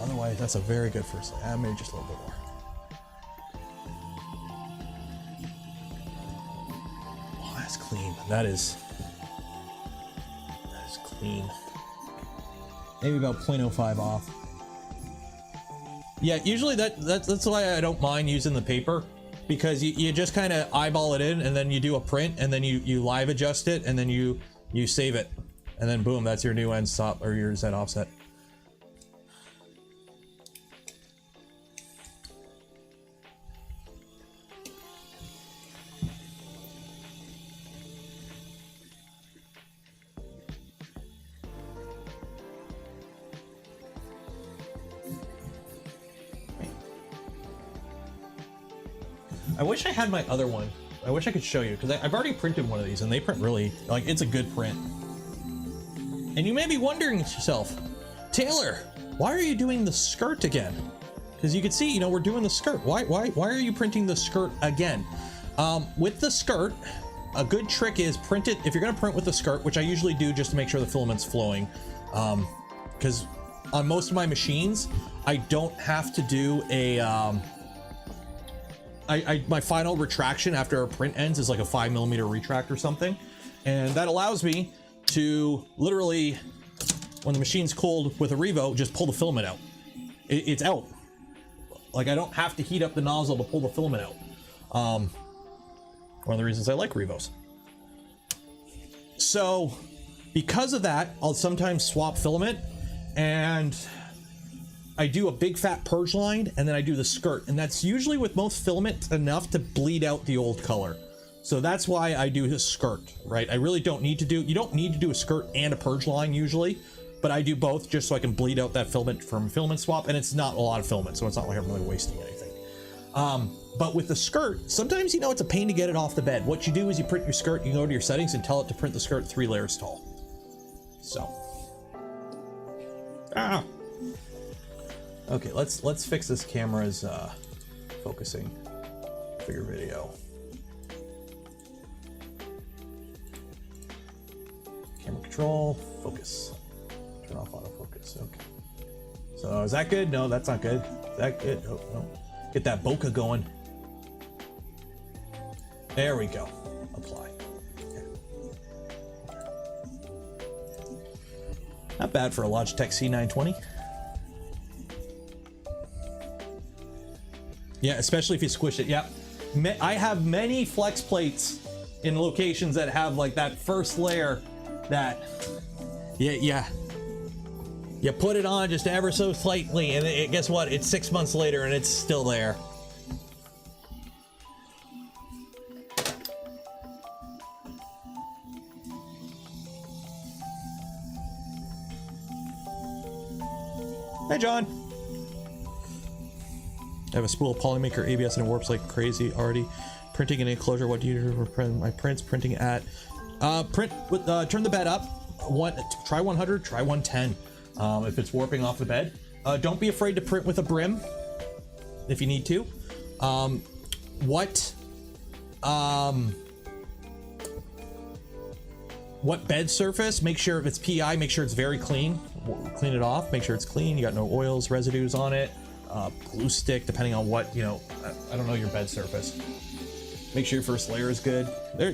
Otherwise, that's a very good first. Maybe just a little bit more. Oh, that's clean. That is clean. Maybe about 0.05 off. Yeah, usually that's why I don't mind using the paper, because you just kind of eyeball it in, and then you do a print, and then you live adjust it, and then you save it, and then boom, that's your new end stop or your Z offset. I wish I had my other one. I wish I could show you, because I've already printed one of these, and they print really, like, it's a good print. And you may be wondering to yourself, Taylor, why are you doing the skirt again? Because you can see, you know, we're doing the skirt. Why are you printing the skirt again? With the skirt, a good trick is print it, if you're gonna print with the skirt, which I usually do just to make sure the filament's flowing, because on most of my machines, I don't have to do a, my final retraction after a print ends is like a 5mm retract or something, and that allows me to literally, when the machine's cold with a Revo, just pull the filament out. It's out. Like, I don't have to heat up the nozzle to pull the filament out. One of the reasons I like Revos. So because of that, I'll sometimes swap filament, and I do a big fat purge line, and then I do the skirt, and that's usually with most filament enough to bleed out the old color. So that's why I do his skirt, right? I really don't need to do, you don't need to do a skirt and a purge line usually, but I do both just so I can bleed out that filament from filament swap, and it's not a lot of filament, so it's not like I'm really wasting anything. But with the skirt, sometimes, you know, it's a pain to get it off the bed. What you do is you print your skirt, you go to your settings and tell it to print the skirt 3 layers tall. So. Okay, let's fix this camera's focusing for your video. Control, focus. Turn off autofocus. Okay. So is that good? No, that's not good. Is that good? Oh, no. Get that bokeh going. There we go. Apply. Okay. Not bad for a Logitech C920. Yeah, especially if you squish it. Yeah. I have many flex plates in locations that have like that first layer that you put it on just ever so slightly, and guess what? It's 6 months later and it's still there. Hey, John. I have a spool of Polymaker ABS and it warps like crazy already. Printing an enclosure. What do you do for print? My prints printing at print with turn the bed up. Try 100, try 110. If it's warping off the bed, don't be afraid to print with a brim if you need to. What bed surface? Make sure if it's PI, make sure it's very clean. Clean it off. Make sure it's clean. You got no oils, residues on it. Glue stick, depending on what, you know, I don't know your bed surface. Make sure your first layer is good. I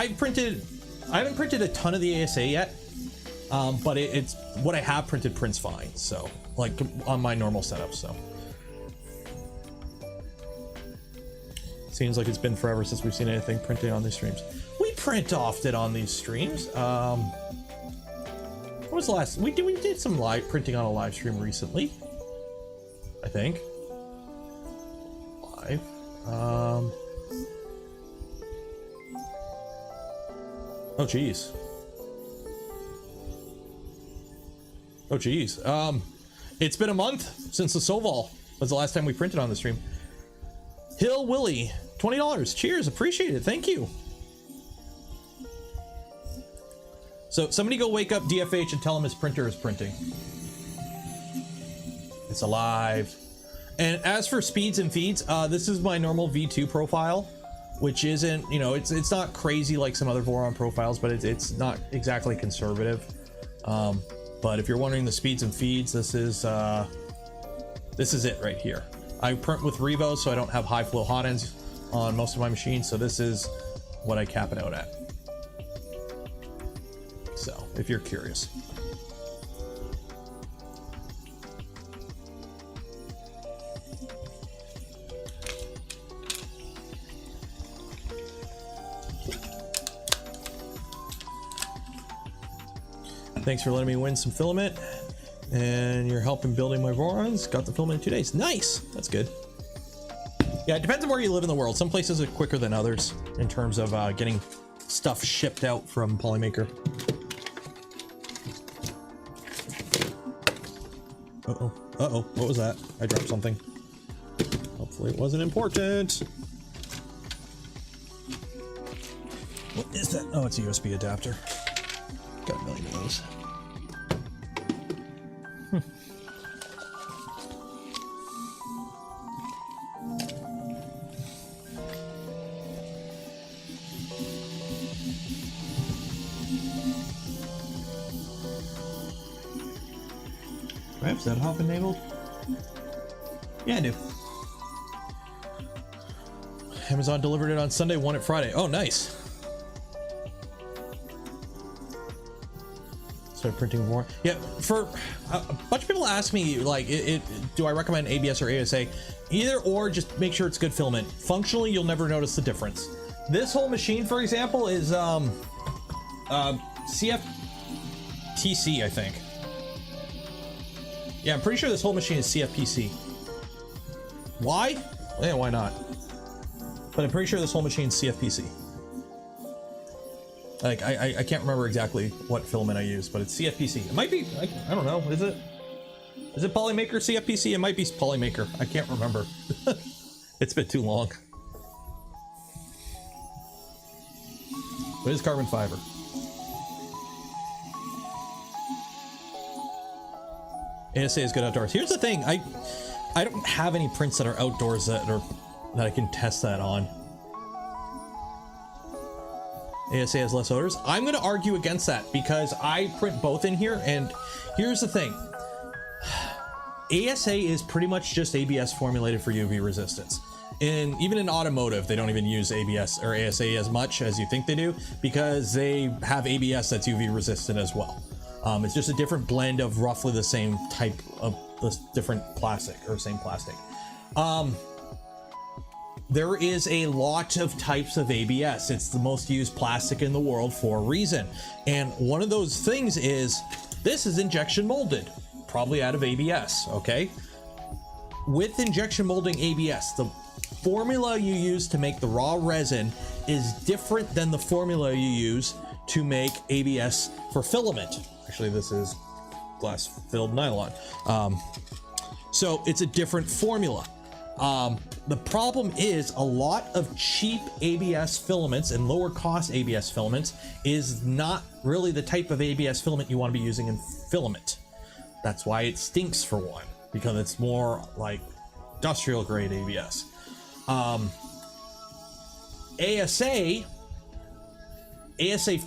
haven't printed a ton of the ASA yet, but it's what I have printed prints fine. So like on my normal setup. So seems like it's been forever since we've seen anything printed on these streams. We print often on these streams. What was the last? We did some live printing on a live stream recently. I think. Live. Oh geez. Oh geez. It's been a month since the Soval was the last time we printed on the stream. Hill Willie, $20. Cheers, appreciate it. Thank you. So somebody go wake up DFH and tell him his printer is printing. It's alive. And as for speeds and feeds, this is my normal V2 profile, which isn't, you know, it's not crazy like some other Voron profiles, but it's not exactly conservative. But if you're wondering the speeds and feeds, this is it right here. I print with Revo, so I don't have high flow hotends on most of my machines. So this is what I cap it out at. So if you're curious. Thanks for letting me win some filament, and you're helping building my Vorons. Got the filament in 2 days. Nice, that's good. Yeah, it depends on where you live in the world. Some places are quicker than others in terms of getting stuff shipped out from Polymaker. Uh-oh, what was that? I dropped something. Hopefully it wasn't important. What is that? Oh, it's a USB adapter. Got a million of those. Is that hop enabled? Yeah, I do. Amazon delivered it on Sunday, won it Friday. Oh, nice. Start printing more. Yeah, for a bunch of people ask me, like, do I recommend ABS or ASA? Either or, just make sure it's good filament. Functionally, you'll never notice the difference. This whole machine, for example, is CFTC, I think. Yeah, I'm pretty sure this whole machine is CFPC. Why? Yeah, why not? But I'm pretty sure this whole machine is CFPC. Like, I can't remember exactly what filament I use, but it's CFPC. It might be, I don't know, is it Polymaker CFPC? It might be Polymaker. I can't remember. It's been too long. But it's carbon fiber. ASA is good outdoors. Here's the thing, I don't have any prints that are outdoors that I can test that on. ASA has less odors. I'm going to argue against that because I print both in here, and here's the thing. ASA is pretty much just ABS formulated for UV resistance. And even in automotive, they don't even use ABS or ASA as much as you think they do because they have ABS that's UV resistant as well. It's just a different blend of roughly the same type of the different plastic or same plastic. There is a lot of types of ABS. It's the most used plastic in the world for a reason. And one of those things is this is injection molded, probably out of ABS, okay? With injection molding ABS, the formula you use to make the raw resin is different than the formula you use to make ABS for filament. Actually, this is glass filled nylon. So it's a different formula. The problem is a lot of cheap ABS filaments and lower cost ABS filaments is not really the type of ABS filament you want to be using in filament. That's why it stinks for one, because it's more like industrial grade ABS. ASA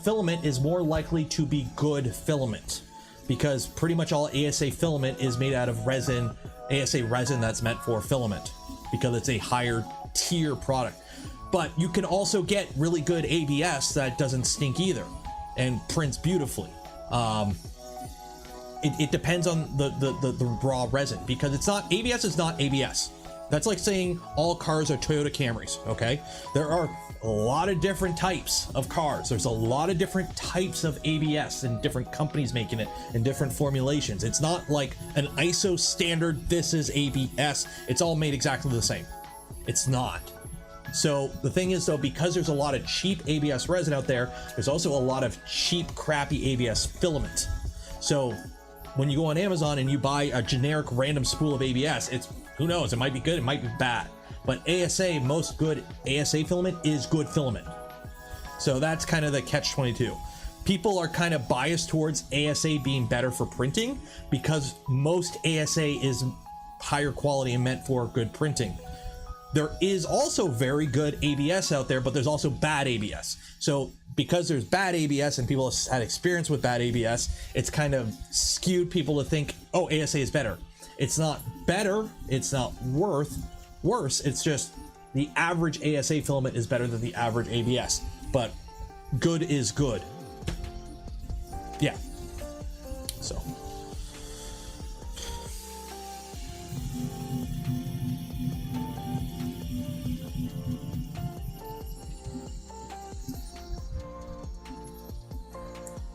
filament is more likely to be good filament because pretty much all ASA filament is made out of resin, ASA resin that's meant for filament because it's a higher tier product. But you can also get really good ABS that doesn't stink either and prints beautifully. It depends on the raw resin because it's not, ABS is not ABS. That's like saying all cars are Toyota Camrys, okay? There are a lot of different types of cars. There's a lot of different types of ABS and different companies making it in different formulations. It's not like an ISO standard, this is ABS. It's all made exactly the same. It's not. So the thing is though, because there's a lot of cheap ABS resin out there, there's also a lot of cheap, crappy ABS filament. So when you go on Amazon and you buy a generic random spool of ABS, it's, who knows, it might be good, it might be bad. But ASA, most good ASA filament is good filament. So that's kind of the catch-22. People are kind of biased towards ASA being better for printing because most ASA is higher quality and meant for good printing. There is also very good ABS out there, but there's also bad ABS. So because there's bad ABS and people have had experience with bad ABS, it's kind of skewed people to think, oh, ASA is better. It's not better, it's not worse, it's just the average ASA filament is better than the average ABS, but good is good. Yeah, so.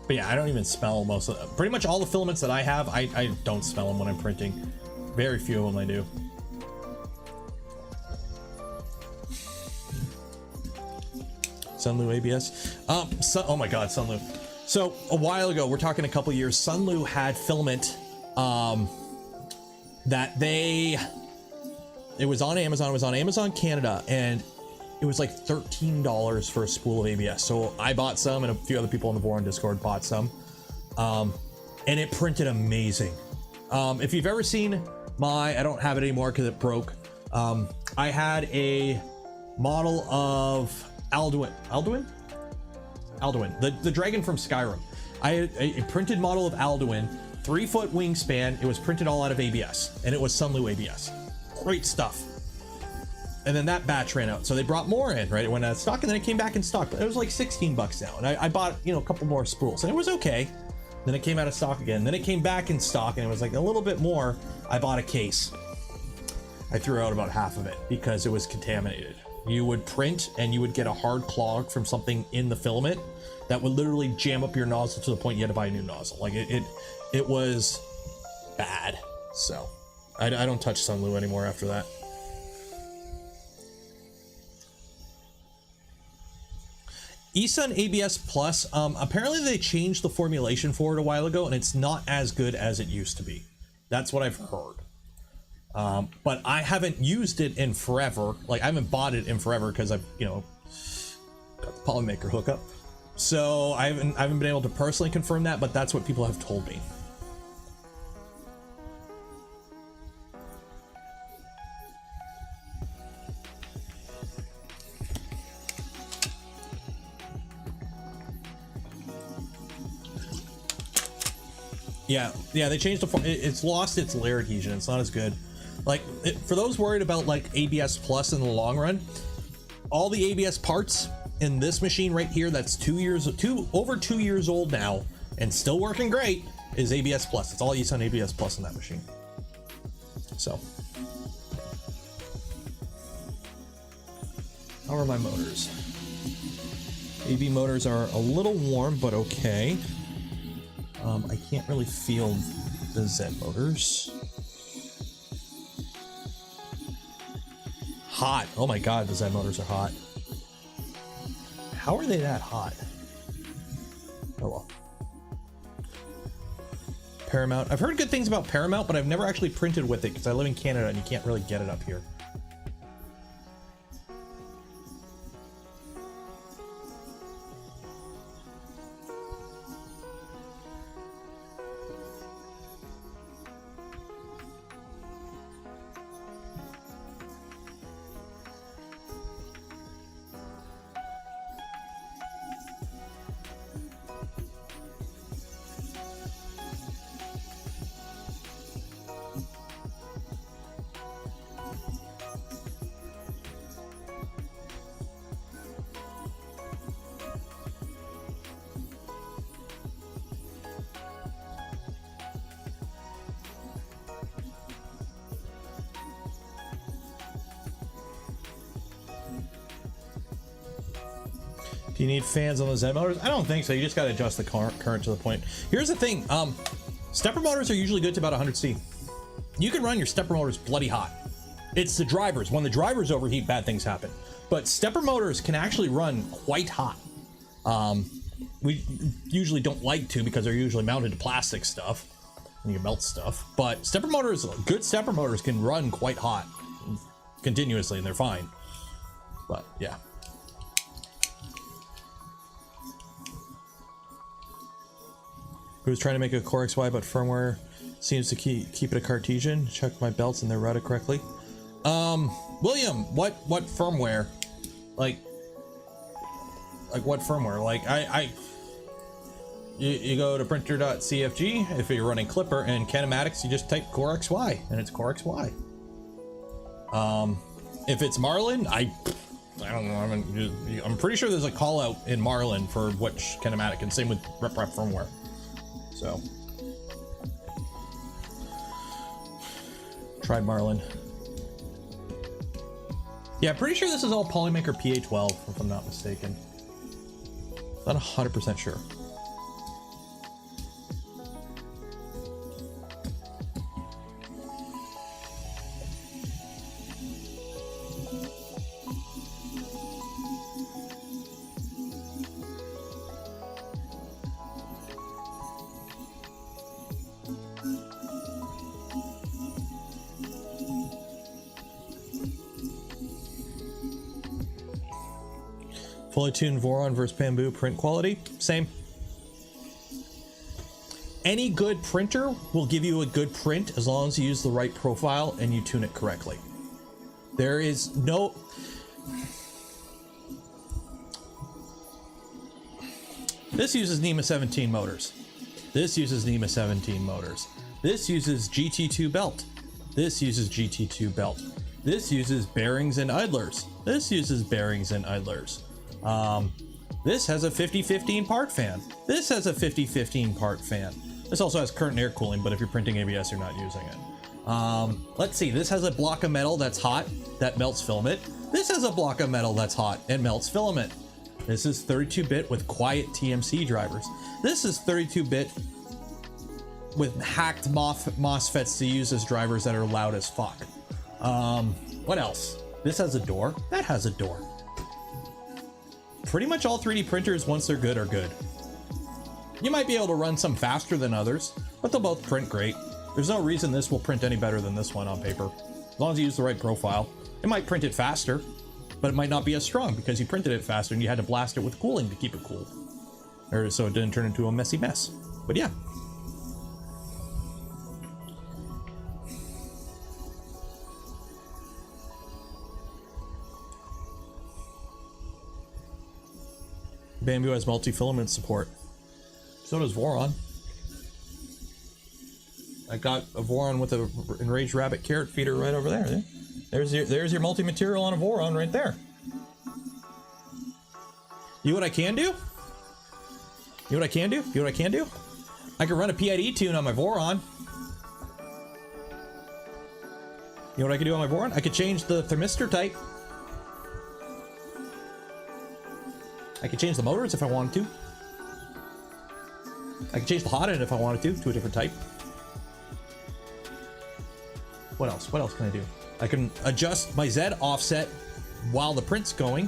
But yeah, I don't even smell most of them. Pretty much all the filaments that I have, I don't smell them when I'm printing. Very few of them I do. Sunlu ABS. Oh my God, Sunlu. So a while ago, we're talking a couple years, Sunlu had filament that it was on Amazon Canada, and it was like $13 for a spool of ABS. So I bought some, and a few other people on the Voron Discord bought some, and it printed amazing. If you've ever seen I don't have it anymore because it broke. I had a model of Alduin, the dragon from Skyrim. I had a printed model of Alduin, 3-foot wingspan. It was printed all out of ABS, and it was Sunlu ABS. Great stuff. And then that batch ran out, so they brought more in, right? It went out of stock, and then it came back in stock. It was like 16 bucks now, and I bought, a couple more spools, and it was okay. Then it came out of stock again. Then it came back in stock, and it was like a little bit more. I bought a case. I threw out about half of it because it was contaminated. You would print, and you would get a hard clog from something in the filament that would literally jam up your nozzle to the point you had to buy a new nozzle. Like it was bad. So I don't touch Sunlu anymore after that. eSun ABS Plus, apparently they changed the formulation for it a while ago, and it's not as good as it used to be. That's what I've heard. But I haven't used it in forever. Like, I haven't bought it in forever because I've, got the Polymaker hookup. So I haven't been able to personally confirm that, but that's what people have told me. Yeah, they changed it's lost its layer adhesion. It's not as good. Like, for those worried about like ABS Plus in the long run, all the ABS parts in this machine right here that's over 2 years old now and still working great is ABS Plus. It's all used on ABS Plus in that machine. So, how are my motors? AV motors are a little warm, but okay. I can't really feel the Z motors. Hot. Oh my god, the Z motors are hot. How are they that hot? Oh well. Paramount. I've heard good things about Paramount, but I've never actually printed with it because I live in Canada and you can't really get it up here. Do you need fans on the Z motors? I don't think so. You just got to adjust the current to the point. Here's the thing. Stepper motors are usually good to about 100C. You can run your stepper motors bloody hot. It's the drivers. When the drivers overheat, bad things happen. But stepper motors can actually run quite hot. We usually don't like to because they're usually mounted to plastic stuff and you melt stuff. But stepper motors, good stepper motors can run quite hot continuously and they're fine. But yeah. Who's trying to make a Core XY, but firmware seems to keep it a Cartesian. Check my belts and they're routed correctly. William, what firmware? Like what firmware? Like you go to printer.cfg if you're running Clipper, and kinematics you just type Core XY and it's Core XY. If it's Marlin, I don't know. I'm pretty sure there's a call out in Marlin for which kinematic, and same with rep firmware. So, tried Marlin. Yeah, pretty sure this is all Polymaker PA12, if I'm not mistaken. Not 100% sure. Fully tuned Voron versus Bamboo print quality, same. Any good printer will give you a good print as long as you use the right profile and you tune it correctly. There is no... This uses NEMA 17 motors. This uses NEMA 17 motors. This uses GT2 belt. This uses GT2 belt. This uses bearings and idlers. This uses bearings and idlers. This has a 50-15 part fan. This has a 50-15 part fan. This also has current air cooling, but if you're printing ABS, you're not using it. Let's see, this has a block of metal that's hot, that melts filament. This has a block of metal that's hot and melts filament. This is 32-bit with quiet TMC drivers. This is 32-bit with hacked MOSFETs to use as drivers that are loud as fuck. What else? This has a door. That has a door. Pretty much all 3D printers, once they're good, are good. You might be able to run some faster than others, but they'll both print great. There's no reason this will print any better than this one on paper. As long as you use the right profile. It might print it faster, but it might not be as strong because you printed it faster and you had to blast it with cooling to keep it cool. Or so it didn't turn into a messy mess. But yeah. Bamboo has multi-filament support. So does Voron. I got a Voron with a enraged rabbit carrot feeder right over there. There's your multi-material on a Voron right there. You know what I can do? You know what I can do? You know what I can do? I can run a PID tune on my Voron. You know what I can do on my Voron? I could change the thermistor type. I could change the motors if I wanted to. I could change the hot end if I wanted to a different type. What else? What else can I do? I can adjust my Z offset while the print's going.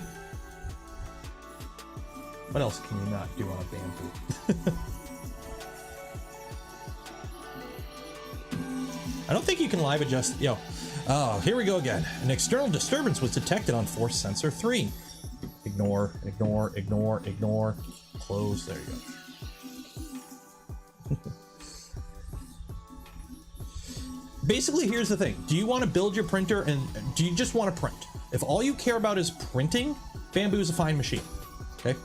What else can you not do on a bamboo? I don't think you can live adjust. Yo, oh, here we go again. An external disturbance was detected on force sensor 3. Ignore, ignore, ignore, ignore. Close. There you go. Basically, here's the thing. Do you want to build your printer and do you just want to print? If all you care about is printing, Bamboo is a fine machine. Okay.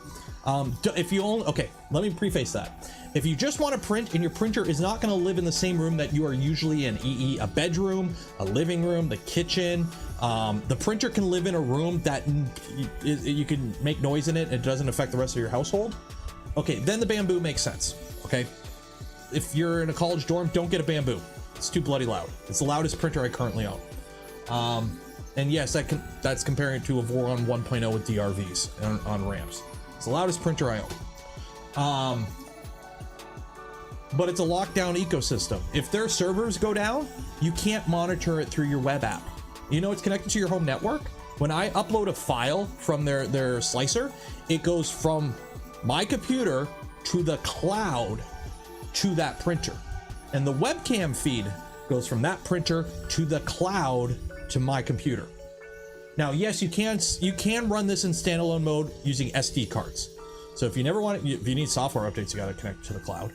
If you only, okay, let me preface that. If you just want to print and your printer is not going to live in the same room that you are usually in, e.e. a bedroom, a living room, the kitchen, the printer can live in a room that you can make noise in it and it doesn't affect the rest of your household. Okay, then the Bamboo makes sense. Okay. If you're in a college dorm, don't get a Bamboo. It's too bloody loud. It's the loudest printer I currently own. And yes, that's comparing it to a Voron 1.0 with DRVs on ramps. It's the loudest printer I own. But it's a lockdown ecosystem. If their servers go down, you can't monitor it through your web app. You know it's connected to your home network. When I upload a file from their slicer, it goes from my computer to the cloud to that printer. And the webcam feed goes from that printer to the cloud to my computer. Now, yes, you can run this in standalone mode using SD cards. So if you never want it, if you need software updates, you got to connect to the cloud.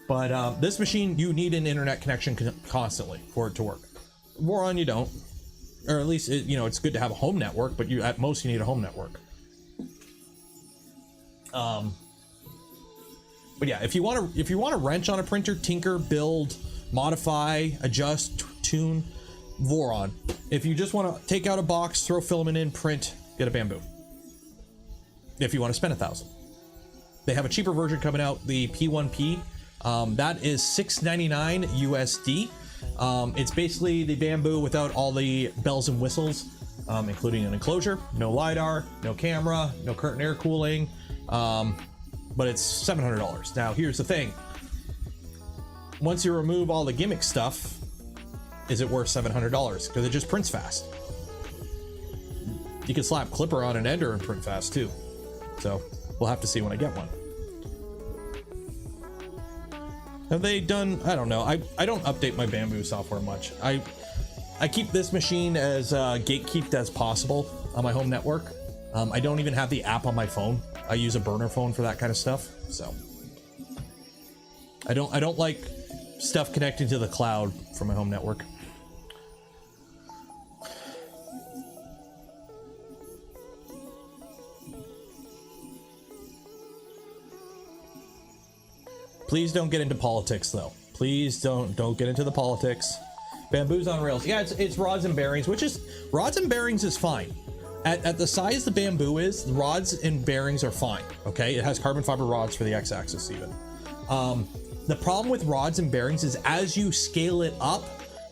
But this machine, you need an internet connection constantly for it to work. Voron, you don't, or at least it's good to have a home network, but at most you need a home network. But yeah, if you want to wrench on a printer, tinker, build, modify, adjust, tune, Voron. If you just want to take out a box, throw filament in, print, get a Bamboo. If you want to spend $1,000, they have a cheaper version coming out, the P1P. That is $699 USD. It's basically the Bamboo without all the bells and whistles, including an enclosure, no LiDAR, no camera, no current air cooling. But it's $700. Now, here's the thing. Once you remove all the gimmick stuff, is it worth $700? Because it just prints fast. You can slap Clipper on an ender and print fast too. So we'll have to see when I get one. Have they done, I don't know. I don't update my Bamboo software much. I keep this machine as gatekeeped as possible on my home network. I don't even have the app on my phone. I use a burner phone for that kind of stuff. So I don't like stuff connecting to the cloud from my home network. Please don't get into politics, though. Please don't get into the politics. Bamboo's on rails. Yeah, it's rods and bearings, rods and bearings is fine. At the size the Bamboo is, the rods and bearings are fine. Okay, it has carbon fiber rods for the x-axis even. The problem with rods and bearings is as you scale it up,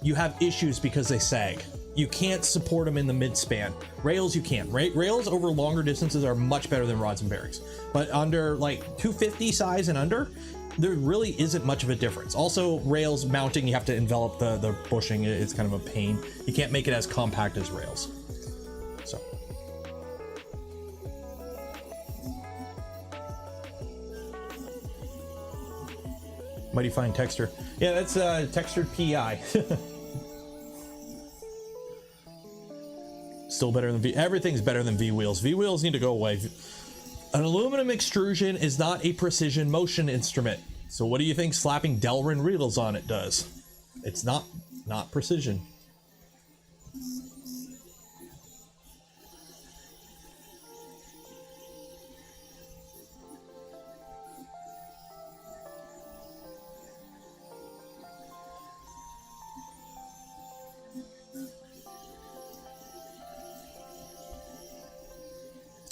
you have issues because they sag. You can't support them in the mid-span. Rails you can. Rails over longer distances are much better than rods and bearings. But under like 250 size and under, there really isn't much of a difference. Also, rails mounting, you have to envelop the bushing. It's kind of a pain. You can't make it as compact as rails. So. Mighty fine texture. Yeah, that's textured PI. Still better than everything's better than V-wheels. V-wheels need to go away. An aluminum extrusion is not a precision motion instrument. So what do you think slapping Delrin reels on it does? It's not precision.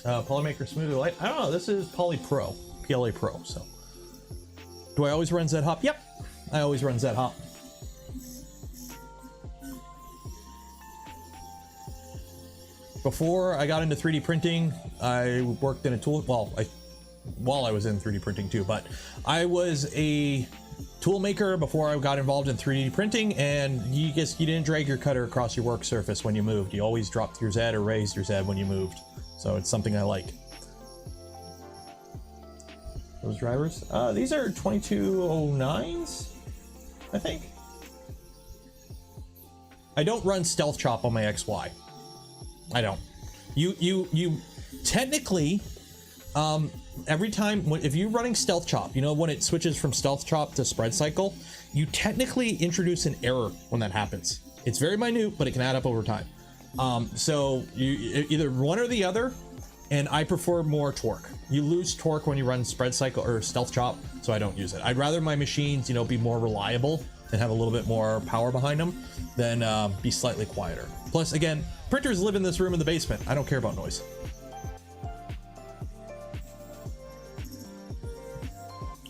Polymaker Smoothie Light. I don't know. This is Poly Pro, PLA Pro. So, do I always run Z Hop? Yep, I always run Z Hop. Before I got into 3D printing, I worked in a tool. Well, while I was in 3D printing too, but I was a tool maker before I got involved in 3D printing, and you didn't drag your cutter across your work surface when you moved. You always dropped your Z or raised your Z when you moved. So it's something I like. Those drivers, these are 2209s, I think. I don't run Stealth Chop on my XY. I don't. You technically, every time if you're running Stealth Chop, you know, when it switches from Stealth Chop to spread cycle, you technically introduce an error when that happens. It's very minute, but it can add up over time. So you either one or the other, and I prefer more torque. You lose torque when you run spread cycle or Stealth Chop, so I don't use it. I'd rather my machines, you know, be more reliable and have a little bit more power behind them than be slightly quieter. Plus, again, printers live in this room in the basement. I don't care about noise.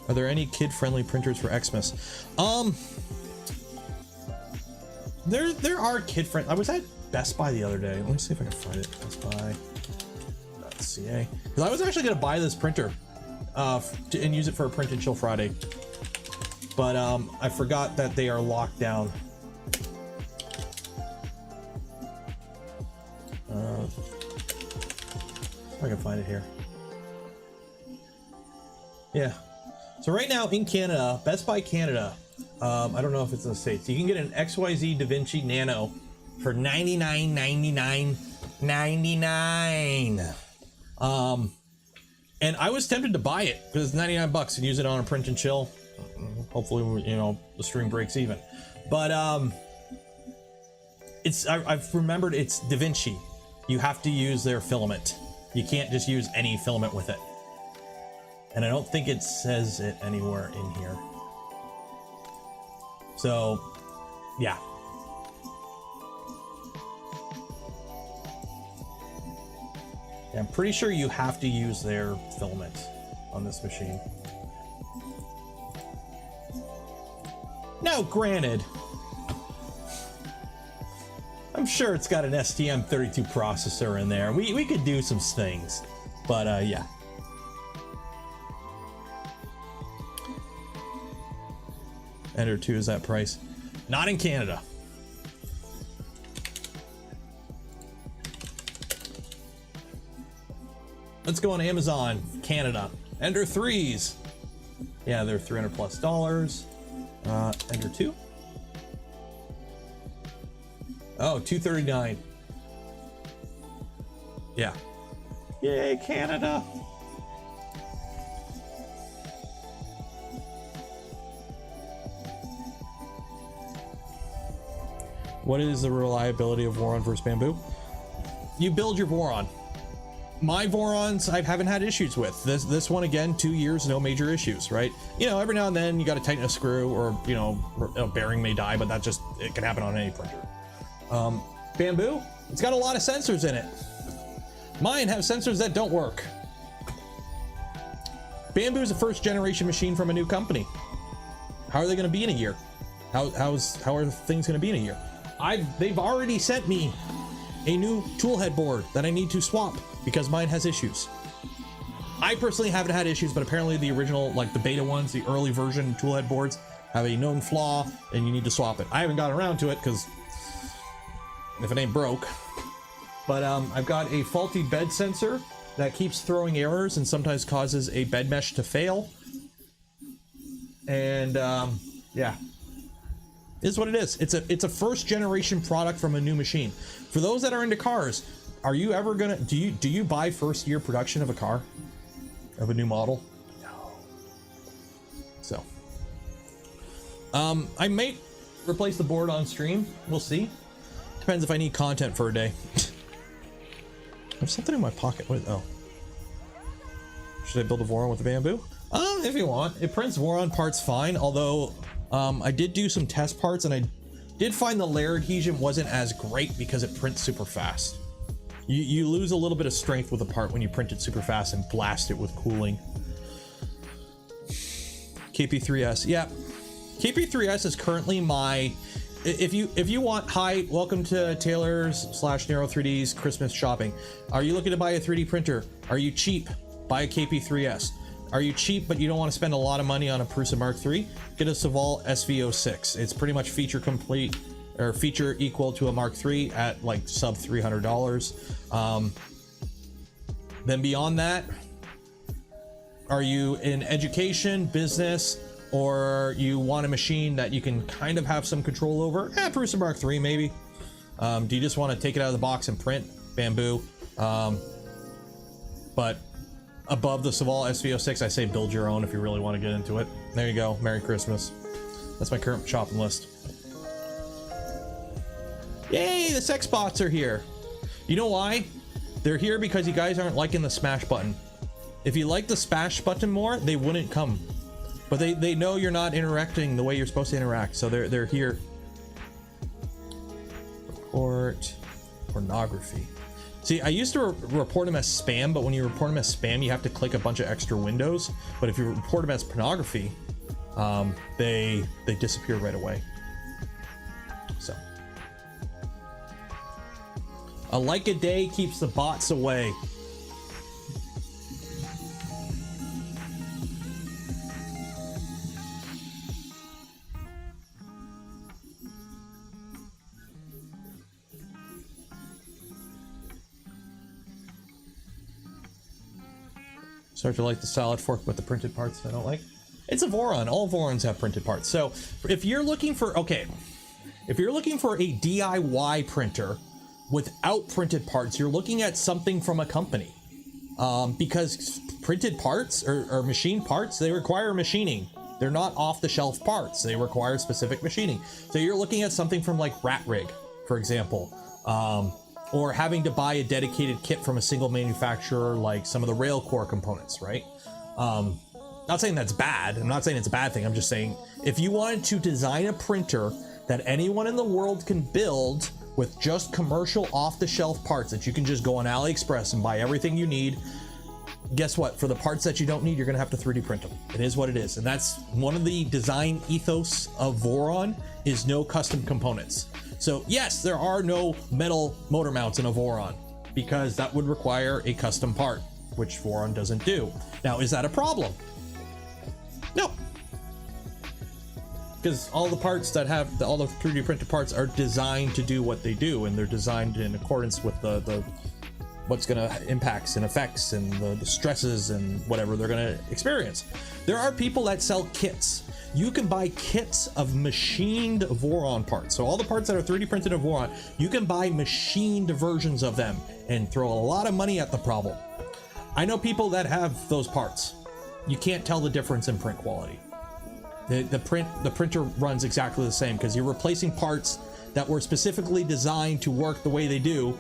Are there any kid-friendly printers for Xmas? There are kid-friendly. I was at Best Buy the other day. Let me see if I can find it. BestBuy.ca. Because I was actually going to buy this printer and use it for a Print and Chill Friday. But I forgot that they are locked down. If I can find it here. Yeah. So right now in Canada, Best Buy Canada, I don't know if it's in the States, you can get an XYZ DaVinci Nano for $99.99. And I was tempted to buy it because it's 99 bucks and use it on a Print and Chill. Hopefully, you know, the stream breaks even. But I've remembered it's DaVinci. You have to use their filament. You can't just use any filament with it. And I don't think it says it anywhere in here. So, yeah. I'm pretty sure you have to use their filament on this machine. Now, granted, I'm sure it's got an STM32 processor in there. We could do some things, but yeah. Ender 2 is that price. Not in Canada. Let's go on Amazon Canada. Ender 3s. Yeah, they're $300+. Ender 2. Oh, $239. Yeah. Yay, Canada. What is the reliability of Voron versus Bamboo? You build your Voron. My Vorons, I haven't had issues with. This one, again, 2 years, no major issues, right? You know, every now and then you got to tighten a screw, or, you know, a bearing may die, but that just, it can happen on any printer. Bamboo, it's got a lot of sensors in it. Mine have sensors that don't work. Bamboo is a first generation machine from a new company. How are they going to be in a year? How are things going to be in a year? They've already sent me a new tool head board that I need to swap because mine has issues. I personally haven't had issues, but apparently the original, like the beta ones, the early version tool head boards have a known flaw and you need to swap it. I haven't gotten around to it because if it ain't broke. But I've got a faulty bed sensor that keeps throwing errors and sometimes causes a bed mesh to fail. And yeah, is what it is. It's a first generation product from a new machine. For those that are into cars, are you ever gonna do you buy first year production of a car, of a new model? No. So I may replace the board on stream. We'll see. Depends if I need content for a day. There's something in my pocket. What? Oh. Should I build a Voron with the Bamboo? If you want. It prints Voron parts fine, although I did do some test parts and I did find the layer adhesion wasn't as great because it prints super fast. You lose a little bit of strength with a part when you print it super fast and blast it with cooling. KP3S, yeah. KP3S is currently my, if you want, hi, welcome to Taylor's / Nero 3D's Christmas shopping. Are you looking to buy a 3D printer? Are you cheap? Buy a KP3S. Are you cheap but you don't want to spend a lot of money on a Prusa Mark III? Get a SPOOL SV06. It's pretty much feature complete, or feature equal to a Mark III at like sub $300. Then beyond that, are you in education, business, or you want a machine that you can kind of have some control over? Prusa Mark III maybe. Do you just want to take it out of the box and print? Bamboo. But above the SPOOL SV06, I say build your own if you really want to get into it. There you go. Merry Christmas. That's my current shopping list. Yay, the sex bots are here. You know why? They're here because you guys aren't liking the smash button. If you like the smash button more, they wouldn't come. But they know you're not interacting the way you're supposed to interact, so they're here. Report pornography. See, I used to report them as spam, but when you report them as spam, you have to click a bunch of extra windows. But if you report them as pornography, they disappear right away. So, a like a day keeps the bots away. Start to like the salad fork, but the printed parts I don't like. It's a Voron. All Vorons have printed parts. So if you're looking for, if you're looking for a DIY printer without printed parts, you're looking at something from a company. Because printed parts or machine parts, they require machining. They're not off-the-shelf parts. They require specific machining. So you're looking at something from like Rat Rig, for example. Or having to buy a dedicated kit from a single manufacturer, like some of the rail core components, right? Not saying that's bad. I'm not saying it's a bad thing. I'm just saying if you wanted to design a printer that anyone in the world can build with just commercial off-the-shelf parts that you can just go on AliExpress and buy everything you need, guess what? For the parts that you don't need, you're gonna have to 3D print them. It is what it is. And that's one of the design ethos of Voron, is no custom components. So yes, there are no metal motor mounts in a Voron because that would require a custom part, which Voron doesn't do. Now, is that a problem? No. Because all the parts that have, all the 3D printed parts are designed to do what they do, and they're designed in accordance with the what's gonna impacts and effects and the stresses and whatever they're gonna experience. There are people that sell kits. You can buy kits of machined Voron parts. So all the parts that are 3D printed in Voron, you can buy machined versions of them and throw a lot of money at the problem. I know people that have those parts. You can't tell the difference in print quality. The printer runs exactly the same because you're replacing parts that were specifically designed to work the way they do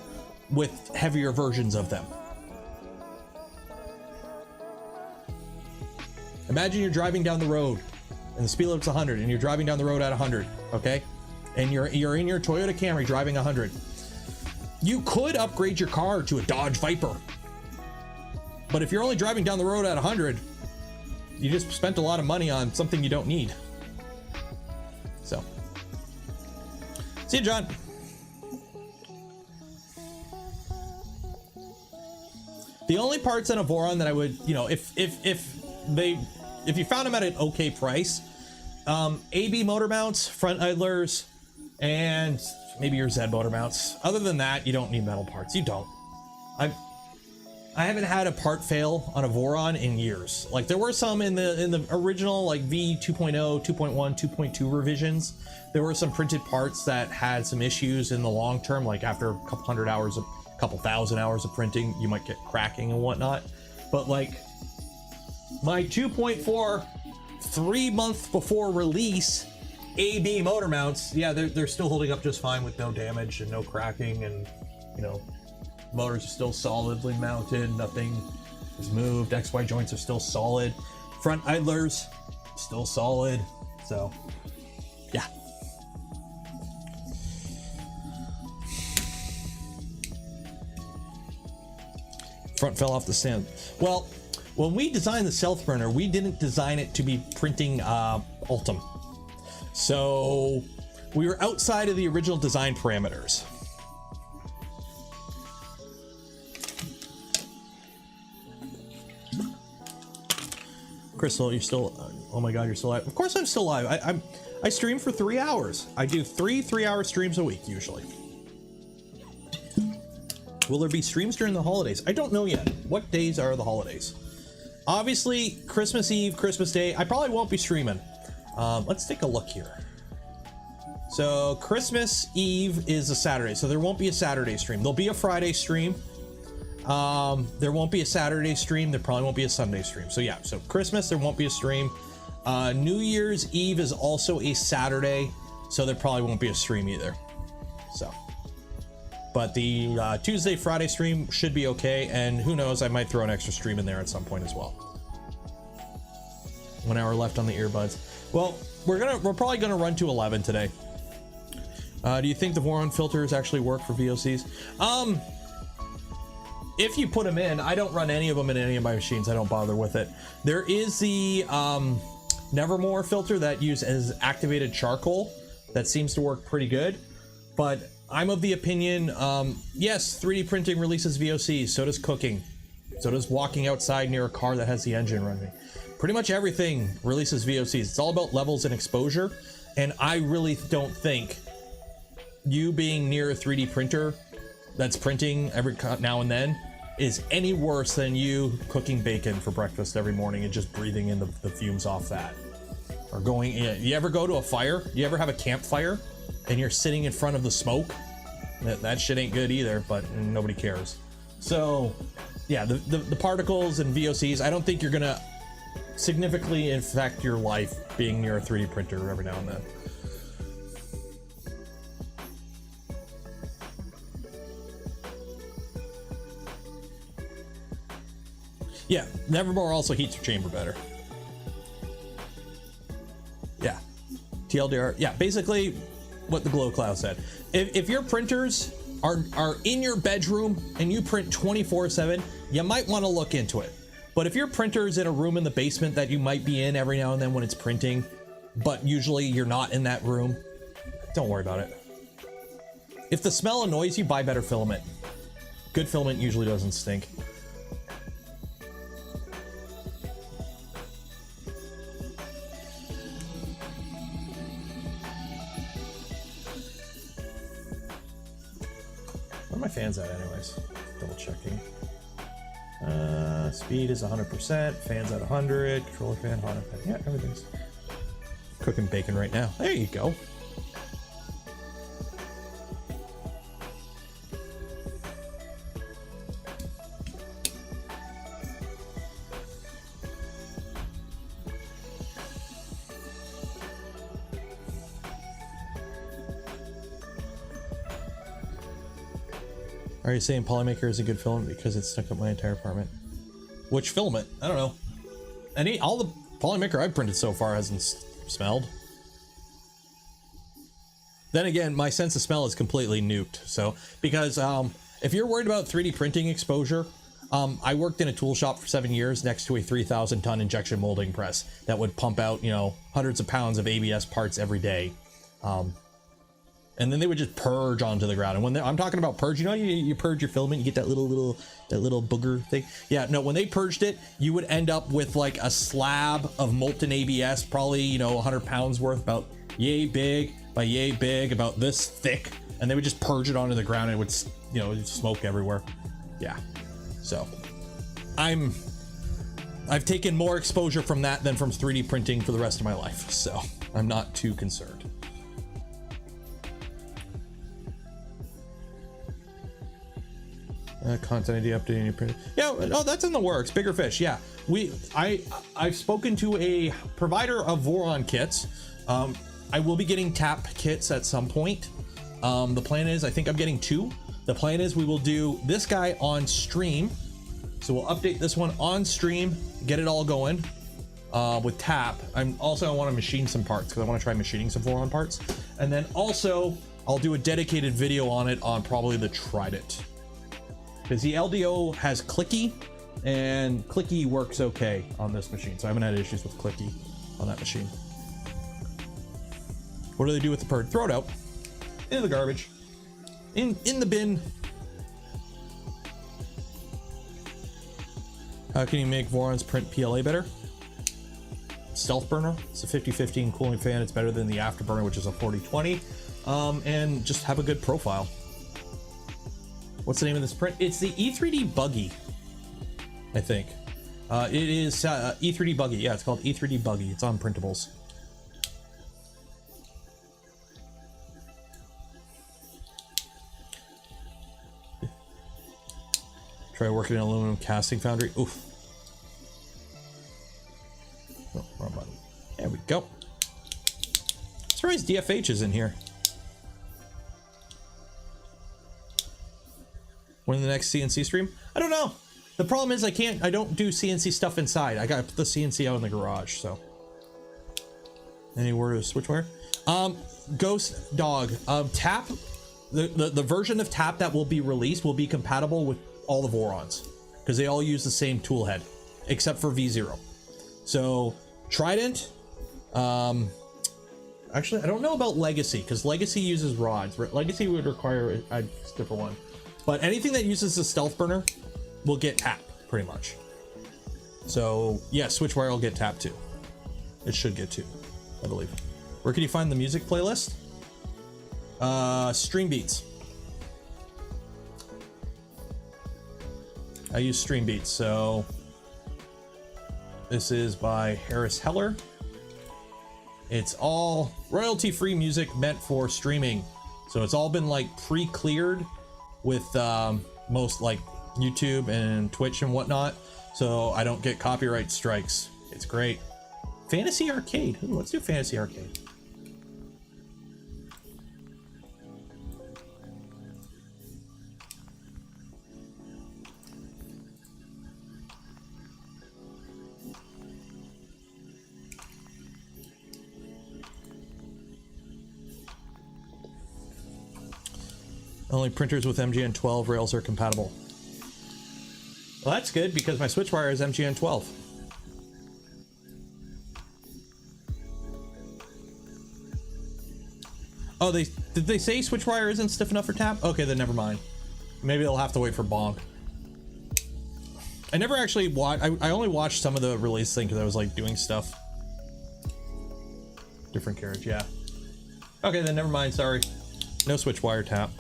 with heavier versions of them. Imagine you're driving down the road and the speed limit's 100 and you're driving down the road at 100, okay? And you're in your Toyota Camry driving 100. You could upgrade your car to a Dodge Viper. But if you're only driving down the road at 100, you just spent a lot of money on something you don't need. So, see you, John. The only parts in a Voron that I would, you know, if you found them at an okay price, AB motor mounts, front idlers, and maybe your Z motor mounts. Other than that, you don't need metal parts. You don't. I haven't had a part fail on a Voron in years. Like there were some in the original like V 2.0, 2.1, 2.2 revisions. There were some printed parts that had some issues in the long term, like after a couple thousand hours of printing, you might get cracking and whatnot. But like my 2.4 3 months before release AB motor mounts, yeah, they're still holding up just fine with no damage and no cracking, and you know, motors are still solidly mounted, nothing is moved, XY joints are still solid, front idlers still solid. So yeah. front fell off the stand. Well, when we designed the self burner, we didn't design it to be printing Ultim. So we were outside of the original design parameters. Crystal, you're still, oh my God, you're still live. Of course I'm still live. I stream for 3 hours. I do 3-hour streams a week usually. Will there be streams during the holidays? I don't know yet. What days are the holidays? Obviously, Christmas Eve, Christmas Day, I probably won't be streaming. Let's take a look here. So Christmas Eve is a Saturday, so there won't be a Saturday stream. There'll be a Friday stream. There won't be a Saturday stream. There probably won't be a Sunday stream. So yeah, so Christmas, there won't be a stream. New Year's Eve is also a Saturday, so there probably won't be a stream either. So, but the Tuesday, Friday stream should be okay. And who knows, I might throw an extra stream in there at some point as well. 1 hour left on the earbuds. Well, we're probably gonna run to 11 today. Do you think the Voron filters actually work for VOCs? If you put them in, I don't run any of them in any of my machines. I don't bother with it. There is the Nevermore filter that uses activated charcoal that seems to work pretty good, but I'm of the opinion, yes, 3D printing releases VOCs, so does cooking, so does walking outside near a car that has the engine running. Pretty much everything releases VOCs. It's all about levels and exposure, and I really don't think you being near a 3D printer that's printing every now and then is any worse than you cooking bacon for breakfast every morning and just breathing in the fumes off that. Or going, you ever go to a fire? You ever have a campfire and you're sitting in front of the smoke? That shit ain't good either, but nobody cares. So yeah, the particles and VOCs, I don't think you're gonna significantly affect your life being near a 3D printer every now and then. Yeah, Nevermore also heats your chamber better. Yeah, TLDR. Yeah, basically what the Glow Cloud said. If your printers are in your bedroom and you print 24/7, you might want to look into it. But if your printer is in a room in the basement that you might be in every now and then when it's printing, but usually you're not in that room, don't worry about it. If the smell annoys you, buy better filament. Good filament usually doesn't stink. Where are my fans at anyways? Double checking. Speed is 100%, fans at 100, controller fan, 100. Yeah, everything's cooking bacon right now. There you go. Are you saying Polymaker is a good filament because it stuck up my entire apartment? Which filament? I don't know. All the Polymaker I've printed so far hasn't smelled. Then again, my sense of smell is completely nuked. So, because if you're worried about 3D printing exposure, I worked in a tool shop for 7 years next to a 3,000 ton injection molding press that would pump out, you know, hundreds of pounds of ABS parts every day. And then they would just purge onto the ground. And when I'm talking about purge, you know, you purge your filament, you get that little booger thing. Yeah, no, when they purged it, you would end up with like a slab of molten ABS, probably, you know, 100 pounds worth, about yay big by yay big, about this thick. And they would just purge it onto the ground and it would, you know, smoke everywhere. Yeah. So I've taken more exposure from that than from 3D printing for the rest of my life. So I'm not too concerned. Content ID updating your print. Yeah, oh, that's in the works. Bigger fish. Yeah, I've spoken to a provider of Voron kits. I will be getting tap kits at some point. The plan is, I think I'm getting 2. The plan is we will do this guy on stream. So we'll update this one on stream, get it all going with tap. I want to machine some parts because I want to try machining some Voron parts. And then also I'll do a dedicated video on it on probably the Trident. because the LDO has clicky, and clicky works okay on this machine, so I haven't had issues with clicky on that machine. What do they do with the purge? Throw it out into the garbage, in the bin. How can you make Voron's print PLA better? Stealth burner. It's a 50-15 cooling fan. It's better than the afterburner, which is a 40-20. And just have a good profile. What's the name of this print? It's the E3D Buggy, I think. It is E3D Buggy. Yeah, it's called E3D Buggy. It's on printables. Try working in an aluminum casting foundry. Oof. Oh, wrong button. There we go. Surprised DFH is in here. When the next CNC stream? I don't know. The problem is I don't do CNC stuff inside. I gotta put the CNC out in the garage, so. Any word of switchwire? Ghost Dog. Tap, the version of Tap that will be released will be compatible with all the Vorons, because they all use the same tool head, except for V0. So Trident, actually I don't know about Legacy, because Legacy uses rods. Legacy would require a different one, but anything that uses the stealth burner will get Tap pretty much. So yeah, Switchwire will get Tap too. It should get 2, I believe. Where can you find the music playlist? Stream Beats. I use Stream Beats, so this is by Harris Heller. It's all royalty-free music meant for streaming, so it's all been like pre-cleared with most like YouTube and Twitch and whatnot, so I don't get copyright strikes. It's great. Fantasy Arcade. Ooh, let's do Fantasy Arcade. Only printers with MGN12 rails are compatible. Well, that's good, because my Switchwire is MGN12. Oh, did they say Switchwire isn't stiff enough for Tap? Okay, then never mind. Maybe they'll have to wait for Bonk. I never actually watched. I only watched some of the release thing because I was like doing stuff. Different carriage, yeah. Okay, then never mind. Sorry, no Switchwire Tap.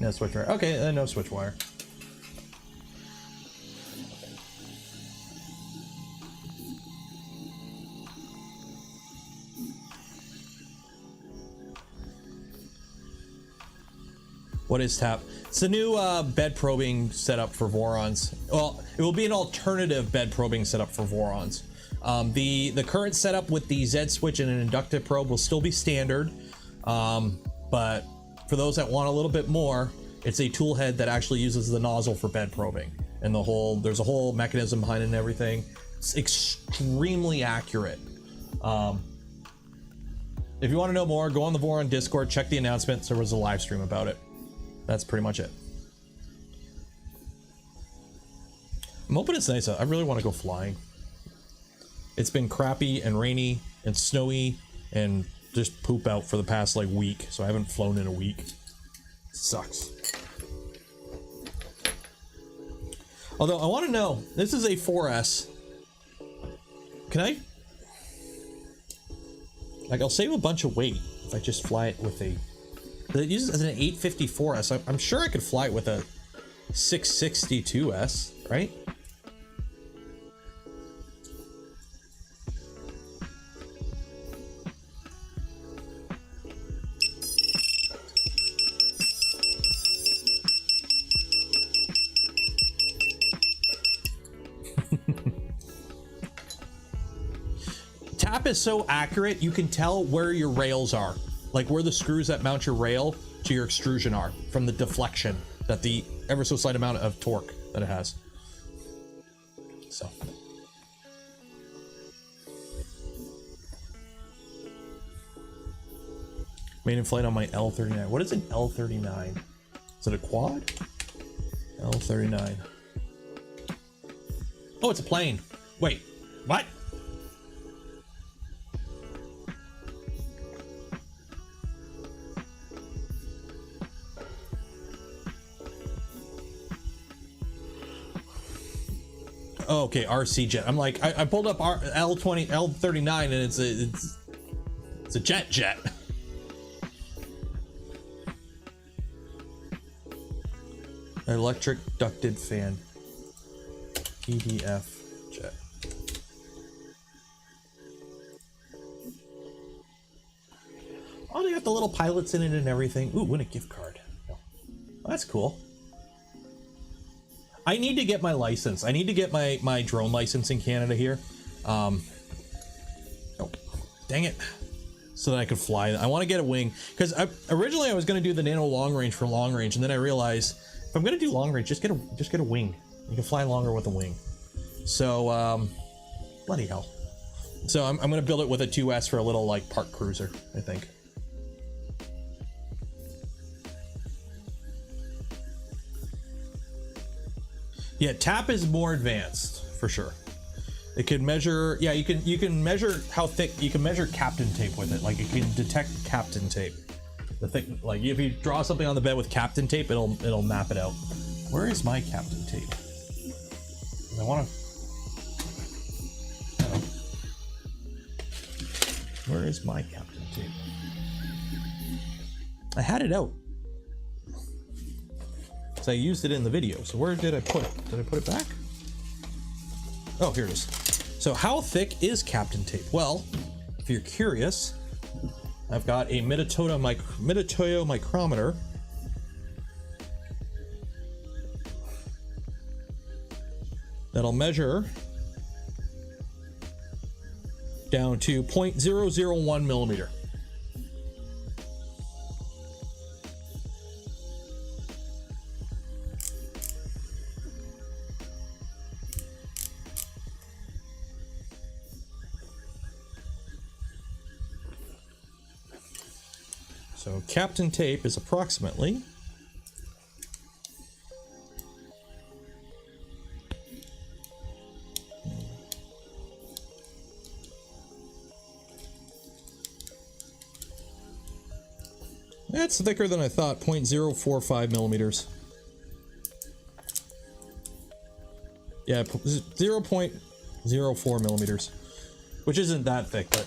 No Switchwire. Okay, then no Switchwire. What is Tap? It's a new bed probing setup for Vorons. Well, it will be an alternative bed probing setup for Vorons. The current setup with the Z switch and an inductive probe will still be standard, but for those that want a little bit more, it's a tool head that actually uses the nozzle for bed probing, and there's a whole mechanism behind it and everything. It's extremely accurate. If you want to know more, go on the Voron Discord, check the announcement. There was a live stream about it. That's pretty much it. I'm hoping it's nice. I really want to go flying. It's been crappy and rainy and snowy and just poop out for the past like week, so I haven't flown in a week. Sucks. Although I want to know, this is a 4S. Can I, like, I'll save a bunch of weight if I just fly it with a, it uses as an 854S. I'm sure I could fly it with a 662S, right? Tap is so accurate, you can tell where your rails are, like where the screws that mount your rail to your extrusion are from the deflection, that the ever so slight amount of torque that it has. So Made in flight on my L39. What is an L39? Is it a quad? L39. Oh, it's a plane. Wait, what? Oh, okay, RC jet. I'm like, I pulled up L39 and it's a jet. Electric ducted fan. EDF jet. Oh, they got the little pilots in it and everything. Ooh, win a gift card. Oh, that's cool. I need to get my license. I need to get my drone license in Canada here. Oh, dang it. So that I could fly. I want to get a wing because originally I was going to do the nano long range for long range, and then I realized if I'm going to do long range, just get a wing. You can fly longer with a wing. So bloody hell. So I'm going to build it with a 2S for a little like park cruiser, I think. Yeah, tap is more advanced for sure. It can measure, yeah, you can measure how thick, you can measure Captain tape with it. Like it can detect Captain tape. The thick, like if you draw something on the bed with Captain tape, it'll map it out. Where is my Captain tape? I want to. Where is my Captain tape? I had it out. So I used it in the video. So where did I put it? Did I put it back? Oh, here it is. So how thick is Captain tape? Well, if you're curious, I've got a Mitutoyo micrometer. That'll measure down to 0.001 millimeter. So Captain tape is approximately that's thicker than I thought, 0.045 millimeters. Yeah, 0.04 millimeters, which isn't that thick, but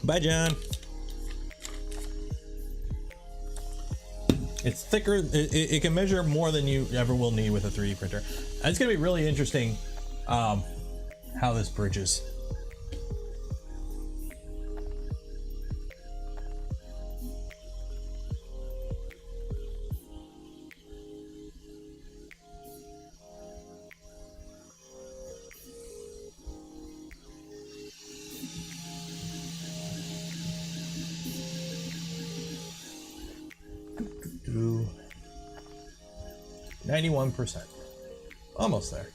bye, John. It's thicker. It can measure more than you ever will need with a 3D printer. And it's going to be really interesting how this bridges. Do 91%. Almost there.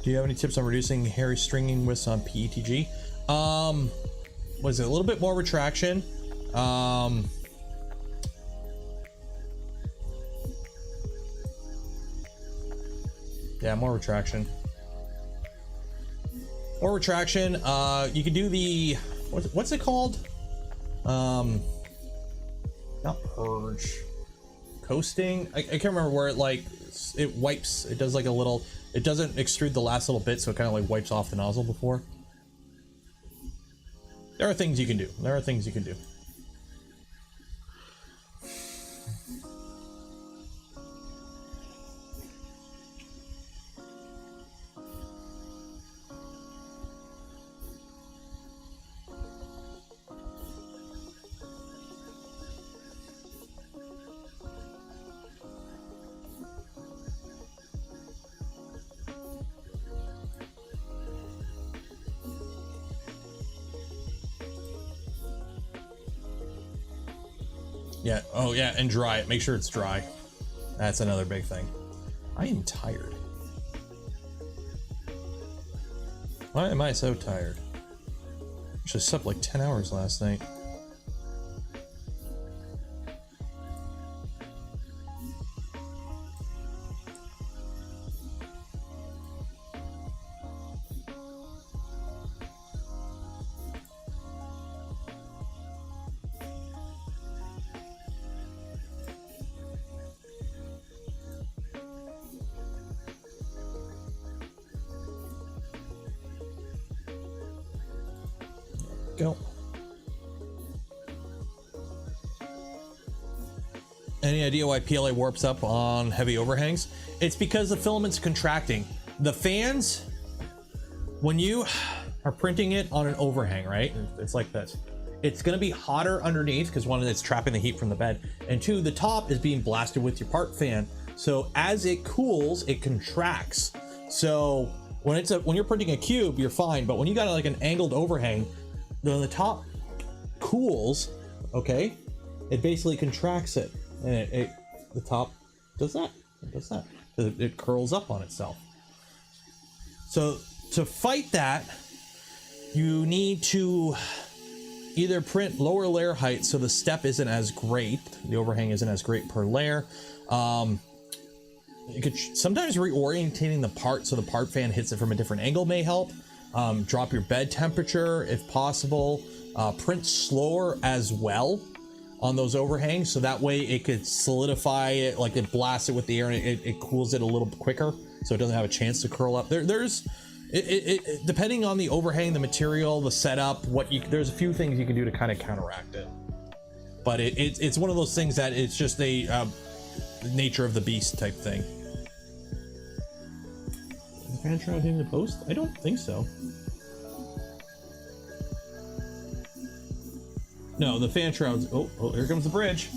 Do you have any tips on reducing hairy stringing widths on PETG? Was it a little bit more retraction? Yeah, more retraction. More retraction. You could do the what's it called? Not purge. Coasting. I can't remember where it like it wipes. It does like a little. It doesn't extrude the last little bit, so it kind of like wipes off the nozzle before. There are things you can do. There are things you can do. Yeah. Oh yeah, and dry it. Make sure it's dry. That's another big thing. I am tired. Why am I so tired? Actually slept like 10 hours last night. Go. Any idea why PLA warps up on heavy overhangs? It's because the filament's contracting. The fans, when you are printing it on an overhang, right? It's like this. It's gonna be hotter underneath because one, it's trapping the heat from the bed, and two, the top is being blasted with your part fan. So as it cools, it contracts. So when you're printing a cube, you're fine, but when you got like an angled overhang, when the top cools, okay, it basically contracts it, and the top does that. It does that. It curls up on itself. So to fight that, you need to either print lower layer height so the step isn't as great, the overhang isn't as great per layer. You could sometimes reorientating the part so the part fan hits it from a different angle may help. Drop your bed temperature if possible. Print slower as well on those overhangs, so that way it could solidify it, like it blasts it with the air and it cools it a little quicker, so it doesn't have a chance to curl up. There's depending on the overhang, the material, the setup, there's a few things you can do to kind of counteract it. But it's one of those things that it's just a nature of the beast type thing. Is the fan shroud hitting the post? I don't think so. No, the fan shroud's... Oh, here comes the bridge.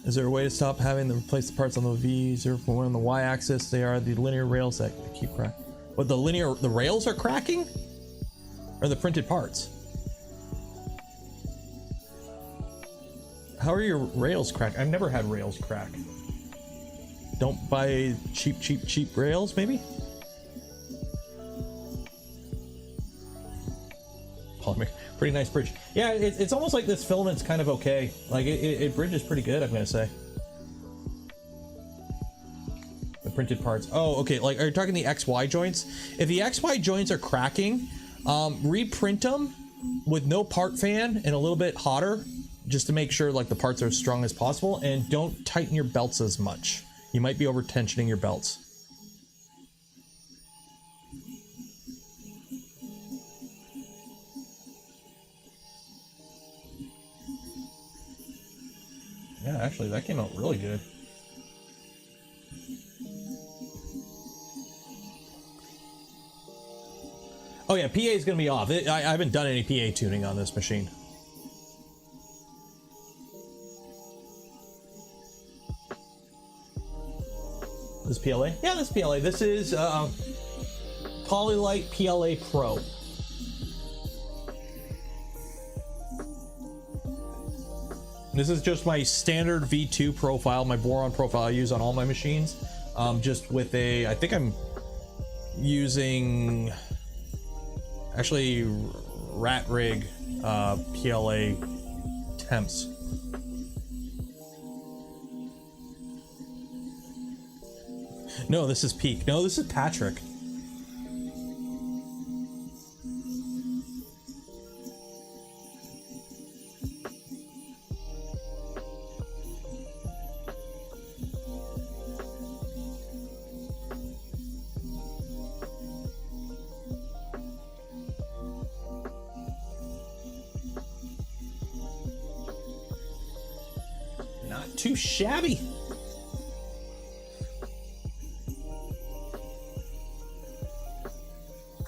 Is there a way to stop having to replace the parts on the V0.1 on the Y-axis? They are the linear rails that keep cracking. But the rails are cracking? Or the printed parts? How are your rails cracked? I've never had rails crack. Don't buy cheap rails, maybe? Polymaker. Pretty nice bridge. Yeah, it's almost like this filament's kind of okay. Like it bridges pretty good, I'm gonna say. The printed parts. Oh, okay. Like, are you talking the XY joints? If the XY joints are cracking, reprint them with no part fan and a little bit hotter, just to make sure like the parts are as strong as possible, and don't tighten your belts as much. You might be over tensioning your belts. Yeah, actually that came out really good. Oh yeah, PA is gonna be off. I haven't done any PA tuning on this machine. This PLA? Yeah, this PLA. This is Polylite PLA Pro. This is just my standard V2 profile, my Voron profile I use on all my machines. Just with I think I'm using actually Rat Rig PLA temps. No, this is Peak. No, this is Patrick. Not too shabby.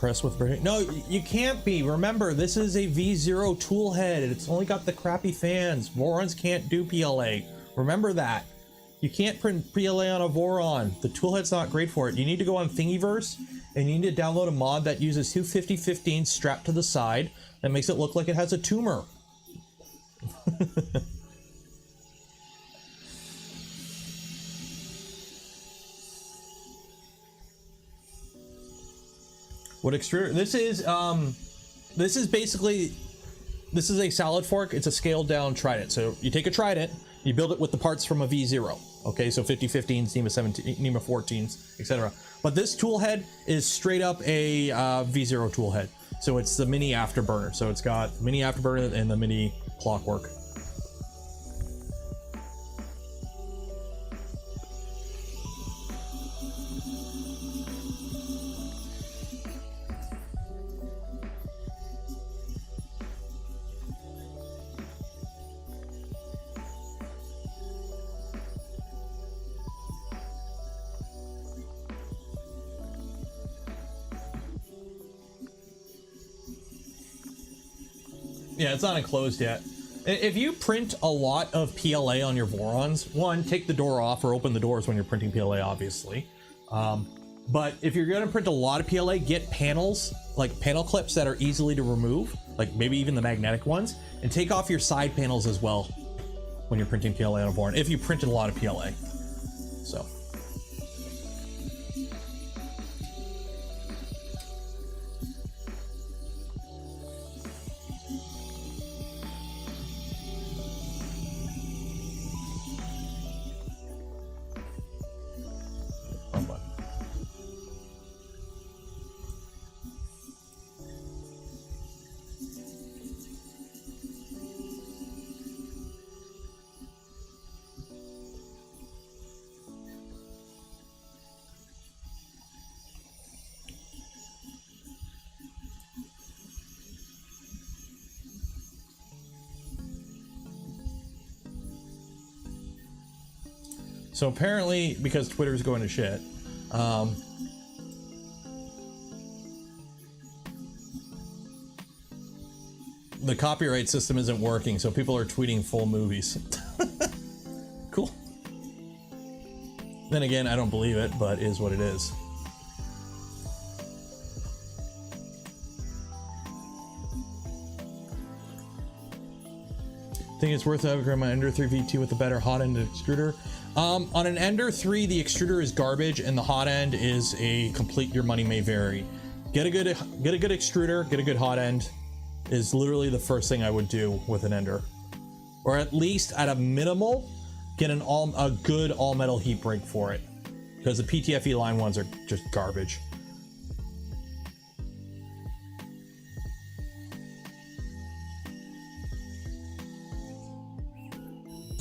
impressed with British. No, you can't be. Remember, this is a V0 tool head. It's only got the crappy fans. Vorons can't do PLA. Remember that. You can't print PLA on a Voron. The tool head's not great for it. You need to go on Thingiverse and you need to download a mod that uses two 5015s strapped to the side that makes it look like it has a tumor. What extruder? This is basically, this is a salad fork. It's a scaled down trident. So you take a trident, you build it with the parts from a V0. Okay, so 5015s, NEMA 17, NEMA 14s, etc. But this tool head is straight up a V0 tool head. So it's the mini afterburner. So it's got the mini afterburner and the mini clockwork. Yeah, it's not enclosed yet. If you print a lot of PLA on your Vorons, one, take the door off or open the doors when you're printing PLA, obviously. But if you're gonna print a lot of PLA, get panels, like panel clips that are easily to remove, like maybe even the magnetic ones, and take off your side panels as well when you're printing PLA on a Voron, if you printed a lot of PLA. So. So apparently, because Twitter's going to shit, the copyright system isn't working, so people are tweeting full movies. Cool. Then again, I don't believe it, but it is what it is. Think it's worth upgrading my Ender 3 VT with a better hot end extruder. On an Ender 3, the extruder is garbage, and the hot end is a complete. Your money may vary. Get a good extruder, get a good hot end. Is literally the first thing I would do with an Ender, or at least at a minimal, get a good all metal heat break for it, because the PTFE line ones are just garbage.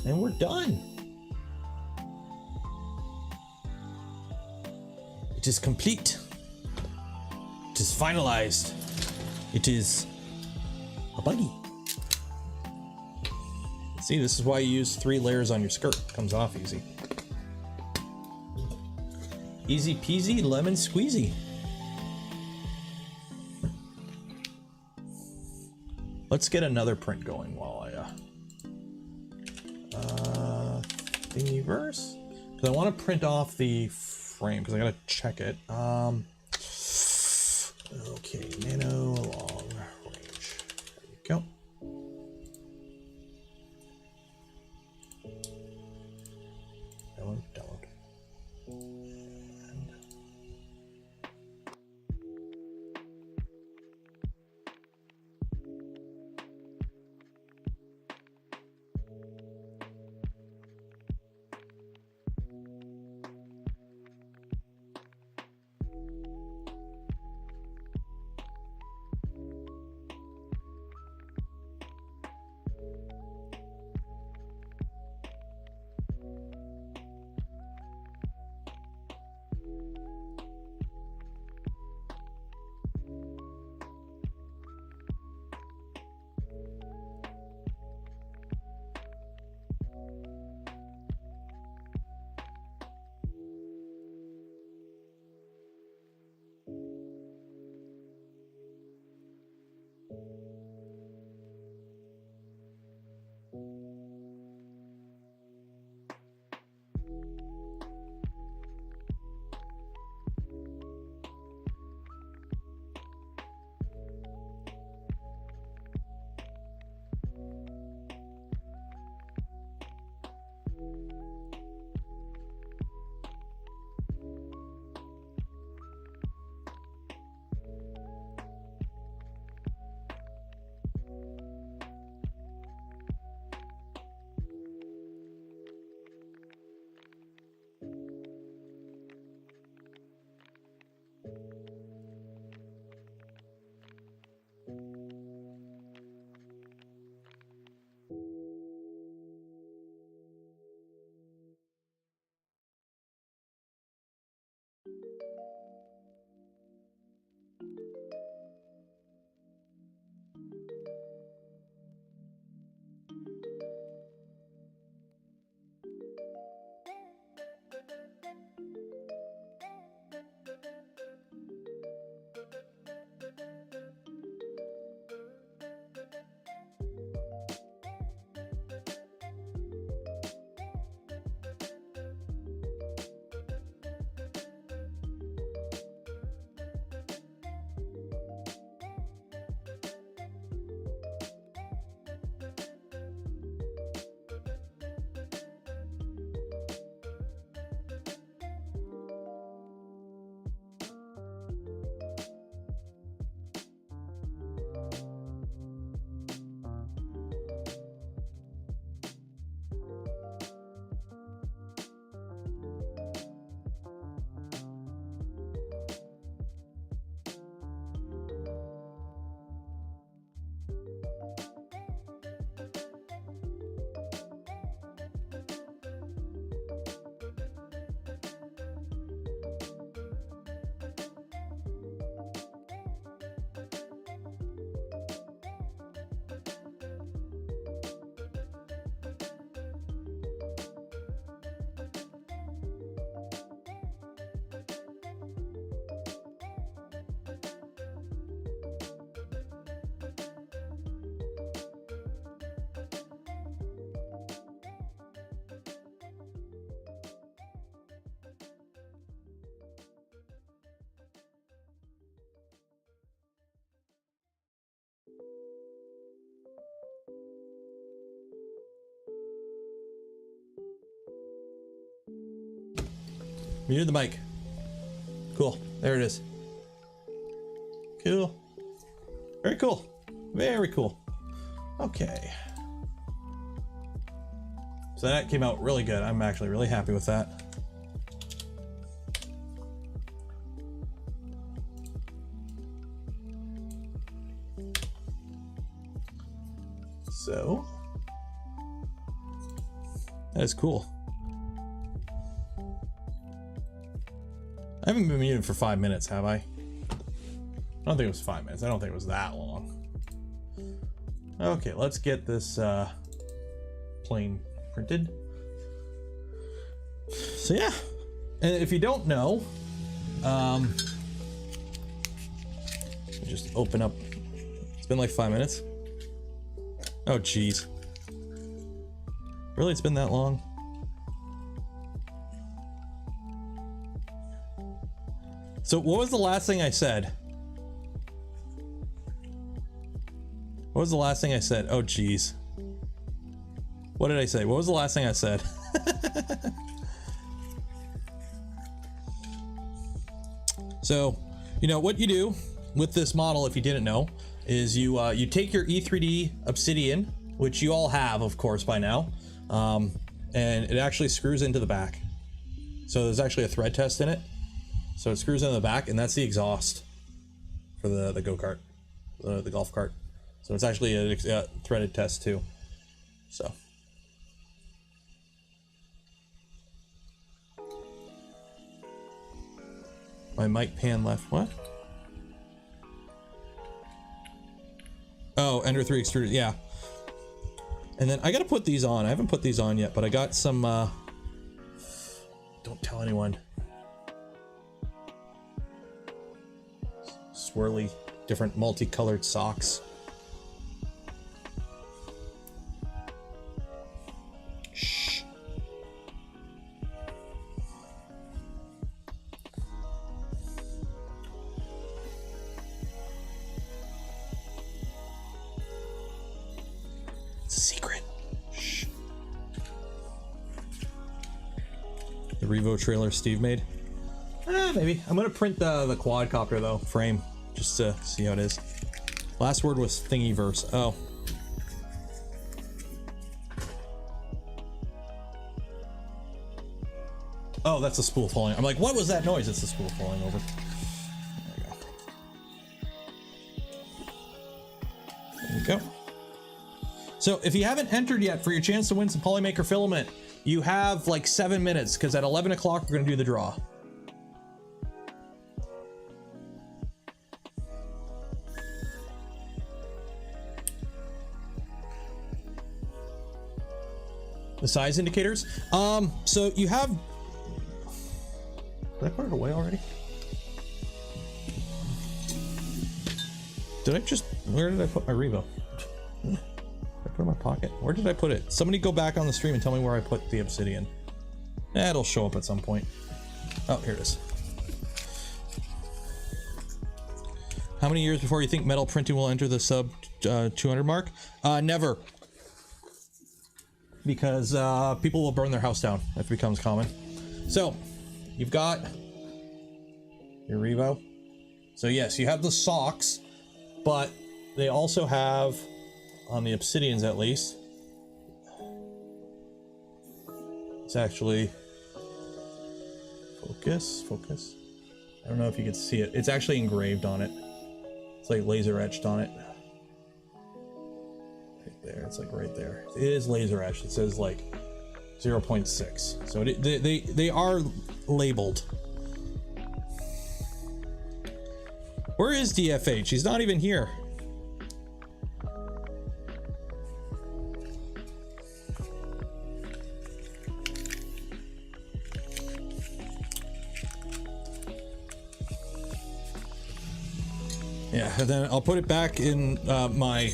And we're done. It is complete. It is finalized. It is a buggy. See, this is why you use 3 layers on your skirt. It comes off easy. Easy peasy, lemon squeezy. Let's get another print going while I Thingiverse, because I want to print off the frame, because I gotta check it. Okay, nano long range. There we go. Download. Muted the mic. Cool. There it is. Cool. Very cool. Very cool. Okay. So that came out really good. I'm actually really happy with that. So that is cool. I haven't been muted for 5 minutes, have I? I don't think it was 5 minutes. I don't think it was that long. Okay, let's get this plane printed. So yeah, and if you don't know, just open up. It's been like 5 minutes. Oh geez, really? It's been that long? So what was the last thing I said? What was the last thing I said? Oh geez. What did I say? What was the last thing I said? So, you know what you do with this model, if you didn't know, is you take your E3D Obsidian, which you all have, of course, by now, and it actually screws into the back. So there's actually a thread test in it. So it screws into the back, and that's the exhaust for the go-kart, the golf cart. So it's actually a threaded test too. So. My mic pan left, what? Oh, Ender 3 extruded, yeah. And then I gotta put these on. I haven't put these on yet, but I got some, don't tell anyone. Swirly, different multicolored socks. Shh. It's a secret. Shh. The Revo trailer Steve made. Maybe. I'm gonna print the quadcopter though, frame, just to see how it is. Last word was Thingiverse. Oh. Oh, that's a spool falling. I'm like, what was that noise? It's the spool falling over. There we go. So if you haven't entered yet for your chance to win some Polymaker filament, you have like 7 minutes, because at 11 o'clock we're going to do the draw. The size indicators. So you have. Did I put it away already? Did I just? Where did I put my Revo? Did I put it in my pocket? Where did I put it? Somebody go back on the stream and tell me where I put the Obsidian. It'll show up at some point. Oh, here it is. How many years before you think metal printing will enter the sub 200 mark? Never. Because people will burn their house down if it becomes common. So you've got your Revo. So yes, you have the socks, but they also have, on the Obsidians at least, it's actually focus. I don't know if you can see it. It's actually engraved on it. It's like laser etched on it. There, it's like right there. It is laser etched. It says like 0.6. So they are labeled. Where is DFH? He's not even here. Yeah, and then I'll put it back in my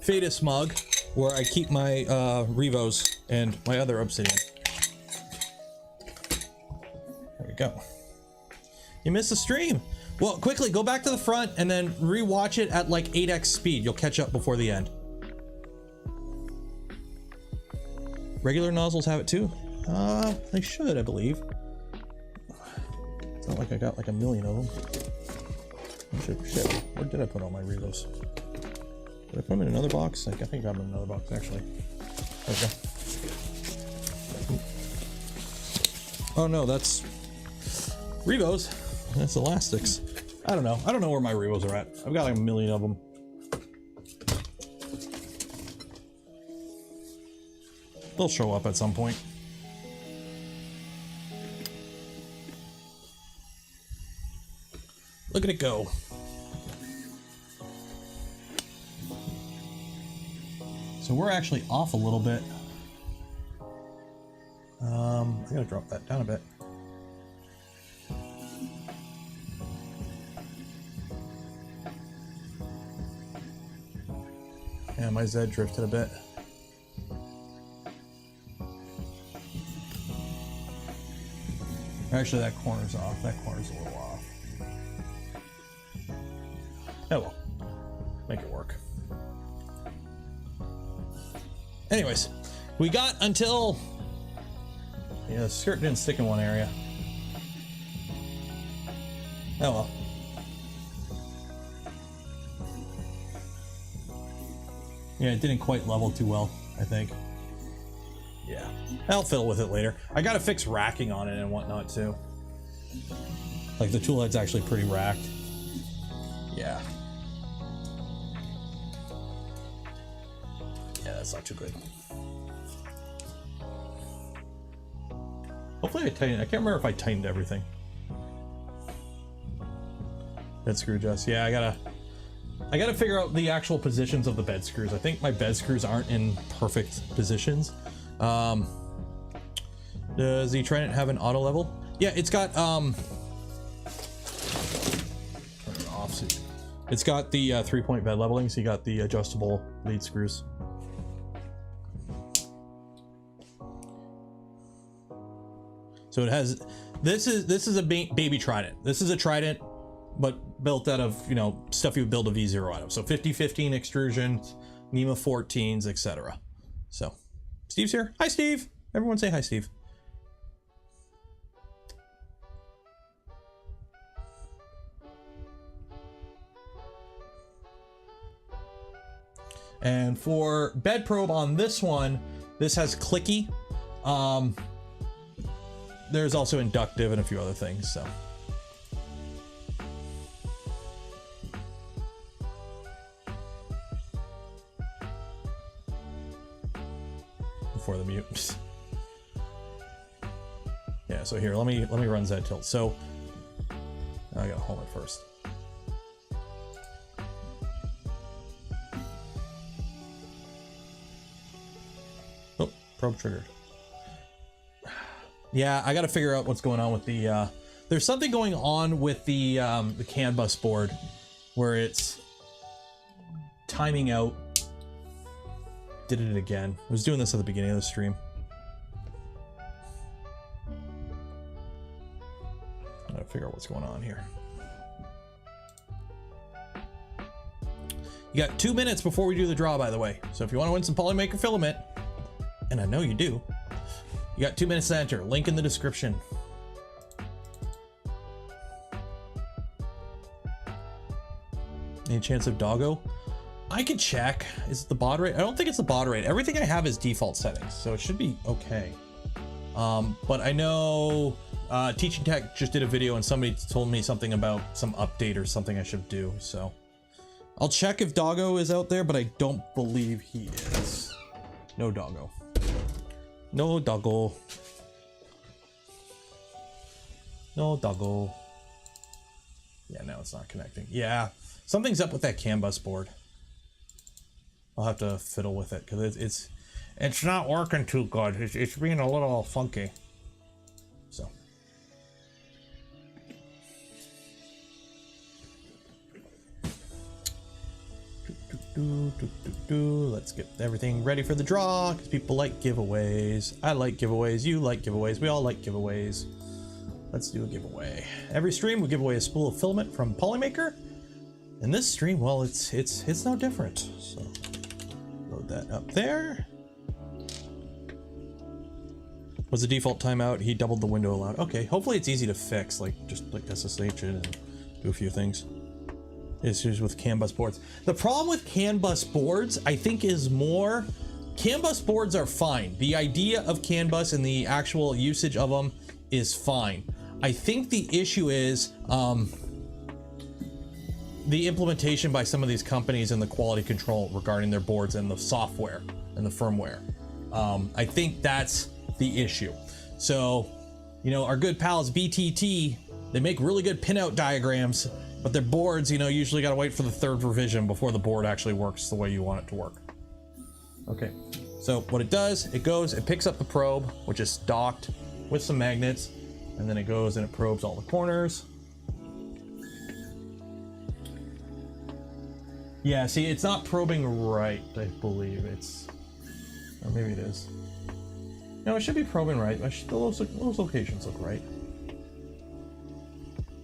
Fadus mug, where I keep my Revos and my other Obsidian. There we go. You missed the stream. Well, quickly go back to the front and then re-watch it at like 8x speed. You'll catch up before the end. Regular nozzles have it too. They should, I believe. It's not like I got like a million of them. Shit. Where did I put all my Revos? Did I put them in another box? I think I got them in another box, actually. Okay. Oh no, that's Revos. That's elastics. I don't know. I don't know where my Revos are at. I've got like a million of them. They'll show up at some point. Look at it go. So we're actually off a little bit. I gotta drop that down a bit. Yeah, my Z drifted a bit. Actually, that corner's off. That corner's a little off. Oh well. Make it work. Anyways, we got until... Yeah, the skirt didn't stick in one area. Oh well. Yeah, it didn't quite level too well, I think. Yeah, I'll fiddle with it later. I gotta fix racking on it and whatnot too. Like the tool head's actually pretty racked. Yeah. Yeah, that's not too good. Hopefully I tightened. I can't remember if I tightened everything. Bed screw adjust. Yeah, I gotta figure out the actual positions of the bed screws. I think my bed screws aren't in perfect positions. Does the Trident have an auto level? Yeah, it's got turn it off. It's got the 3-point bed leveling, so you got the adjustable lead screws. So it has, this is a baby Trident. This is a Trident, but built out of, you know, stuff you would build a V0 out of. So 50-15 extrusions, NEMA 14s, etc. So Steve's here. Hi, Steve. Everyone say hi, Steve. And for bed probe on this one, this has clicky. There's also inductive and a few other things, so. Before the mute. Yeah, so here, let me run Z tilt. So I gotta hold it first. Oh, probe triggered. Yeah, I got to figure out what's going on with the, there's something going on with the CAN bus board where it's timing out. Did it again. I was doing this at the beginning of the stream. I gotta figure out what's going on here. You got 2 minutes before we do the draw, by the way. So if you want to win some Polymaker filament, and I know you do, you got 2 minutes to enter. Link in the description. Any chance of doggo? I could check. Is it the baud rate? I don't think it's the baud rate. Everything I have is default settings, so it should be okay. But I know Teaching Tech just did a video and somebody told me something about some update or something I should do, so I'll check if doggo is out there, but I don't believe he is. No doggo. No doggo. No doggo. Yeah, now it's not connecting. Yeah, something's up with that CAN bus board. I'll have to fiddle with it because it's not working too good. It's being a little funky. So. Let's get everything ready for the draw because people like giveaways. I like giveaways. You like giveaways. We all like giveaways. Let's do a giveaway. Every stream we give away a spool of filament from Polymaker. In this stream, well, it's no different. So load that up there. Was the default timeout? He doubled the window allowed. Okay, hopefully it's easy to fix, like just like SSH it and do a few things. Issues with CAN bus boards. The problem with CAN bus boards, I think, is more CAN bus boards are fine. The idea of CAN bus and the actual usage of them is fine. I think the issue is the implementation by some of these companies and the quality control regarding their boards and the software and the firmware. I think that's the issue. So, you know, our good pals BTT, they make really good pinout diagrams, but their boards, you know, usually got to wait for the 3rd revision before the board actually works the way you want it to work. Okay, so what it does, it goes, it picks up the probe, which is docked with some magnets, and then it goes and it probes all the corners. Yeah, see, it's not probing right, I believe. It's, or maybe it is. No, it should be probing right. Those locations look right.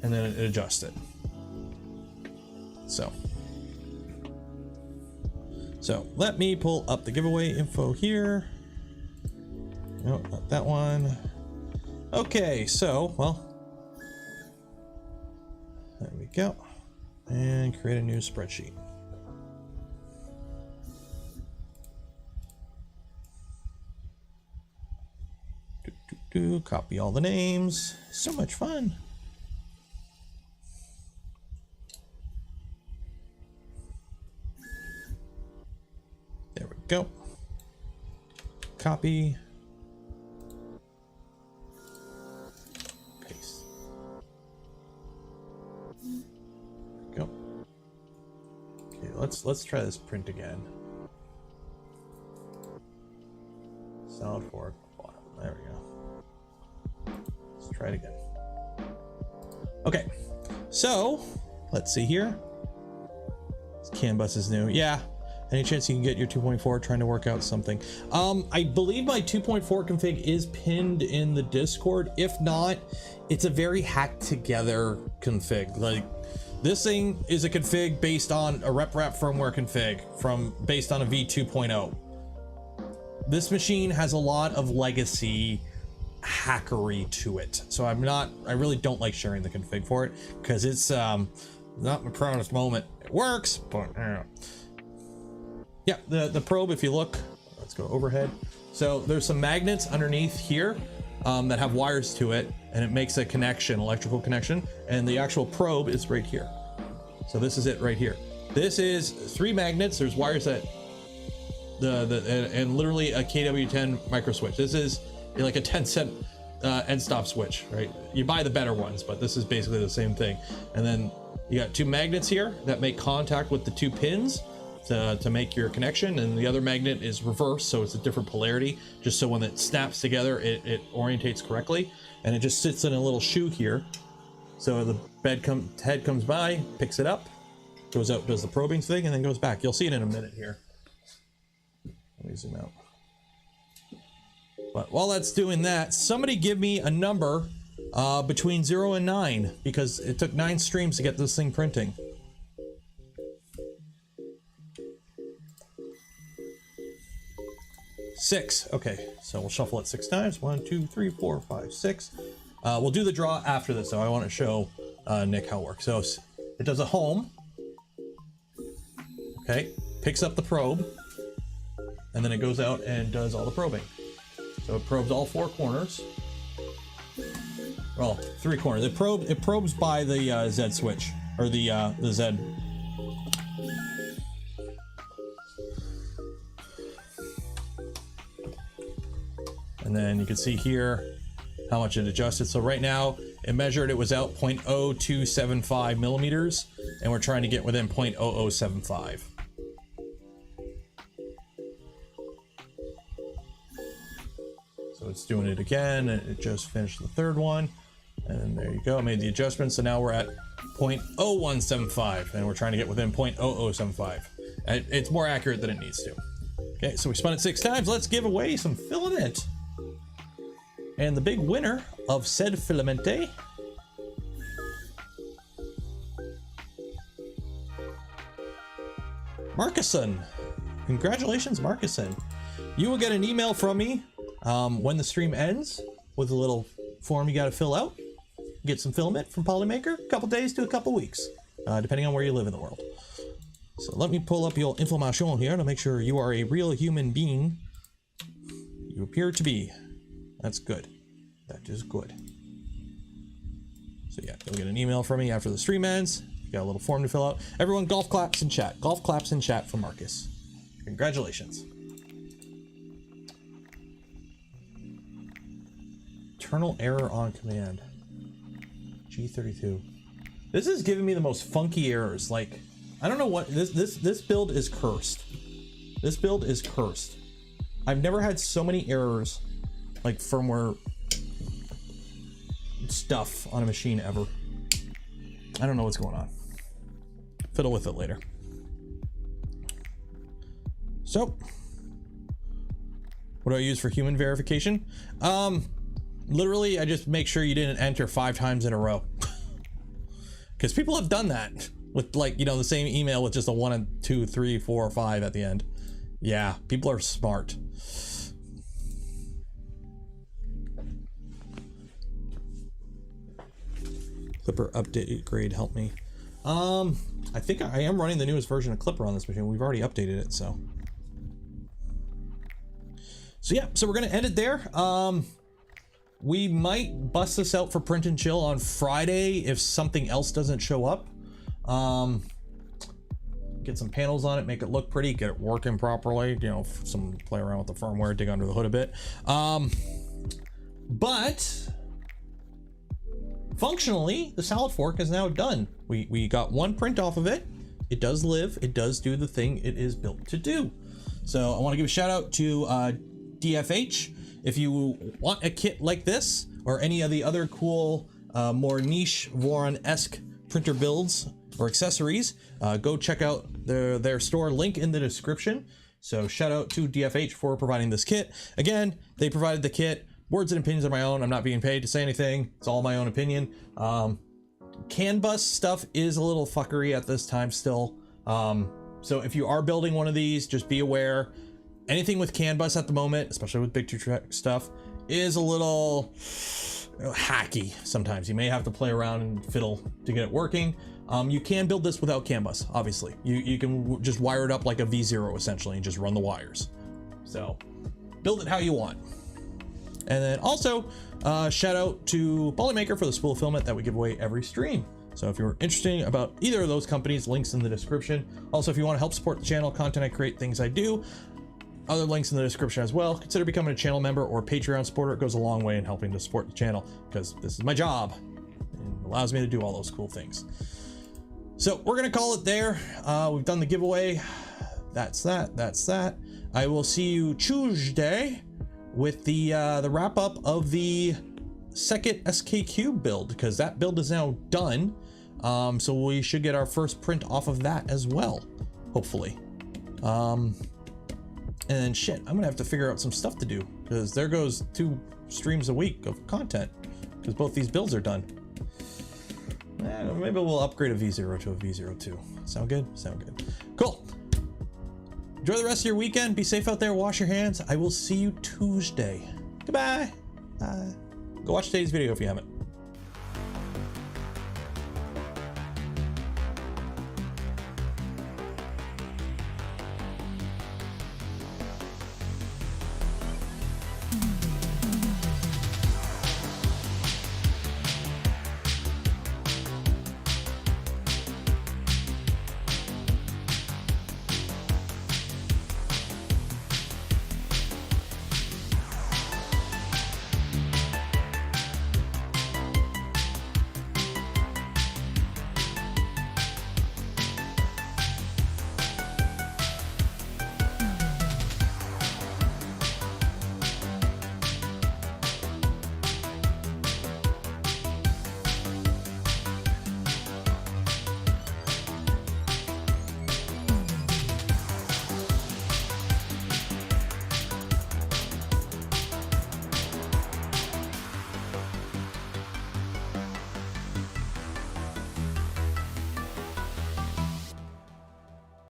And then it adjusts it. So let me pull up the giveaway info here. No, not that one. Okay, so, well, there we go. And create a new spreadsheet. Copy all the names. So much fun. There we go. Copy. Paste. There we go. Okay, let's try this print again. Solid fork bottom. There we go. Let's try it again. Okay, so let's see here. CAN bus is new. Yeah. Any chance you can get your 2.4? Trying to work out something. I believe my 2.4 config is pinned in the Discord. If not, it's a very hacked together config. Like, this thing is a config based on a RepRap firmware config based on a v2.0. This machine has a lot of legacy hackery to it, so I really don't like sharing the config for it because it's not my proudest moment. It works, but yeah, the probe, if you look, let's go overhead. So there's some magnets underneath here that have wires to it, and it makes a connection, electrical connection, and the actual probe is right here. So this is it right here. This is 3 magnets. There's wires that and literally a KW10 micro switch. This is like a 10-cent end stop switch, right? You buy the better ones, but this is basically the same thing. And then you got 2 magnets here that make contact with the 2 pins to make your connection, and the other magnet is reversed, so it's a different polarity, just so when it snaps together it orientates correctly, and it just sits in a little shoe here. So the head comes by, picks it up, goes out, does the probing thing, and then goes back. You'll see it in a minute here. Let me zoom out. But while that's doing that, somebody give me a number between 0 and 9, because it took 9 streams to get this thing printing. 6. Okay, so we'll shuffle it 6 times. 1, 2, 3, 4, 5, 6. We'll do the draw after this, though. I want to show Nick how it works. So it does a home. Okay, picks up the probe, and then it goes out and does all the probing. So it probes all 4 corners. Well, 3 corners. It probes by the Z switch, or the Z. And then you can see here how much it adjusted. So right now it measured, it was out 0.0275 millimeters, and we're trying to get within 0.0075. So it's doing it again, and it just finished the 3rd one. And there you go, made the adjustment. So now we're at 0.0175, and we're trying to get within 0.0075. It's more accurate than it needs to. Okay, so we spun it 6 times. Let's give away some filament. And the big winner of said filamente Marcuson. Congratulations, Marcuson. You will get an email from me when the stream ends with a little form you got to fill out. Get some filament from Polymaker, a couple days to a couple weeks, depending on where you live in the world. So let me pull up your information here to make sure you are a real human being. You appear to be. That's good. That is good. So yeah, you'll get an email from me after the stream ends. You got a little form to fill out. Everyone golf claps in chat. Golf claps in chat for Marcus. Congratulations. Internal error on command. G32. This is giving me the most funky errors. Like, I don't know what this build is cursed. This build is cursed. I've never had so many errors, like firmware stuff on a machine ever. I don't know what's going on. Fiddle with it later. So, what do I use for human verification? Literally, I just make sure you didn't enter 5 times in a row. Because people have done that with, like, you know, the same email with just a 1 and 2, 3, 4, or 5 at the end. Yeah, people are smart. Clipper update grade, help me. I think I am running the newest version of Clipper on this machine. We've already updated it, so. So yeah, so we're gonna end it there. We might bust this out for print and chill on Friday if something else doesn't show up. Get some panels on it, make it look pretty, get it working properly, you know, play around with the firmware, dig under the hood a bit. But functionally, the salad fork is now done. We got 1 print off of it. It does live, it does do the thing it is built to do. So I want to give a shout out to DFH. If you want a kit like this or any of the other cool, more niche Voron-esque printer builds or accessories, go check out their store, link in the description. So shout out to DFH for providing this kit. Again, they provided the kit. Words and opinions are my own. I'm not being paid to say anything. It's all my own opinion. CAN bus stuff is a little fuckery at this time still. So if you are building one of these, just be aware. Anything with CAN bus at the moment, especially with Big 2 Track stuff, is a little hacky sometimes. You may have to play around and fiddle to get it working. You can build this without CAN bus, obviously. You can just wire it up like a V0 essentially and just run the wires. So build it how you want. And then also shout out to Polymaker for the spool filament that we give away every stream. So if you're interested about either of those companies, links in the description. Also, if you want to help support the channel, content I create, things I do, other links in the description as well. Consider becoming a channel member or Patreon supporter. It goes a long way in helping to support the channel because this is my job and allows me to do all those cool things. So we're gonna call it there. We've done the giveaway. That's that. I will see you Tuesday with the wrap up of the second SKQ build, because that build is now done. So we should get our first print off of that as well, hopefully. And then shit, I'm gonna have to figure out some stuff to do, because there goes 2 streams a week of content because both these builds are done. Maybe we'll upgrade a V0 to a V02. Sound good? Sound good. Cool. Enjoy the rest of your weekend. Be safe out there. Wash your hands. I will see you Tuesday. Goodbye. Bye. Go watch today's video if you haven't.